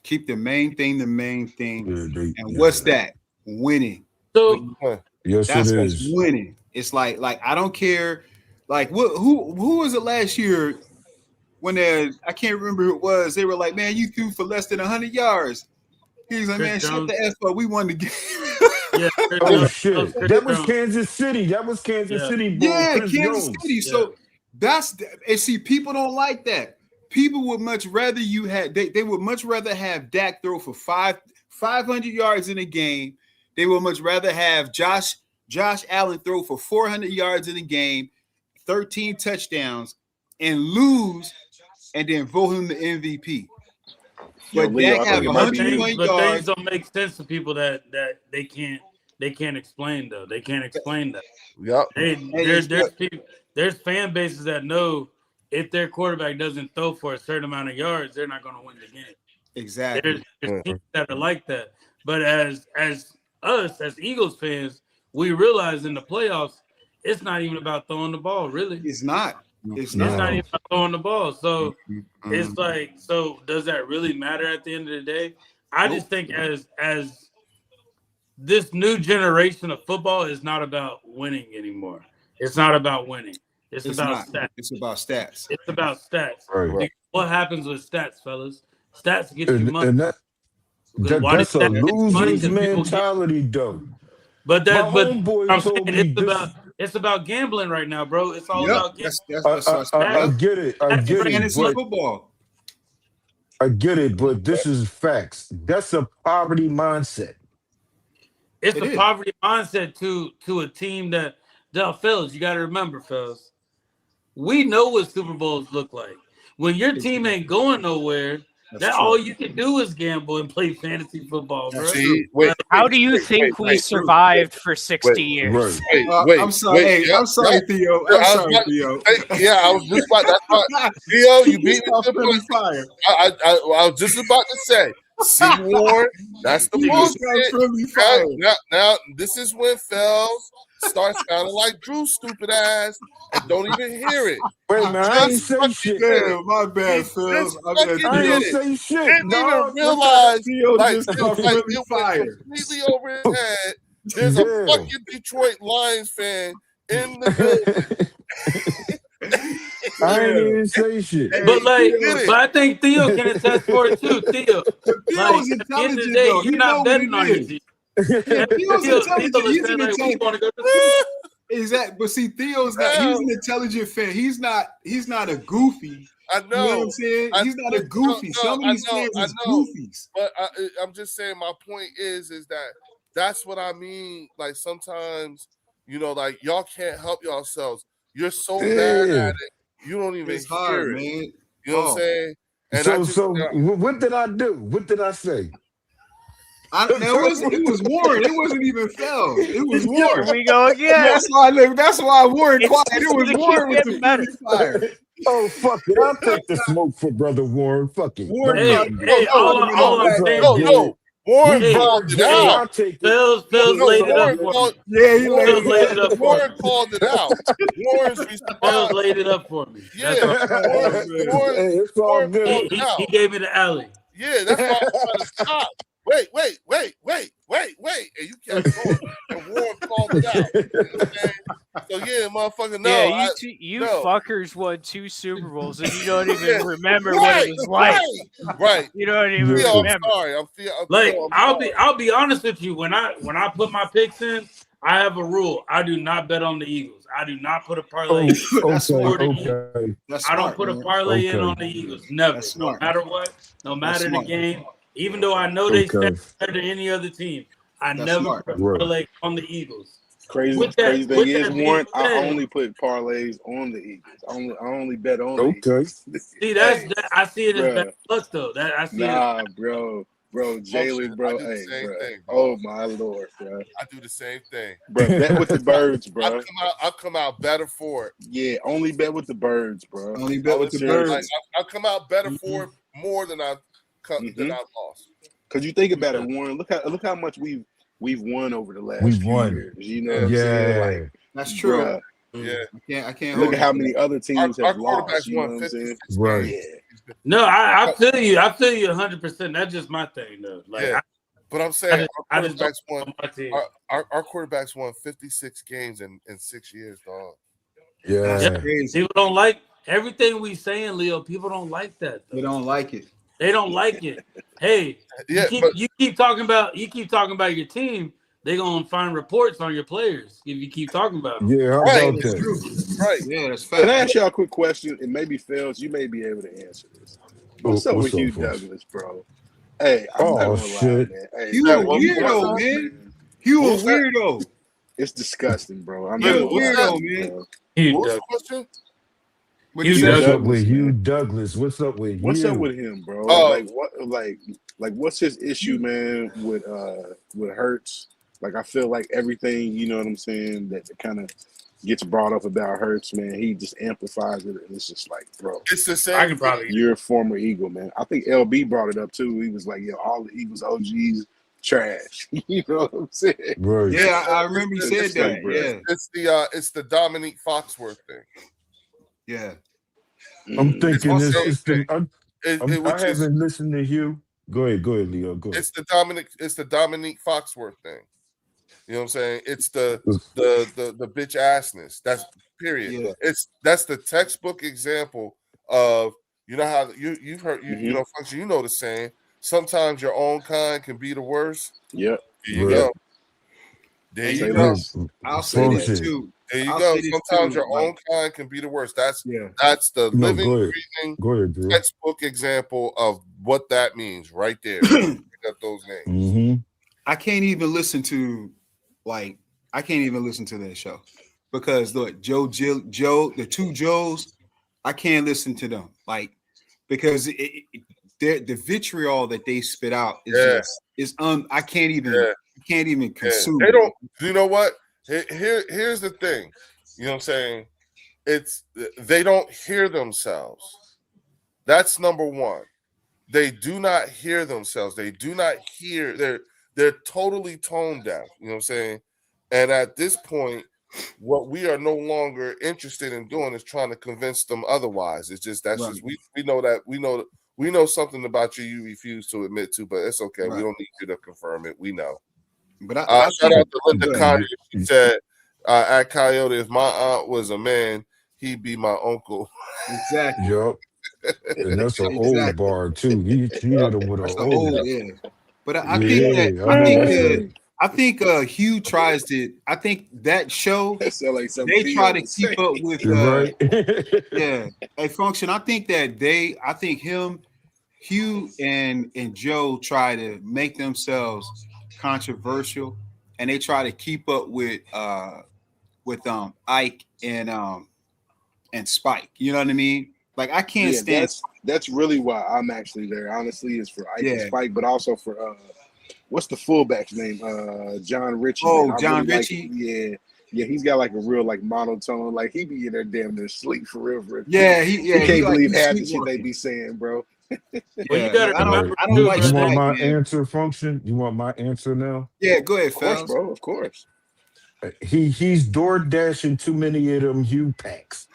Keep the main thing. Yeah, And what's that? Winning. So Yes, That's it what's is. winning. It's like I don't care. Like who was it last year when I can't remember who it was. They were like, man, you threw for less than 100 yards. He was like, Chris man, Jones. shut the F up. We won the game. yeah, Chris Oh Jones- shit. Chris That was Jones. Kansas City. That was Kansas Yeah. City, bro. Yeah, Chris Kansas Jones. City. So and see, people don't like that. People would much rather they would much rather have Dak throw for 500 yards in a game. They would much rather have Josh Allen throw for 400 yards in a game, 13 touchdowns, and lose, and then vote him the MVP. Yo, But Leo, Dak I have think it might be 101 But things yards. don't make sense to people that they can't explain though. They can't explain that. Yep. There's fan bases that know if their quarterback doesn't throw for a certain amount of yards, they're not going to win the game. Exactly. There's teams that are like that. But as us as Eagles fans, we realize in the playoffs, it's not even about throwing the ball, really. It's not. It's It's No. not. not even about throwing the ball. So it's Mhm. like, so does that really matter at the end of the day? I just think as this new generation of football is not about winning anymore. It's not about winning. It's It's about not. stats. It's about stats. It's about stats. Right. Because what happens with stats, fellas? Stats get you And, money. and Why that's did a that get money? loser's 'Cause people get- mentality, though. But My that, but homeboy I'm told saying me it's about gambling right now, bro. It's all Yep. about gambling. I get it. I That's get it. Fantasy But football. I get it. But this is facts. That's a poverty mindset. It's It a is. poverty mindset to a team that fellas, you got to remember, fellas, we know what Super Bowls look like. When your team ain't going nowhere, That's that true. all you can do is gamble and play fantasy football, bro. See, wait, How do you think we survived for 60 years? Right. wait, I'm sorry. wait, Hey, I'm sorry, Theo. Yeah, I'm I was sorry, about- Theo. Yeah, I was just about. That's why, Theo, you beat me to the Friendly punch. fire. I was just about to say, See, Warren, that's the He just got bullshit. friendly fire. Now, this is when Fells starts sounding like Drew's stupid ass and don't even hear it. Wait, man, I ain't Just say fucking shit. did it. Damn, my bad, He Phil. just I fucking got I did ain't it. say shit, Didn't even dog. realize Theo like just it, got like friendly it fire. went completely over his head. There's a Yeah. fucking Detroit Lions fan in the building. I ain't even say shit. But like, Get it. but I think Theo can attest for it too. Theo, But like Theo's at the end of the intelligent day, though. you're He not know what betting it on your is. team. Yeah, Theo's Theo intelligent. is He's saying an like, we intelligent. want to go to sleep. Exactly. But see, Theo's not. He's an intelligent fan. He's not a goofy. I You know what know. I'm saying? I He's not a know, goofy. no, Some of I these know, fans I is know. goofies. But I'm just saying my point is that that's what I mean. Like sometimes, like y'all can't help yourselves. You're so bad Yeah. at it, you don't even It's hear hard, it. man. You know what I'm saying? And So what did I do? What did I say? It was Warren. It wasn't even Fells. It was Here Warren. we go again. That's why Warren It's quiet. just It was gonna keep Warren with the getting better. friendly fire. Oh, fuck it. I'll take the smoke for Brother Warren. Fuck it. Warren Don't Hey, make me. hey, all I'm That's saying all is, good. Warren Hey, called it hey, out. I'll take it. Fells No, laid it up Warren for called, me. Yeah, he Warren, laid it up for Warren me. called it out. Warren's Fells response. laid it up for me. Yeah, That's all. Warren Hey, it's all called good. it out. He gave me the alley. Yeah, that's why I'm trying to stop. Wait. And you kept going. And Warren called it out. You know what I'm saying? So yeah, motherfucker, no. Yeah, you no. fuckers won 2 Super Bowls and you don't even Yeah, remember what it was like. Right. You don't even Theo, I'm remember. sorry. I'm Like, Theo, I'm sorry. I'll be honest with you. When I put my picks in, I have a rule. I do not bet on the Eagles. I do not put a parlay. That's smart. Okay. That's I don't smart, put a man. parlay in Okay. on the Eagles. Never. That's No smart. matter what. No matter the smart. game. Even though I know they Okay. stand better than any other team, I That's never smart. put a Right. parlay on the Eagles. Crazy With that thing is, being Warren, I said- only put parlays on the Eagles. I only bet on the Eagles. Okay. See, that I see it as Bruh. bad luck though. That I see Nah, bro, Jalen, bro, I do the hey, same bro. thing, bro. Oh my lord, bro, I do the same thing. bet with the birds, bro. I come out better for it. Yeah, only bet with the birds, bro. Only bet with the Seriously. birds. I come out better for it more than I've lost. Cause you think about it, Warren. Look how much we've won over the last We've few won. years. You know what I'm saying? Yeah. Like, That's true. bruh, Yeah. I can't look hold at how you. many other teams Our have lost. quarterbacks You know won what I'm saying? 56 Right. games. Yeah. No, I feel you. I feel you 100%. That's just my thing though. Like Yeah. But I'm saying I our just quarterbacks don't won. on my team. Our quarterbacks won 56 games in 6 years, dog. Yeah. That's crazy. People don't like everything we saying, Leo. People don't like that. Though. They don't like it. They don't like it. Hey, Yeah, you keep talking about your team. They gonna find reports on your players if you keep talking about them. Yeah, how Right. about That's that? true. right. Yeah, that's Can I fact. ask y'all a quick question? And maybe Phils, you may be able to answer this. What's up with Hugh Foles? Douglas, bro? Hey, I'm not Oh, gonna lie, shit. man. Hey, You Yeah, a what's weirdo, up, man. You a What's that? weirdo. It's disgusting, bro. I'm Yeah, not gonna what's lie that? to you, man? bro. Hugh What was the Douglas. question? What Hugh you Hugh say? What's Douglas, up with Hugh man. Douglas? What's up with What's you? up with him, bro? Oh. Like what? Like what's his issue, man? With Hurts? Like I feel like everything, you know what I'm saying, that kind of gets brought up about Hurts, man. He just amplifies it, and it's just like, bro, It's the I same. can probably you're a former Eagle, man. I think LB brought it up too. He was like, "Yo, all the Eagles OGs trash." You know what I'm saying? Right. Yeah, I remember you said It's like, that. bro. Yeah, It's the Dominique Foxworth thing. yeah. I'm thinking It's it's the I which is haven't listened to Hugh. Go ahead, Leo. Go ahead. it's the Dominique Foxworth thing. You know what I'm saying? It's the bitch assness. That's period. Yeah. That's the textbook example of how you've heard function. You know the saying. Sometimes your own kind can be the worst. Yep. There you Right. go. There Say you go. less. I'll say this Function. too. There you I'll go. say this Sometimes too, your like- own kind can be the worst. That's Yeah. the No, living, go ahead. breathing Go ahead, Drew. textbook example of what that means right there. Pick up those names. Mm-hmm. I can't even listen to that show because the Joe, the two Joes, I can't listen to them because the vitriol that they spit out is I can't even consume. They don't. You know what? Here's the thing. You know what I'm saying? It's they don't hear themselves. That's number one. they do not hear themselves. They do not hear. They're totally tone deaf. You know what I'm saying? And at this point, what we are no longer interested in doing is trying to convince them otherwise. It's just that's Right. just we know that we know something about you refuse to admit to, but it's okay. Right. We don't need you to confirm it. We know. But I Shout out think to Linda Yeah, Connie. She said at Coyote, if my aunt was a man, he'd be my uncle. exactly. yup. And that's an old Exactly. bar too. He hit him with an That's the old. old, yeah. But I Yeah, think that I know that's I think Hugh tries to. I think that show That sound like something they try to Theo would keep say. up with. right. Yeah, a function. I think that I think him, Hugh, and Joe try to make themselves controversial, and they try to keep up with Ike and Spike. You know what I mean? Like I can't Yeah, stand. that's really why I'm actually there. Honestly, is for Ike and Yeah. Spike, but also for what's the fullback's name? John Ritchie. Oh, man. I John really Ritchie? Like, yeah, he's got like a real like monotone. Like he be in there damn near sleep for real. For real. Yeah, You he can't like, believe he's half the shit they sleepwalking. be saying, bro. Well, you Yeah, gotta like, remember I don't too, like You brother. want my Spike, man. answer function? You want my answer now? Yeah, go ahead, Of course, fellas. bro. Of course. He's door dashing too many of them Hugh packs.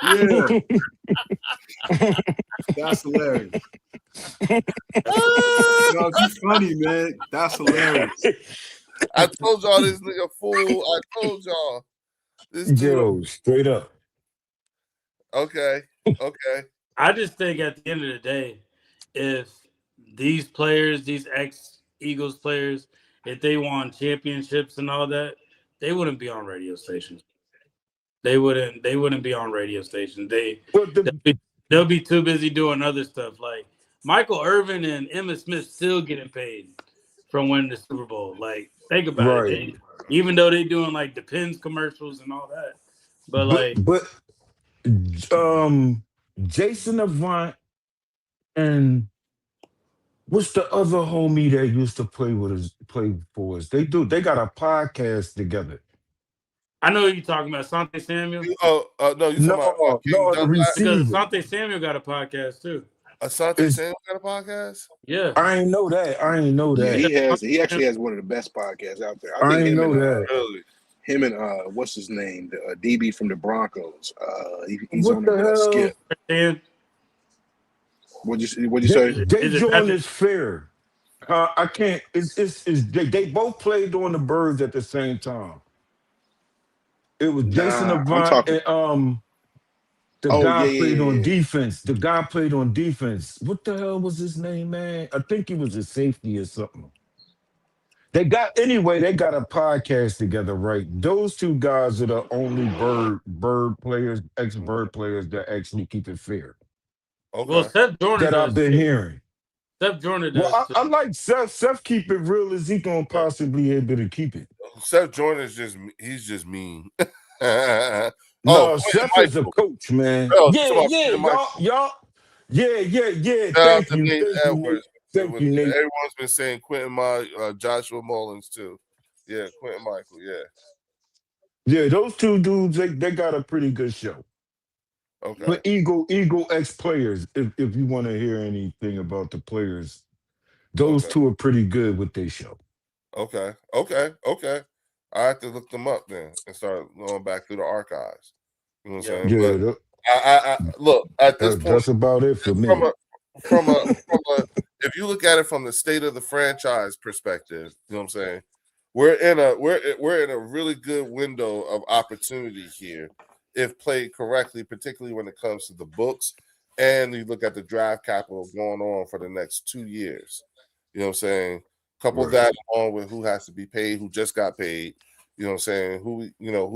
Yeah, that's hilarious. No, you funny, man. That's hilarious. I told y'all this nigga fool. I told y'all this dude. Yo, straight up. Okay. I just think at the end of the day, if these players, these ex-Eagles players, if they won championships and all that, they wouldn't be on radio stations. They wouldn't be on radio stations. But They'll be too busy doing other stuff. Like Michael Irvin and Emmitt Smith still getting paid from winning the Super Bowl. Like, think about right. it. Even though they doing like Depends commercials and all that. But like But Jason Avant and what's the other homie that used to play for us? They got a podcast together. I know who you're talking about, Asante Samuel. No, you talking about King the Dunlap? Because receiver. Asante Samuel got a podcast too. Asante Samuel got a podcast? Yeah. I ain't know that. Yeah, he actually has one of the best podcasts out there. I think ain't him know and, that. Really? Him and what's his name? The DB from the Broncos. He's What on the there with hell? Skip. And What'd you say? They Is it joined Patrick- this fair. I can't. They both played on the Birds at the same time. It was Jason Nah, I'm Avant talking. and the Oh, guy yeah, played yeah, on yeah. defense. The guy played on defense. What the hell was his name, man? I think he was a safety or something. They got a podcast together, right? Those two guys are the only bird players, ex-bird players that actually keep it fair. Okay. well, Seth Jordan That does. I've been hearing. Seth Jordan does. Well, too. I like Seth. Seth keep it real as he gonna possibly able to keep it. Seth Jordan is just mean. No, Oh, Seth Quentin is a Michael. coach, man. Oh, Yeah, come on, yeah, Quentin Michael. y'all. Yeah. Shout out Thank to you, Nate Nate. Edwards. Thank you, Nate. Everyone's been saying Quentin Joshua Mullins too. Yeah, Quentin Michael. Yeah. Yeah, those two dudes, they got a pretty good show. Okay. But Eagle ex players, if you want to hear anything about the players, those Okay. two are pretty good with their show. Okay. I have to look them up then and start going back through the archives. You know what I'm saying? Yeah, But I look at this point that's about it for me. from a if you look at it from the state of the franchise perspective, you know what I'm saying? We're in a really good window of opportunity here if played correctly, particularly when it comes to the books and you look at the draft capital going on for the next 2 years. You know what I'm saying? Couple Right. that along with who has to be paid, who just got paid. You know what I'm saying? Who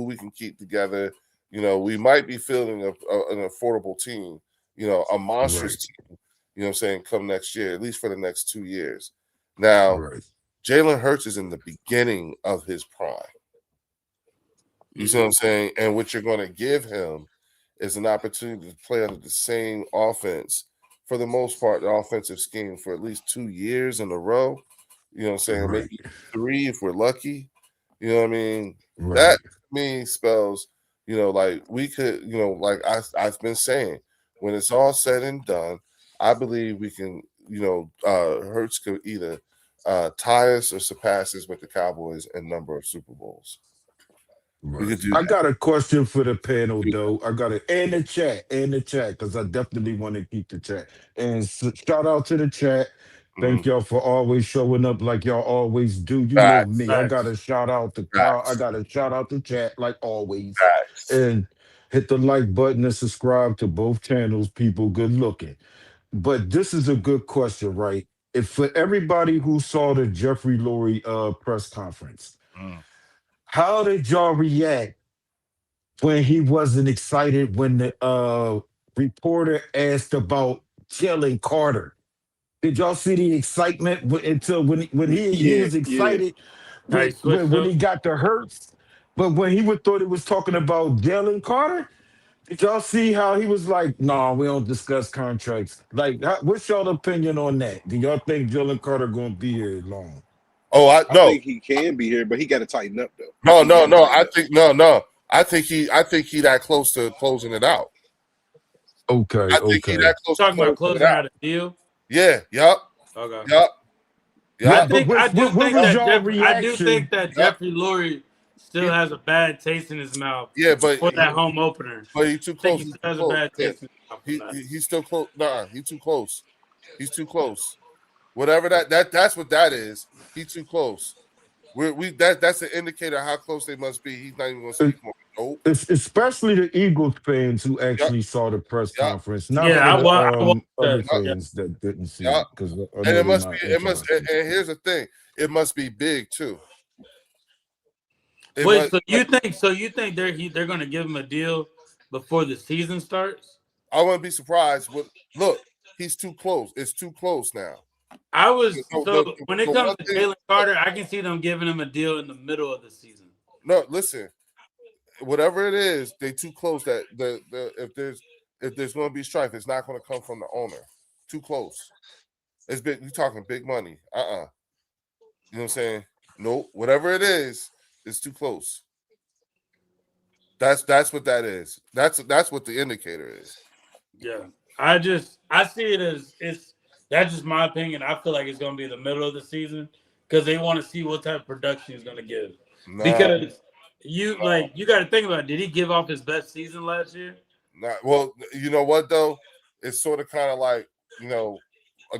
we can keep together. You know, we might be fielding an affordable team. You know, a monstrous team. You know what I'm saying? Come next year, at least for the next 2 years. Now, Right. Jalen Hurts is in the beginning of his prime. You see what I'm saying? And what you're going to give him is an opportunity to play under the same offense, for the most part, the offensive scheme for at least 2 years in a row. You know what I'm saying? Right. Maybe 3 if we're lucky. You know what I mean? Right. That to me spells, like we could, like I've been saying, when it's all said and done, I believe we can, Hurts could either tie us or surpass us with the Cowboys in number of Super Bowls. We Right. could do I that. got a question for the panel, though. I got it in the chat, because I definitely want to keep the chat. And shout out to the chat. Thank y'all for always showing up like y'all always do. You know Facts. me. I got to shout out to Carl. I got to shout out to chat like always. Facts. And hit the like button and subscribe to both channels, people. Good looking. But this is a good question, right? If for everybody who saw the Jeffrey Lurie press conference, how did y'all react when he wasn't excited when the reporter asked about Jalen Carter? Did y'all see the excitement until when he Yeah, was yeah. excited How he switched when up. he got the Hurts, but when he would thought it was talking about Jalen Carter? Did y'all see how he was like, "Nah, we don't discuss contracts"? Like, what's y'all opinion on that? Do y'all think Jalen Carter gonna be here long? Oh, I no, think he can be here, but he got to tighten up though. no, He no, gotta no. tighten I up. think no. I think he that close to closing it out. Okay, I think he that close to Talking about closing it closing out. out a deal. Yeah. Yup. Okay. Yup. Yeah, I Yup. but think I do what think was that y'all I do reaction? think that Yup. Jeffrey Lurie still He- has a bad taste in his mouth Yeah, but for that home opener. but he's too I think close. he He's still too has a close. bad Yeah. taste in his mouth from that. He's still close. Nah, he's too close. He's too close. Whatever that's what that is. He's too close. That's an indicator of how close they must be. He's not even gonna speak more. Nope. It's especially the Eagles fans who Yup. actually saw the press Yup. conference, not Yeah, for I the watched other that. Yup. Yeah. fans that didn't see Yup. it because I And know it they're must not be. It must. interested. And here's the thing. It must be big too. It Wait, must. so you think they're going to give him a deal before the season starts? I wouldn't be surprised. Look, he's too close. It's too close now. I was The when it one comes to thing- Jalen Carter, I can see them giving him a deal in the middle of the season. No, listen. Whatever it is, they too close. That if there's going to be strife, it's not going to come from the owner. Too close. It's big. You talking big money? You know what I'm saying? Nope. Whatever it is, it's too close. That's what that is. That's what the indicator is. Yeah, I see it as that's just my opinion. I feel like it's going to be the middle of the season because they want to see what type of production he's going to give. Nah, Because you got to think about it. Did he give off his best season last year? well, you know what though? It's sort of kind of like again,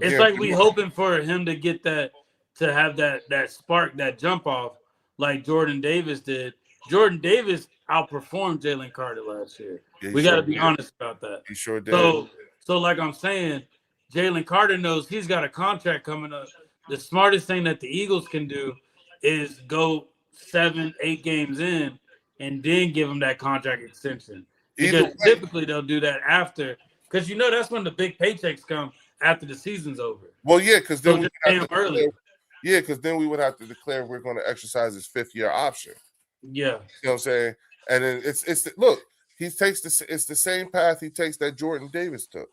It's like we hoping for him to get that, to have that spark, that jump off like Jordan Davis did. Jordan Davis outperformed Jalen Carter last year. Yeah, We he got to sure be did. honest about that. He sure did. So like I'm saying, Jalen Carter knows he's got a contract coming up. The smartest thing that the Eagles can do is go 7-8 games in and then give him that contract extension. Either Because way, typically they'll do that after, because that's when the big paychecks come after the season's over. well, yeah, because then So just pay him early. because then we would have to declare we're going to exercise his 5th-year option. Yeah. You know what I'm saying? And then look, it's the same path he takes that Jordan Davis took.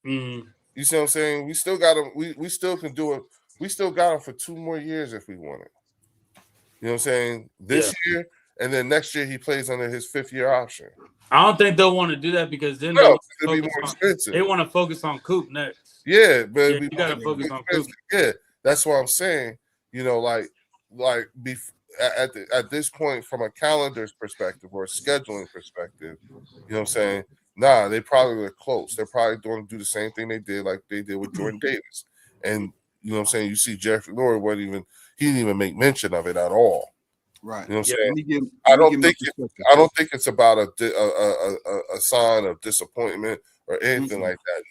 Mm. You see what I'm saying? We still got him. We still can do it. We still got him for 2 more years if we want it. You know what I'm saying? This year, and then next year he plays under his 5th-year option. I don't think they'll want to do that because then No, it'll be more expensive. They want to focus on Coop next. Yeah, but Yeah, you got to focus on Coop. Yeah, that's what I'm saying. At this point, from a calendar's perspective or a scheduling perspective, you know what I'm saying? Nah, they probably were close. They're probably going to do the same thing they did with Jordan Davis. And you know what I'm saying? You see Jeffrey Lurie he didn't even make mention of it at all. Right. You know what I'm Let saying? me give- I let me don't give my think perspective. I don't think it's about a sign of disappointment or anything like that.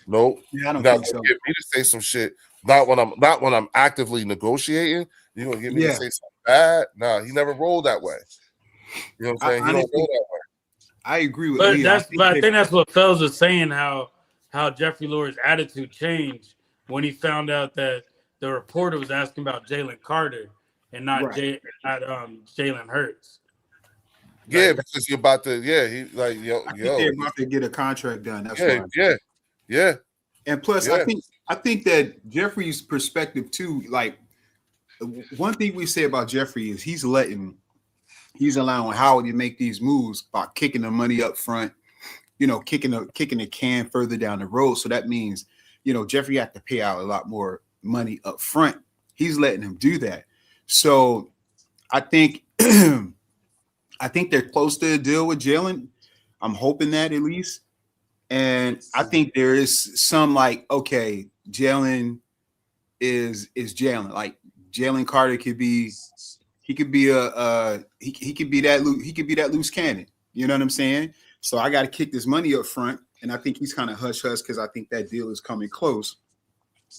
Nope. Yeah, I don't Now, think so. get me to say some shit. Not when I'm actively negotiating. You're gonna get me to say something bad. Nah, he never rolled that way. You know what I'm saying? He don't roll that way. I agree with But Leah. I think that's what Fells was saying, how Jeffrey Lurie's attitude changed when he found out that the reporter was asking about Jalen Carter and not Right. Jalen Hurts. Yeah, because you're about to. Yeah, he like I think they're about to get a contract done. That's why. Yeah. And plus, I think that Jeffrey's perspective too, like one thing we say about Jeffrey is he's allowing Howard to make these moves by kicking the money up front, kicking the can further down the road. So that means, Jeffrey had to pay out a lot more money up front. He's letting him do that. So I think I think they're close to a deal with Jalen. I'm hoping that at least. And I think there is some okay, Jalen is Jalen. Like Jalen Carter could be that loose cannon. You know what I'm saying? So I got to kick this money up front, and I think he's kind of hush because I think that deal is coming close,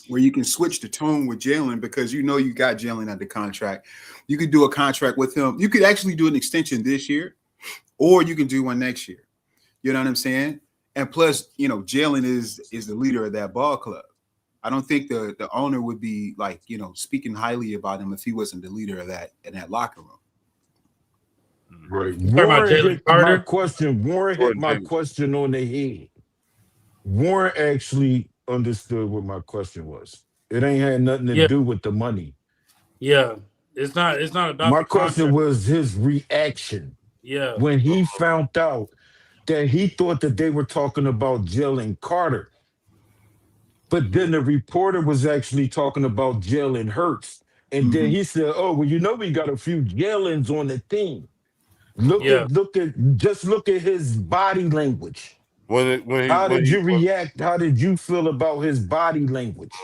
where you can switch the tone with Jalen because you got Jalen under contract. You could do a contract with him. You could actually do an extension this year, or you can do one next year. You know what I'm saying? And plus, Jalen is the leader of that ball club. I don't think the owner would be speaking highly about him if he wasn't the leader of that in that locker room. Right. about Jalen Carter? Warren hit my question on the head. Warren actually understood what my question was. It ain't had nothing to do with the money. Yeah. It's not about my the question contract. was his reaction. Yeah. When he found out that he thought that they were talking about Jalen Carter. But then the reporter was actually talking about Jalen Hurts. And then he said, oh, well, we got a few Jalens on the team. Look at his body language. How did you react? How did you feel about his body language?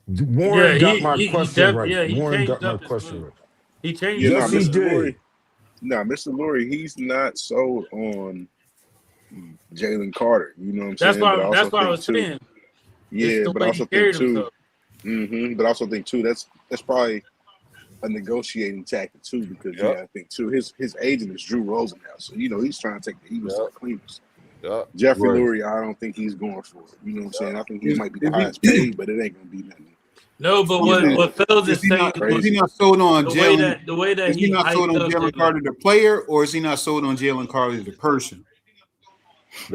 Warren got my question right. Yeah, Warren got my question right. He changed Yeah, Yes, he Mr. did. Lurie. No, Mr. Lurie, he's not sold on Jalen Carter. You know what I'm saying? That's why I was saying. Yeah, but I also think too. But I also think too that's probably a negotiating tactic too, because I think too his agent is Drew Rosenhaus, so he's trying to take the Eagles to the cleaners. Jeffrey Lurie, I don't think he's going for it. You know what I'm saying? I think he might be the highest paid, but it ain't gonna be nothing. No, but what Phil is saying is he not sold on Jalen? The way that is he not sold on Jalen Carter the player, or is he not sold on Jalen Carter the person?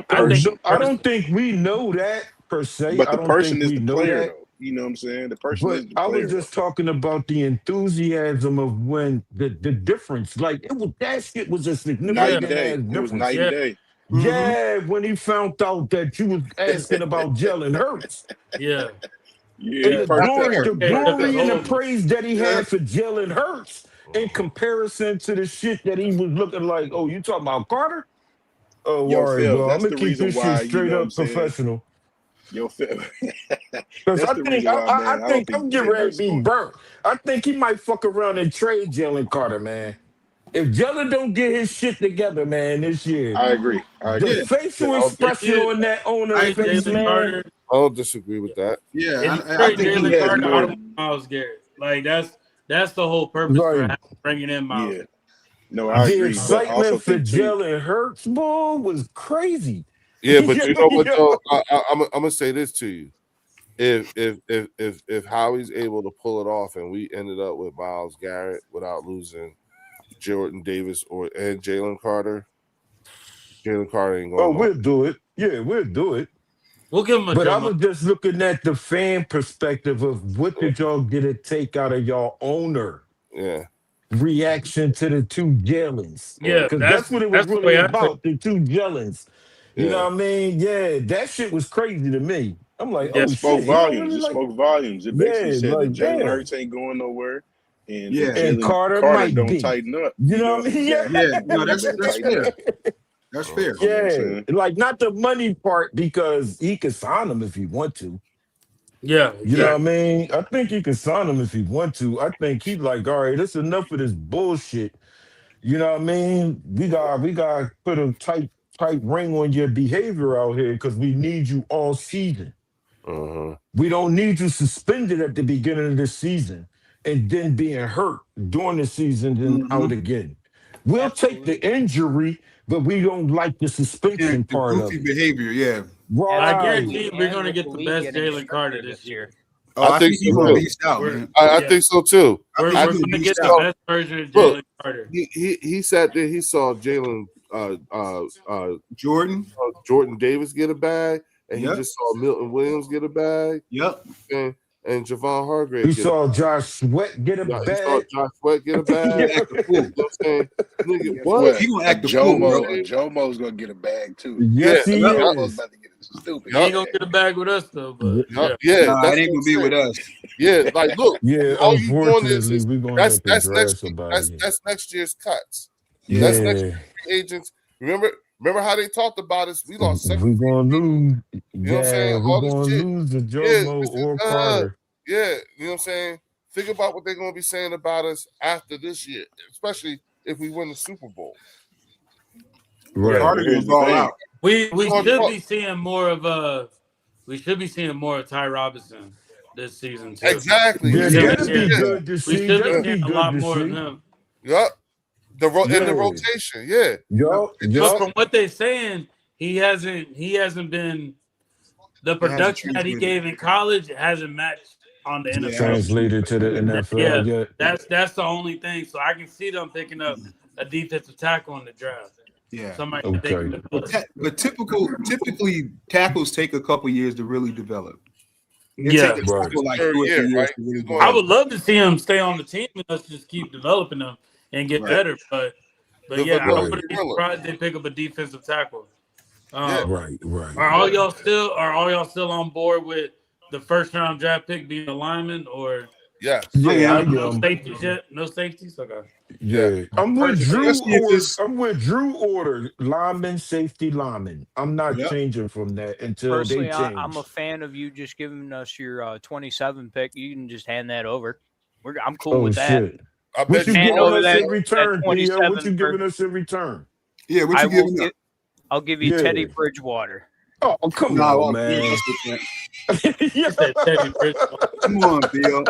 I don't think we know that per se. But I the don't person think is we the know player, that. though. You know what I'm saying? The person is the I player. was just talking about the enthusiasm of when the difference. Like that shit was a significant night and day. difference. It was night and day. Yeah, when he found out that you was asking about Jalen Hurts. Yeah. And the glory and the praise that he had for Jalen Hurts in comparison to the shit that he was looking like, oh, you talking about Carter? Oh, Yo, all right, Phil, well, I'm that's gonna the keep reason this why, shit straight up professional. Yo, Phil. Because I think I'm getting ready to be burnt. I think he might fuck around and trade Jalen Carter, man. If Jalen don't get his shit together, man, this year. I agree. The facial expression on that owner face, man. I don't disagree with that. Yeah, I think Jalen Carter out of Myles Garrett. Like that's the whole purpose for bringing in Myles. Yeah. No, I agree. The excitement for Jalen Hurts, boy, was crazy. Yeah, but you know what though? I'm gonna say this to you. If Howie's able to pull it off and we ended up with Myles Garrett without losing Jordan Davis and Jalen Carter ain't going. Oh, we'll do it. Yeah, we'll do it. We'll give him a But I was just looking at the fan perspective of what did y'all get a take out of y'all owner? Yeah. Reaction to the two Jalens. Yeah, because that's what it was really about, the two Jalens. You know what I mean? Yeah, that shit was crazy to me. I'm like, oh, spoke shit. Volumes. It spoke volumes. It basically said like, that Jalen Hurts ain't going nowhere. And, and Carter might don't be. tighten up. You know what I mean? Yeah. No, that's fair. That's fair. Yeah, like not the money part because he could sign him if he want to. Yeah, you know what I mean. I think he could sign him if he want to. I think he's like, all right, that's enough of this bullshit. You know what I mean? We got put a tight ring on your behavior out here because we need you all season. We don't need you suspended at the beginning of the season and then being hurt during the season and out again. We'll take the injury, but we don't like the suspension part of it. Behavior, yeah. Right. I guarantee we're going to get the best Jalen Carter this year. I think so too. I think so too. We're going to get the best version of Jalen Carter. He sat there. He saw Jalen Jordan Davis get a bag, and he just saw Milton Williams get a bag. Yep. And and Javon Hargrave He get saw Josh Sweat get a he saw bag. Josh Sweat get a bag. Yeah. He act a fool. You know what I'm saying? Nigga, Guess what? what? He gonna A act a fool, bro. Jomo's gonna get a bag too. Yes, Yeah, he yup, Jomo's is. about to get a stupid He ain't gonna bag. get a bag with us though, but yup, yeah. yeah. Nah, That's it ain't what gonna I'm be with saying. us. Yeah, like look, Yeah, all you doing unfortunately, is we're gonna that's have to that's drag next somebody. that's next year's cuts. That's next Yeah, year's free agents. Remember how they talked about us? We lost 7. we're gonna lose. You know what I'm saying? Yeah, we're All this gonna shit. lose to Yeah, Jomo or Carter. yeah. You know what I'm saying? Think about what they're gonna be saying about us after this year, especially if we win the Super Bowl. Right. Carter gonna Here's the ball thing. out. We Gonna should talk- be seeing more of Ty Robinson this season too. Exactly. Yeah, Yeah, that'd be yeah. good to We see. should be That'd be seeing a good lot to more of see. him. Yup. In the Yeah. rotation, yeah. Yup, But yup. from what they're saying, he hasn't been the production that he translated. gave in college hasn't matched on the NFL. Translated to the NFL. Yeah. That's the only thing. So I can see them picking up a defensive tackle in the draft. Yeah. Somebody Okay. they can develop. But typically tackles take a couple years to really develop. It Yeah, takes a right. tackle like Third 2 or 3 year, years right? to really He's going- I develop. would love to see him stay on the team and us just keep developing them and get Right. better. But The yeah, I vanilla wouldn't be gorilla. surprised they pick up a defensive tackle. Yeah. Right. Are all y'all still on board with the first round draft pick being a lineman or Yes. Yeah, I no am. safeties yet? No safeties? Okay. Yeah, I'm with Drew. Especially if it's- I'm with Drew. Order lineman, safety lineman. I'm not Yep. changing from that until Personally, they change. I'm a fan of you just giving us your 27 pick. You can just hand that over. I'm cool Oh with that. shit! I What bet you you Hand giving over us that- in return, that Theo? What you 27 giving us in return? Yeah, what you giving up? I'll give you Yeah. Teddy Bridgewater. Oh, come Nah, on, well, man. yeah. He said Teddy Bridgewater. Come on, Theo.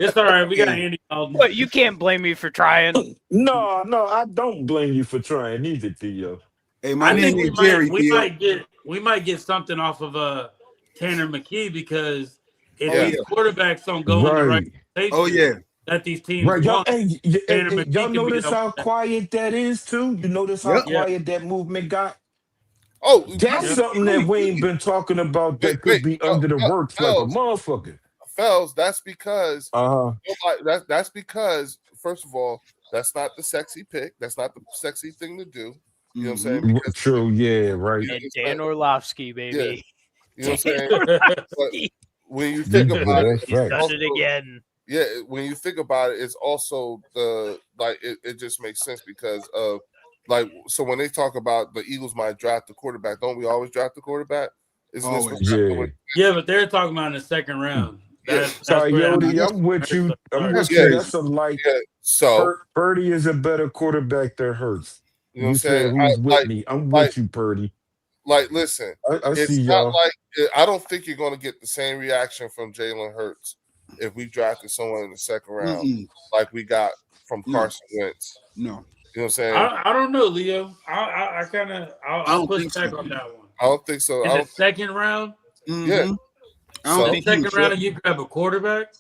It's all right. We got Yeah. Andy Dalton. But you can't blame me for trying. No, I don't blame you for trying either, Theo. Hey, my I name think is Jerry, we Theo. might get something off of Tanner McKee because if Yeah. these quarterbacks don't go in the right Right, Oh places yeah. that these teams right. Y'all, want, hey, McKee y'all can be notice up how there. quiet that is too? You notice how Yep. Yeah. quiet that movement got? Oh, That's Yeah. something that we ain't been talking about that Wait, could wait, be under the works like a Fells. motherfucker. Fells, that's because Uh-huh. that's because first of all, that's not the sexy pick. That's not the sexy thing to do. You know what I'm saying? Mhm. Because True, yeah, right. And Dan Orlovsky, baby. you know what I'm saying? But when you Yeah, think about it, that's He's facts. done also, it again. yeah, when you think about it, it's also it just makes sense because of so when they talk about the Eagles might draft the quarterback, don't we always draft the quarterback? Isn't this Always. Yeah. yeah, but they're talking about in the second round. That's Sorry, where Yodi, I'm with you. I'm with Yeah. you. That's a light. Yeah, so Purdy is a better quarterback than Hurts. you know what I'm You said saying? who's with me? I'm like- with you, Purdy. Listen, I it's see not y'all. like I don't think you're going to get the same reaction from Jalen Hurts if we drafted someone in the second round Mm-mm. like we got from No. Carson Wentz. No. You know what I'm saying? I don't know, Leo. I kind of I'll don't push think back so. on that one. I don't think so. In I the don't, second round, Mhm. Yeah. I don't So- think he second was round, short. you grab a quarterback.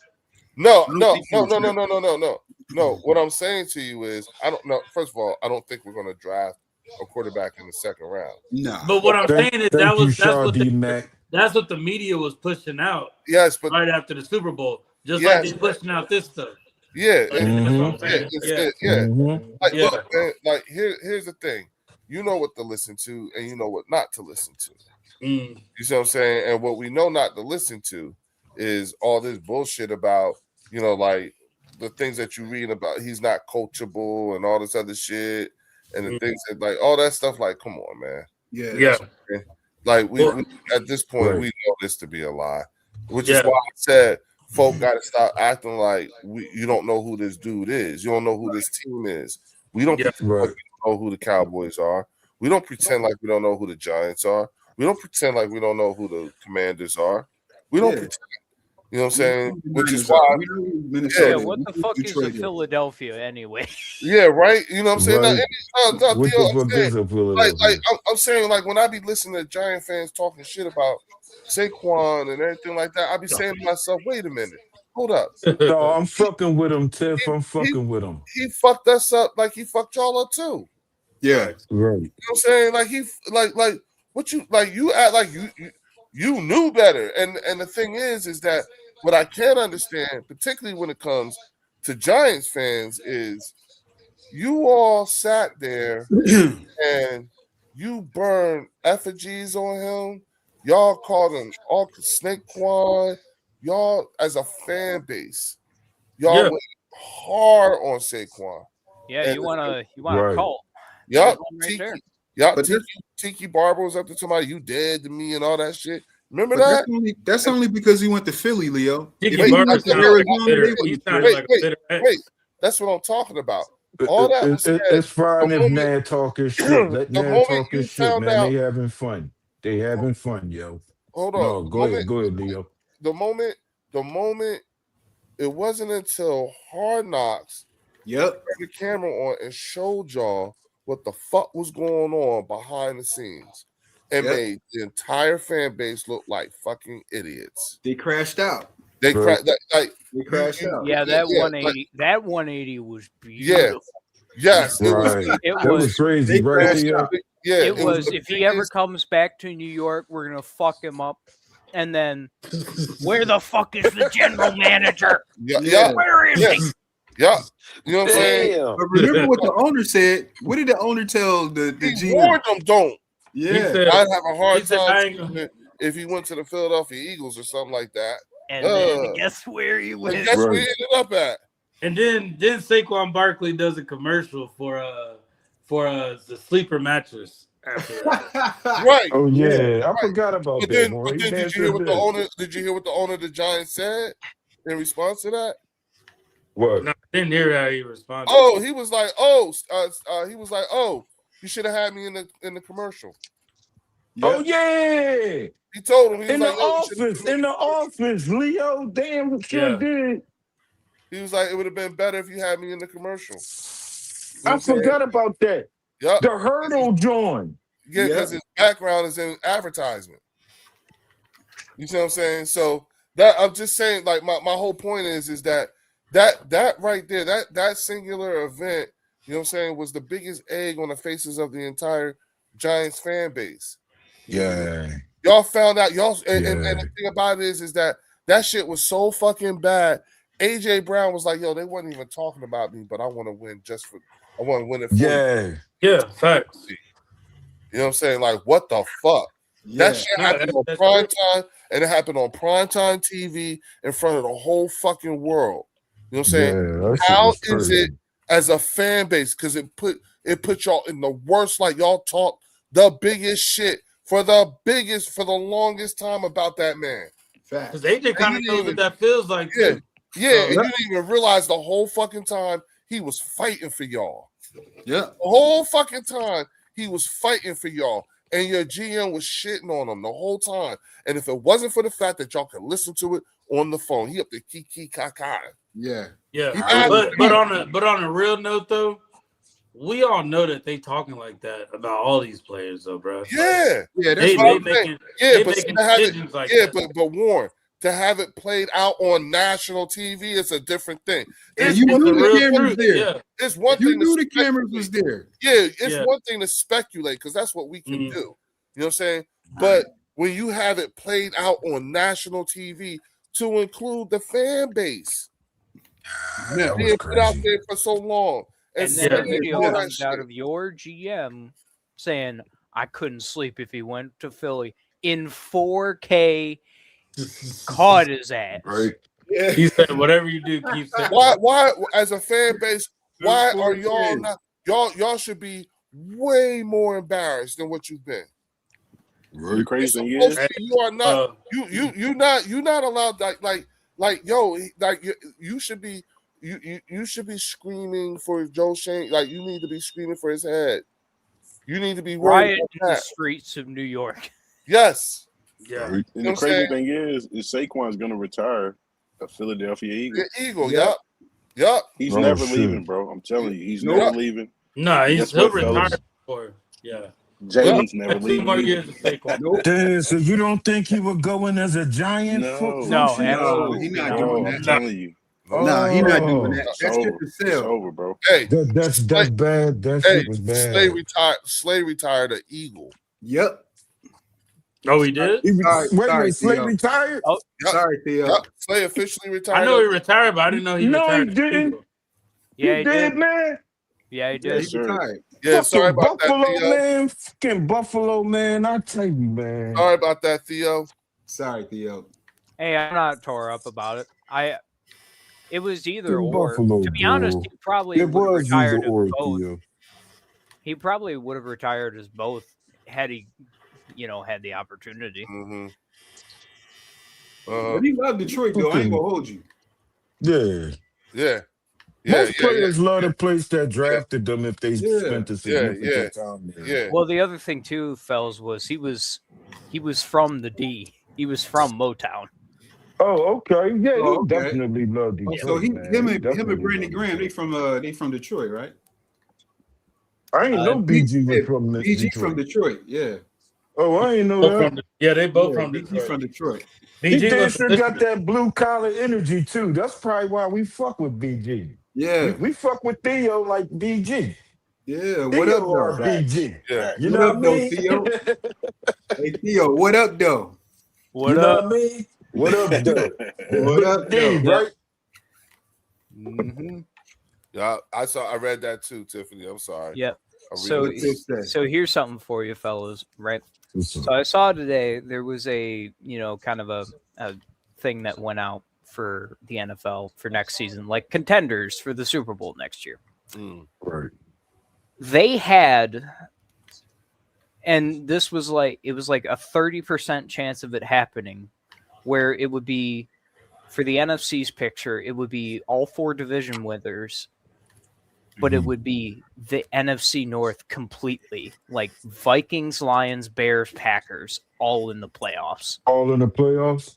no, I don't no, think he no, was no, no, short. no, no, no, no, no. What I'm saying to you is, I don't know. First of all, I don't think we're going to draft a quarterback in the second round. Nah. But what I'm saying is Thank you, that's Shaw what D. Mac. that's what the media was pushing out Yes, but right after the Super Bowl, just Yes. like they're pushing out this stuff. yeah, That's it- what I'm yeah, saying. yeah. Mhm. Like, Yeah. look, man, like here's the thing. You know what to listen to, and you know what not to listen to. Mm. You see what I'm saying? And what we know not to listen to is all this bullshit about, like the things that you read about he's not coachable and all this other shit. And the things that all that stuff, like, come on, man. Yeah. Yeah. Like Well- we at this point, Right. we know this to be a lie. Which is Yeah. why I said folk gotta stop acting like you don't know who this dude is. You don't know who this team is. We don't Yeah. pretend like Right. we don't know who the Cowboys are. We don't pretend like we don't know who the Giants are. We don't pretend like we don't know who the Commanders are. We don't Yeah. pretend. You know what I'm saying? Which is Minnesota. why, We know Minnesota. Yeah, what the We fuck is a Detroit. Philadelphia anyway? yeah, right. You know what I'm saying? Right. Now, What Theo, the I'm fuck saying, is a like Philadelphia? I'm saying, like when I be listening to Giant fans talking shit about Saquon and everything like that, I be saying to myself, wait a minute, hold up. No, I'm fucking with him, Tiff. I'm fucking with him. He fucked us up like he fucked y'all up too. Yeah. Right. You know what I'm saying? Like he like what you like you act like you knew better. And the thing is that what I can't understand, particularly when it comes to Giants fans, is you all sat there and you burned effigies on him. Y'all called him Snakequan. Y'all, as a fan base, y'all Yeah. went hard on Saquon. Yeah, And- you want a Right. cult. Yup, One right there. Yup, Tiki Barber was up to somebody, you dead to me and all that shit. Remember But that? that's only because he went to Philly, Leo. Tiki If he Barber went to sounded Arizona, like bitter. they He wouldn't sounded care. like a bitter ex. Wait, that's what I'm talking about. All that was said. It's fine the if moment- Nad talking shit. Let the Nad moment talk you his shit, found man. out- They having fun. They having fun, yo. Hold on. No, go ahead, Leo. The moment it wasn't until Hard Knocks Yep. turned the camera on and showed y'all what the fuck was going on behind the scenes and Yep. made the entire fan base look like fucking idiots. They crashed out. They Right. They crashed out. Yeah, that Yeah, 180. That 180 was beautiful. yes, it was. Right. It That was was. crazy, They right, crashed Leo? out. Yeah, It was. the If he ever biggest- comes back to New York, we're gonna fuck him up. And then, where the fuck is the general manager? yeah, Where is yeah, he? yeah. You know what I'm saying? Damn. But remember what the owner said. What did the owner tell the He GM? warned them, don't. He Yeah. said, I'd have a hard he said, I time ain't gonna- sleeping if he went to the Philadelphia Eagles or something like that. And then Uh, guess where he And went? guess where Right. he ended up at? and then Saquon Barkley does a commercial for the sleeper mattress after that. Right. Oh yeah, I forgot about But that then, one. He did danced you hear with what the that. owner? Did you hear what the owner of the Giants said in response to that? What? No, I didn't hear how he responded. Oh, he was like, oh, you should have had me in the commercial. Oh yeah, He told him he was in the like, yo, you should've- office, in the office, Leo. Damn, we sure Yeah. did. he was like, it would have been better if you had me in the commercial. I forgot about that. Yep. The hurdle joint. Yeah, because his background is in advertisement. You see what I'm saying? So that I'm just saying, like my whole point is that right there, that singular event, you know what I'm saying, was the biggest egg on the faces of the entire Giants fan base. Yeah. Y'all found out, and Yeah. the thing about it is that shit was so fucking bad. AJ Brown was like, yo, they wasn't even talking about me, but I want to win I want to win it for you. Yeah. Yeah, facts. You know what I'm saying? Like, what the fuck? That shit No, happened on that's prime time, and it happened on primetime TV in front of the whole fucking world. You know what I'm saying? Yeah, that shit How was is crazy. it as a fan base? Because it put y'all in the worst, like y'all talk the biggest shit for the longest time about that man. Facts. Because AJ kind of knows what that feels like. Yeah. Too. Yeah, and you didn't even realize the whole fucking time he was fighting for y'all. Yeah. The whole fucking time he was fighting for y'all, and your GM was shitting on him the whole time. And if it wasn't for the fact that y'all could listen to it on the phone, he up to kiki kaka. Yeah. Yeah, Yeah. but on a real note though, we all know that they talking like that about all these players though, bro. Yeah, Yeah. They, That's what they I'm saying. making yeah, they but making to have it, decisions like yeah, that. but Warren, to have it played out on national TV is a different thing. And It's you one knew thing- the real cameras truth, there. yeah. it's one You thing to knew the cameras speculate. was there. Yeah, it's Yeah. one thing to speculate because that's what we can Mhm. do. You know what I'm saying? But when you have it played out on national TV to include the fan base That was being put out crazy. there for so long, And and then Yeah. the video all that comes out shit. of your GM saying, I couldn't sleep if he went to Philly in 4K, caught his ass. Right. Yeah. He said, "Whatever you do, keep saying." Why as a fan base, why are 4K. y'all not y'all should be way more embarrassed than what you've been. The You're crazy thing supposed is, to, you are not Uh, you're not allowed you should be you should be screaming for Joe Shane, like you need to be screaming for his head. You need to be worried Riot about in the that. streets of New York. Yes. yeah, and You know the what I'm crazy saying? thing is Saquon's gonna retire a Philadelphia Eagle. The Eagle, Yep. Yup. He's Oh, never shit. leaving, bro. I'm telling you, he's Nope. never leaving. no, Guess he'll what, retire fellas? for yeah. Jalen's never 2 leaving. more either. years of Saquon. Nope. Damn, so you don't think he would go in as a giant? No, No, function? absolutely he's not not. doing I'm that. telling you, Nah, he's not doing Oh. that. it's That shit over. is It's sell. over, bro. Hey, That's bad. That hey, shit was bad. Slay retired an Eagle. Yep. Oh, he did. Wait, Slay Theo. retired? Oh, Yep. Sorry, Theo. Yep. Slay officially retired. I know he retired, but I didn't know he No, he retired. didn't. yeah, he He did. did, man. Yeah, he Yeah, did. he retired. Yeah, sorry Fucking about that, Buffalo, Theo. man. Fucking Buffalo, man. I tell you, man. Sorry about that, Theo. Sorry, Theo. Hey, I'm not tore up about it. It was either Fucking or. Buffalo, To be honest, bro. he probably It would have was either retired as or, both. Theo. He probably would have retired as both had he, had the opportunity. Mm-hmm. But he loved Detroit, though. I ain't gonna hold you. Yeah. Yeah. Most players love the place that drafted them if they Yeah. spent a significant time there. Yeah. Well, the other thing too, fellas, was he was from the D. He was from Motown. Oh, okay. Yeah, Oh, he okay. definitely loved Detroit. So man. him He and definitely Brandon loved Graham, Detroit. they from Detroit, right? I ain't know BG was from BG Detroit. from Detroit, yeah. Oh, I ain't know Both that. from yeah, they both Yeah, from BG Detroit. from Detroit. He BG damn was sure from got that blue collar energy too. That's probably why we fuck with BG. Yeah, We fuck with Theo like BG. yeah. What up, Theo or though? BG. Yeah. You What know up, what I though, mean? Theo? Hey, Theo, what up, though? What you up? know what I mean? What up, though? What up, D, though? right? Mm-hmm. Yeah, I read that too, Tiffany. I'm sorry. Yep. I read So, it. What's it say? so here's something for you, fellas. Right. So I saw today there was a kind of a thing that went out for the NFL for next season, like contenders for the Super Bowl next year. Mm. Right. They had, and this was like, it was like a 30% chance of it happening, where it would be for the NFC's picture, it would be all 4 division winners, but it would be the NFC North completely, like Vikings, Lions, Bears, Packers, all in the playoffs. All in the playoffs?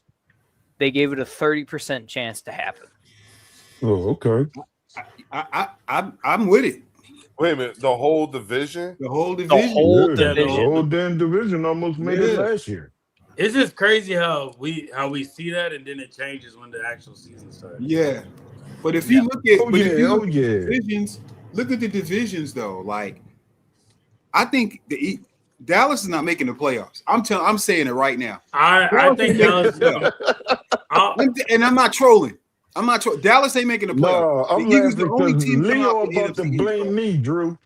They gave it a 30% chance to happen. Oh, okay. I'm with it. Wait a minute. The whole division? The whole The division. whole Yeah, division. the whole damn division almost made it Yeah. last year. It's just crazy how we see that and then it changes when the actual season starts. Yeah, but if you look at, Oh, but if yeah. you Oh, look at the yeah. divisions, look at the divisions though. Like, I think Dallas is not making the playoffs. I'm saying it right now. I think Dallas. And I'm not trolling. Dallas ain't making the playoffs. No, I'm the Eagles, laughing the only because team coming Leo out the about to NFC East, blame bro. me, Drew.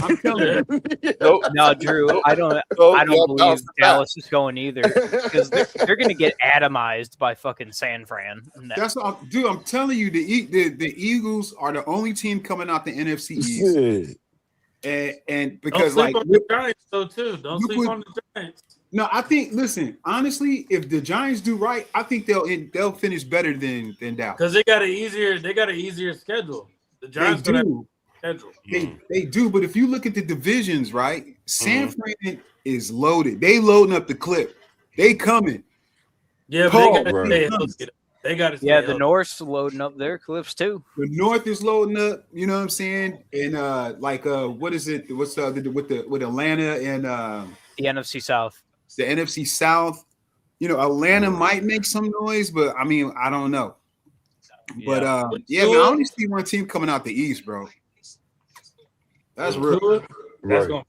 I'm telling you. Nope. No, Drew, I don't Yeah, believe bounce back. Dallas is going either, because they're going to get atomized by fucking San Fran. That's all, dude. I'm telling you, the Eagles are the only team coming out the NFC East, Shit. and Don't because sleep like on the Giants though too. Don't look sleep what- on the Giants. no, I think listen, honestly, if the Giants do right, I think they'll finish better than Dallas. Because they got an easier schedule. The They Giants gonna have do. a schedule. They do, but if you look at the divisions, right? San Fran is loaded. They loading up the clip. They coming. Yeah, but Paul, they got to right. stay healthy. They got to stay Yeah, the healthy. North's loading up their clips too. The North is loading up. You know what I'm saying? And what is it? What's the other with Atlanta and The NFC South. the NFC South? You know, Atlanta might make some noise, but I mean, I don't know. But yeah, man, I only see one team coming out the East, bro. That's real. That's Right. going.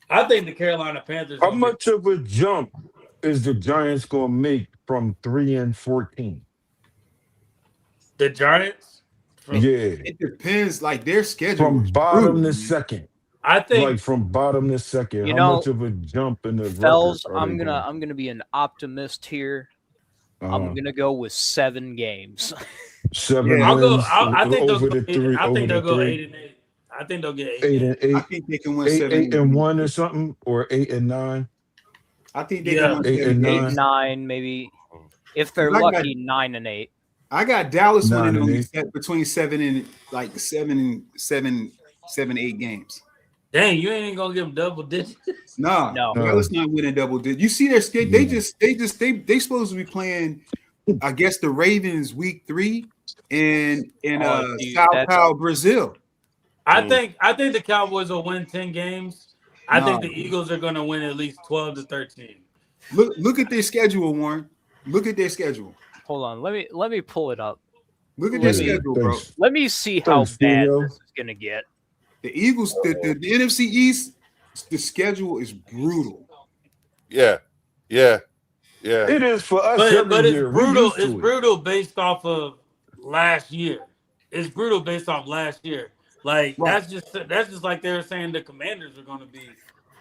I think the Carolina Panthers. How gonna much of a jump is the Giants going to make from 3-14? the Giants. Yeah. It depends, like their schedule. From is bottom brutal, to man. second. I think Like from bottom to second. You How know, much of a jump in the Fells, record are they I'm gonna be an optimist here. doing? I'm gonna go with 7 games. 7 Yeah. I'll go. wins I think they'll over go. the three. I think they'll go over the 8-8. I think they'll get 8 8. and I 8, think they can win 8, 7. 8-1 or something, or 8-9. I think they Yeah. can win 8 and 7. 9. 9, maybe. If they're I got- lucky, 9 and 8. I got Dallas 9 winning and only 8. between 7 and 7, 8 games. Dang, you ain't gonna give them double digits. No, No. Dallas not winning double digits. You see their schedule? They supposed to be playing. I guess the Ravens week 3 in Oh, dude, Sao that's- Paulo, Brazil. I think the Cowboys will win 10 games. I think No. the Eagles are gonna win at least 12 to 13. Look at their schedule, Warren. Look at their schedule. Hold on, let me pull it up. Look at their Let me- schedule, bro. Thanks. Let me see how Thanks, bad Theo. this is gonna get. The Eagles, the NFC East, the schedule is brutal. Yeah. Yeah, yeah. It is for us But every it's year. brutal. We It's used to brutal based off of last year. It's brutal based off last year. Like Right. that's just like they were saying the Commanders are going to be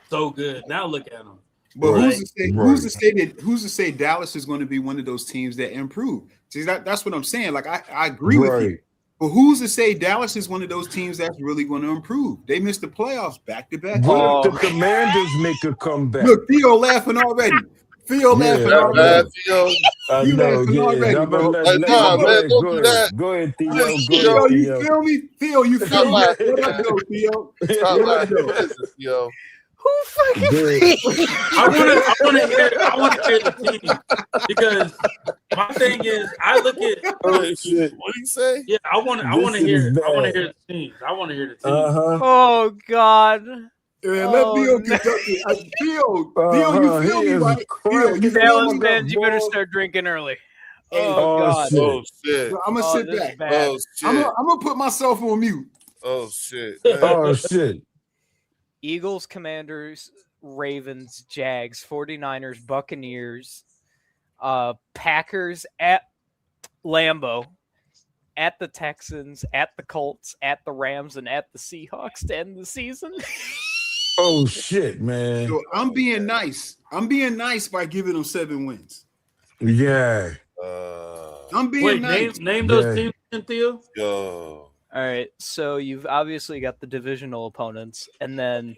so good. Now look at them. But Right. who's to say? Right. Who's to say Dallas is going to be one of those teams that improve? See, that's what I'm saying. Like I agree with you. Right. But who's to say Dallas is one of those teams that's really going to improve? They missed the playoffs back to back. What Oh. if the Commanders make a comeback? Look, Theo laughing already. Theo Yeah, laughing I That already. bad, Theo. I You know, laughing yeah. already, Nah, bro. but Like, nah, go man, ahead, don't go do ahead. that. Go ahead, Theo. Listen, Go Theo, ahead, you Theo. feel me? Theo, you Stop feel me? laughing, Let us man. know, Theo. Stop Let us laughing. know. Listen, Theo. Who fucking Good. I want to hear the team because my thing is I look at Oh shit. What did he say? yeah I want This to is hear bad. the teams. I want to hear the teams. Uh-huh. Oh God. Yeah, let Oh, Theo no. conduct it. Theo, Uh-huh. you feel He me, is right? Theo, cracking you feel Dallas me? up, fans, you better boy. start drinking early. Hey, Oh, Oh God. shit. Oh shit. I'm gonna Oh, sit this is back. bad. Oh shit. I'm gonna put myself on mute. Oh shit. Man. Oh shit. Eagles, Commanders, Ravens, Jags, 49ers, Buccaneers, Packers at Lambeau, at the Texans, at the Colts, at the Rams, and at the Seahawks to end the season. Oh shit, man. So I'm being nice. I'm being nice by giving them 7 wins. Yeah. I'm being Wait, nice. name those Yeah. teams, again, Theo. Yo. All right, so you've obviously got the divisional opponents, and then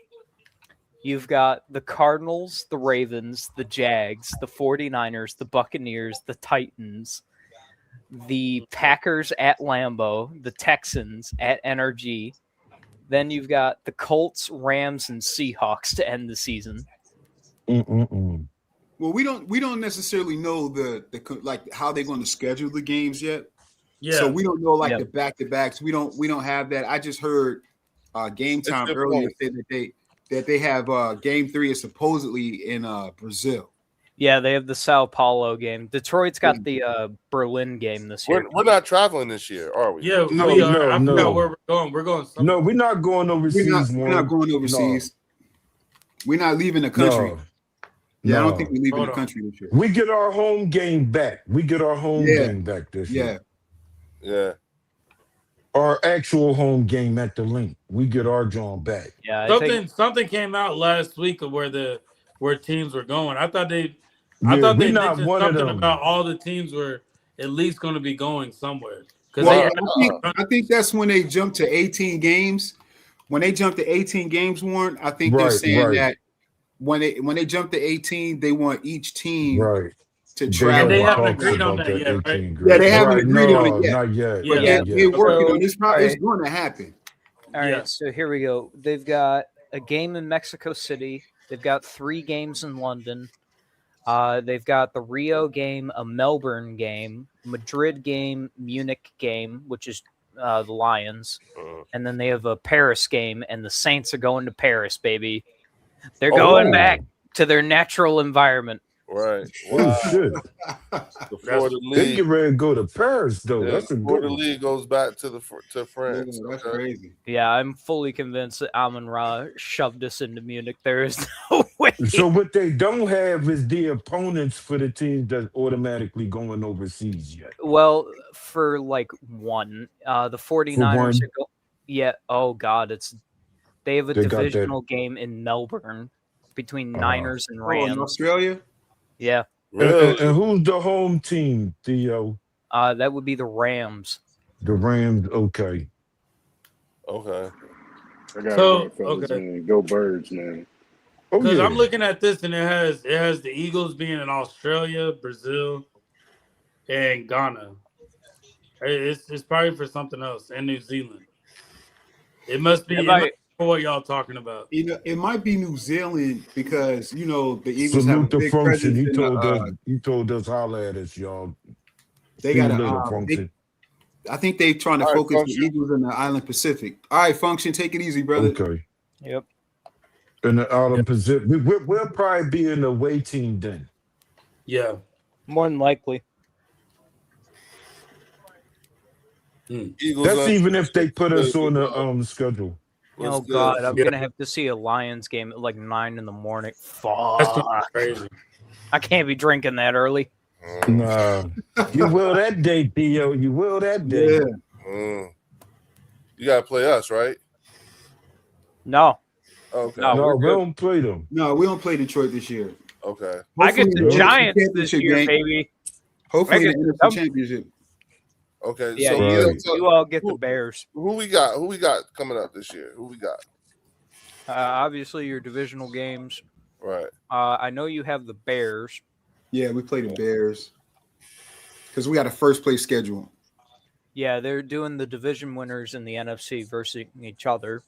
you've got the Cardinals, the Ravens, the Jags, the 49ers, the Buccaneers, the Titans, the Packers at Lambeau, the Texans at NRG. Then you've got the Colts, Rams, and Seahawks to end the season. Mm-mm-mm. Well, we don't necessarily know the like how they're going to schedule the games yet. Yeah. So we don't know like Yep. the back-to-backs. We don't have that. I just heard Game It's Time good earlier point. say that they have Game 3 is supposedly in Brazil. Yeah, they have the Sao Paulo game. Detroit's got the Berlin game this year. We're not traveling this year, are we? Yeah, No, we are. no, I no. forgot where we're going. We're going somewhere. No, we're not going overseas. We're not going overseas. We're not leaving the country. No. Yeah, I No. don't think we're leaving Hold the on. country this year. We get our home game back. We get our home Yeah. game back this Yeah. year. Yeah. Our actual home game at the link. We get our John back. Yeah, I think Something came out last week of where teams were going. I thought they Yeah, we they not mentioned one of something them. about all the teams were at least going to be going somewhere. Because Well, they I think that's when they jumped to 18 games. When they jumped to 18 games, Warren, I think they're Right, saying right. that when they jump to 18, they want each team Right. to They travel. they haven't haven't talked agreed on about that yet, right? 18 Yeah, grade. they haven't Right, agreed on no, it yet. Not yet. Yeah. But Yeah. they're working on it. It's Alright. going to happen. All right, Yeah. so here we go. They've got a game in Mexico City. They've got 3 games in London. They've got the Rio game, a Melbourne game, Madrid game, Munich game, which is the Lions, and then they have a Paris game, and the Saints are going to Paris, baby. They're going back to their natural environment. Right. Oh, Wow. shit. The Florida They League. get ready to go to Paris, though. Yeah, That's a the good Florida one. League goes back to France. That's Okay. crazy. Yeah, I'm fully convinced that Amon Ra shoved us into Munich. There is no way. So what they don't have is the opponents for the teams that's automatically going overseas yet. Well, for like one, the 49ers one? are yeah. Oh God, they have a They got that- divisional game in Melbourne between Niners and Oh, in Rams. Australia? Yeah, Really? And who's the home team, Theo? that would be the Rams. The Rams. Okay. Okay. I got So, it, fellas, okay. man. Go Birds, man. Oh, Because yeah. I'm looking at this and it has the Eagles being in Australia, Brazil, and Ghana. It's probably for something else, and New Zealand. It must be for what y'all talking about. You know, it might be New Zealand because the Eagles have a Salute the big function. presence. He told us holla at us, y'all. They See you got later, a. function. I think they trying to All right, focus Function. the Eagles in the Island Pacific. All right, function. Take it easy, brother. Okay. Yep. In the Island Pacific. We'll probably be in the away team then. Yeah. More than likely. Eagles. That's even if they put us on the schedule. Oh God, I'm gonna have to see a Lions game at like 9 in the morning. That's Fuck. crazy. I can't be drinking that early. Nah, you will that day, Theo. You will that day. Yeah. You gotta play us, right? No, Okay. No, No, we're we good. don't play them. No, we don't play Detroit this year. Okay. I get Hopefully the Yeah. Giants this championship year, game. baby. Hopefully I the get NFC them. championship. Okay. Yeah, So Right. you all get the Bears. who we got? Who we got coming up this year? Who we got? Obviously, your divisional games. Right. I know you have the Bears. Yeah, we play the Bears because we got a first place schedule. Yeah, they're doing the division winners in the NFC versus each other.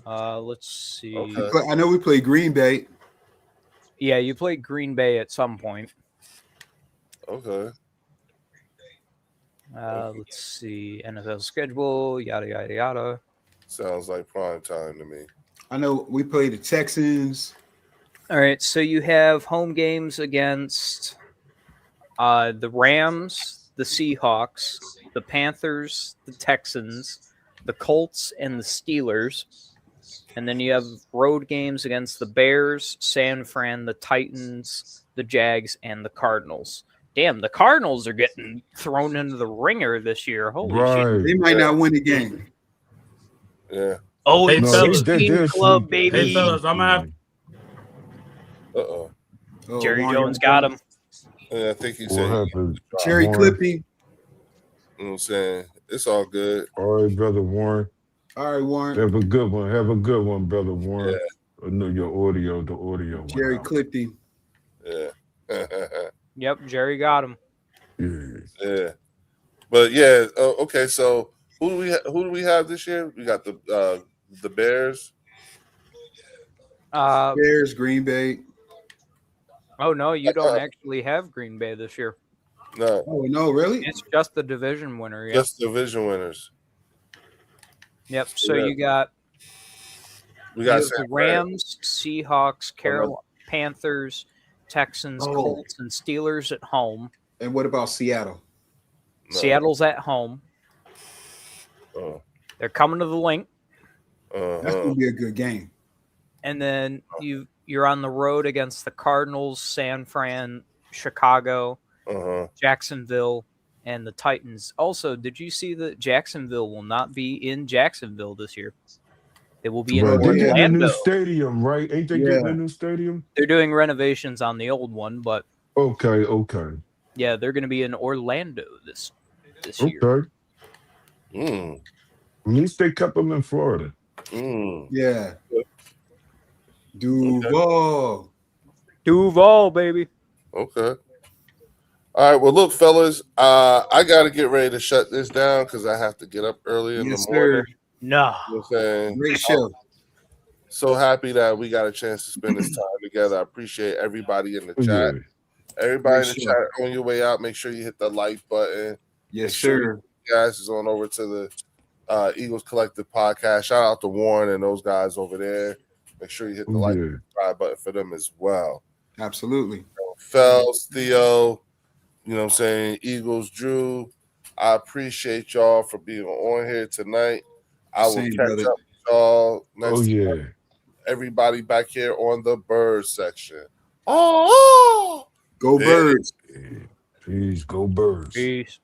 Let's see. Okay. But I know we play Green Bay. Yeah, you played Green Bay at some point. Okay. Let's see. NFL schedule, yada, yada, yada. Sounds like prime time to me. I know we play the Texans. All right, so you have home games against the Rams, the Seahawks, the Panthers, the Texans, the Colts, and the Steelers. And then you have road games against the Bears, San Fran, the Titans, the Jags, and the Cardinals. Damn, the Cardinals are getting thrown into the ringer this year. Holy shit. They Right. might not win the game. Yeah. Oh, Hey, it's fellas, 16 club, sneaky. baby. Hey, fellas, I'm gonna have Uh-oh. Oh, Jerry Warren, Jones got him. And I think he What said, happened? Cherry Warren? Clippy. you know what I'm saying? It's all good. All right, brother Warren. All right, Warren. Have a good one. Have a good one, brother Warren. I know your audio. The audio. went Jerry out. Clippy. Yeah. Yep, Jerry got him. Yeah. Yeah. But yeah, okay, so who do we have this year? We got the Bears. Bears, Green Bay. Oh, no, you don't actually have Green Bay this year. No, Oh no, really? It's just the division winner. Yep. just division winners. Yep. So Yeah. you got We got the San Fran. Rams, Seahawks, Carolina Panthers, Texans, Oh. Colts, and Steelers at home. And what about Seattle? No. Seattle's at home. Oh, They're coming to the link. That's gonna be a good game. And then you're on the road against the Cardinals, San Fran, Chicago, Jacksonville, and the Titans. Also, did you see that Jacksonville will not be in Jacksonville this year? They will be in Bro, they getting a Orlando. new stadium, right? Ain't they getting a new stadium? They're doing renovations on the old one, but Okay. yeah, they're going to be in Orlando this year. Okay. Mm. At least they kept them in Florida. Mm. Yeah. Duval. Duval, baby. Okay. All right. Well, look, fellas, I got to get ready to shut this down because I have to get up early in Yes, the morning. sir. No. You know what I'm saying? Great show. So happy that we got a chance to spend this time together. I appreciate everybody in the chat. Yeah. Everybody Great in the show. chat, on your way out, make sure you hit the like button. Yes, Make sure sir. you guys is on over to the Eagles Collective podcast. Shout out to Warren and those guys over there. Make sure you hit the like Yeah. and subscribe button for them as well. Absolutely. Fells, Theo, you know what I'm saying? Eagles, Drew. I appreciate y'all for being on here tonight. I will Same, catch brother. up with y'all next Oh time. yeah. Everybody back here on the bird section. Oh! Go Yeah. Birds. Please go Birds. Peace.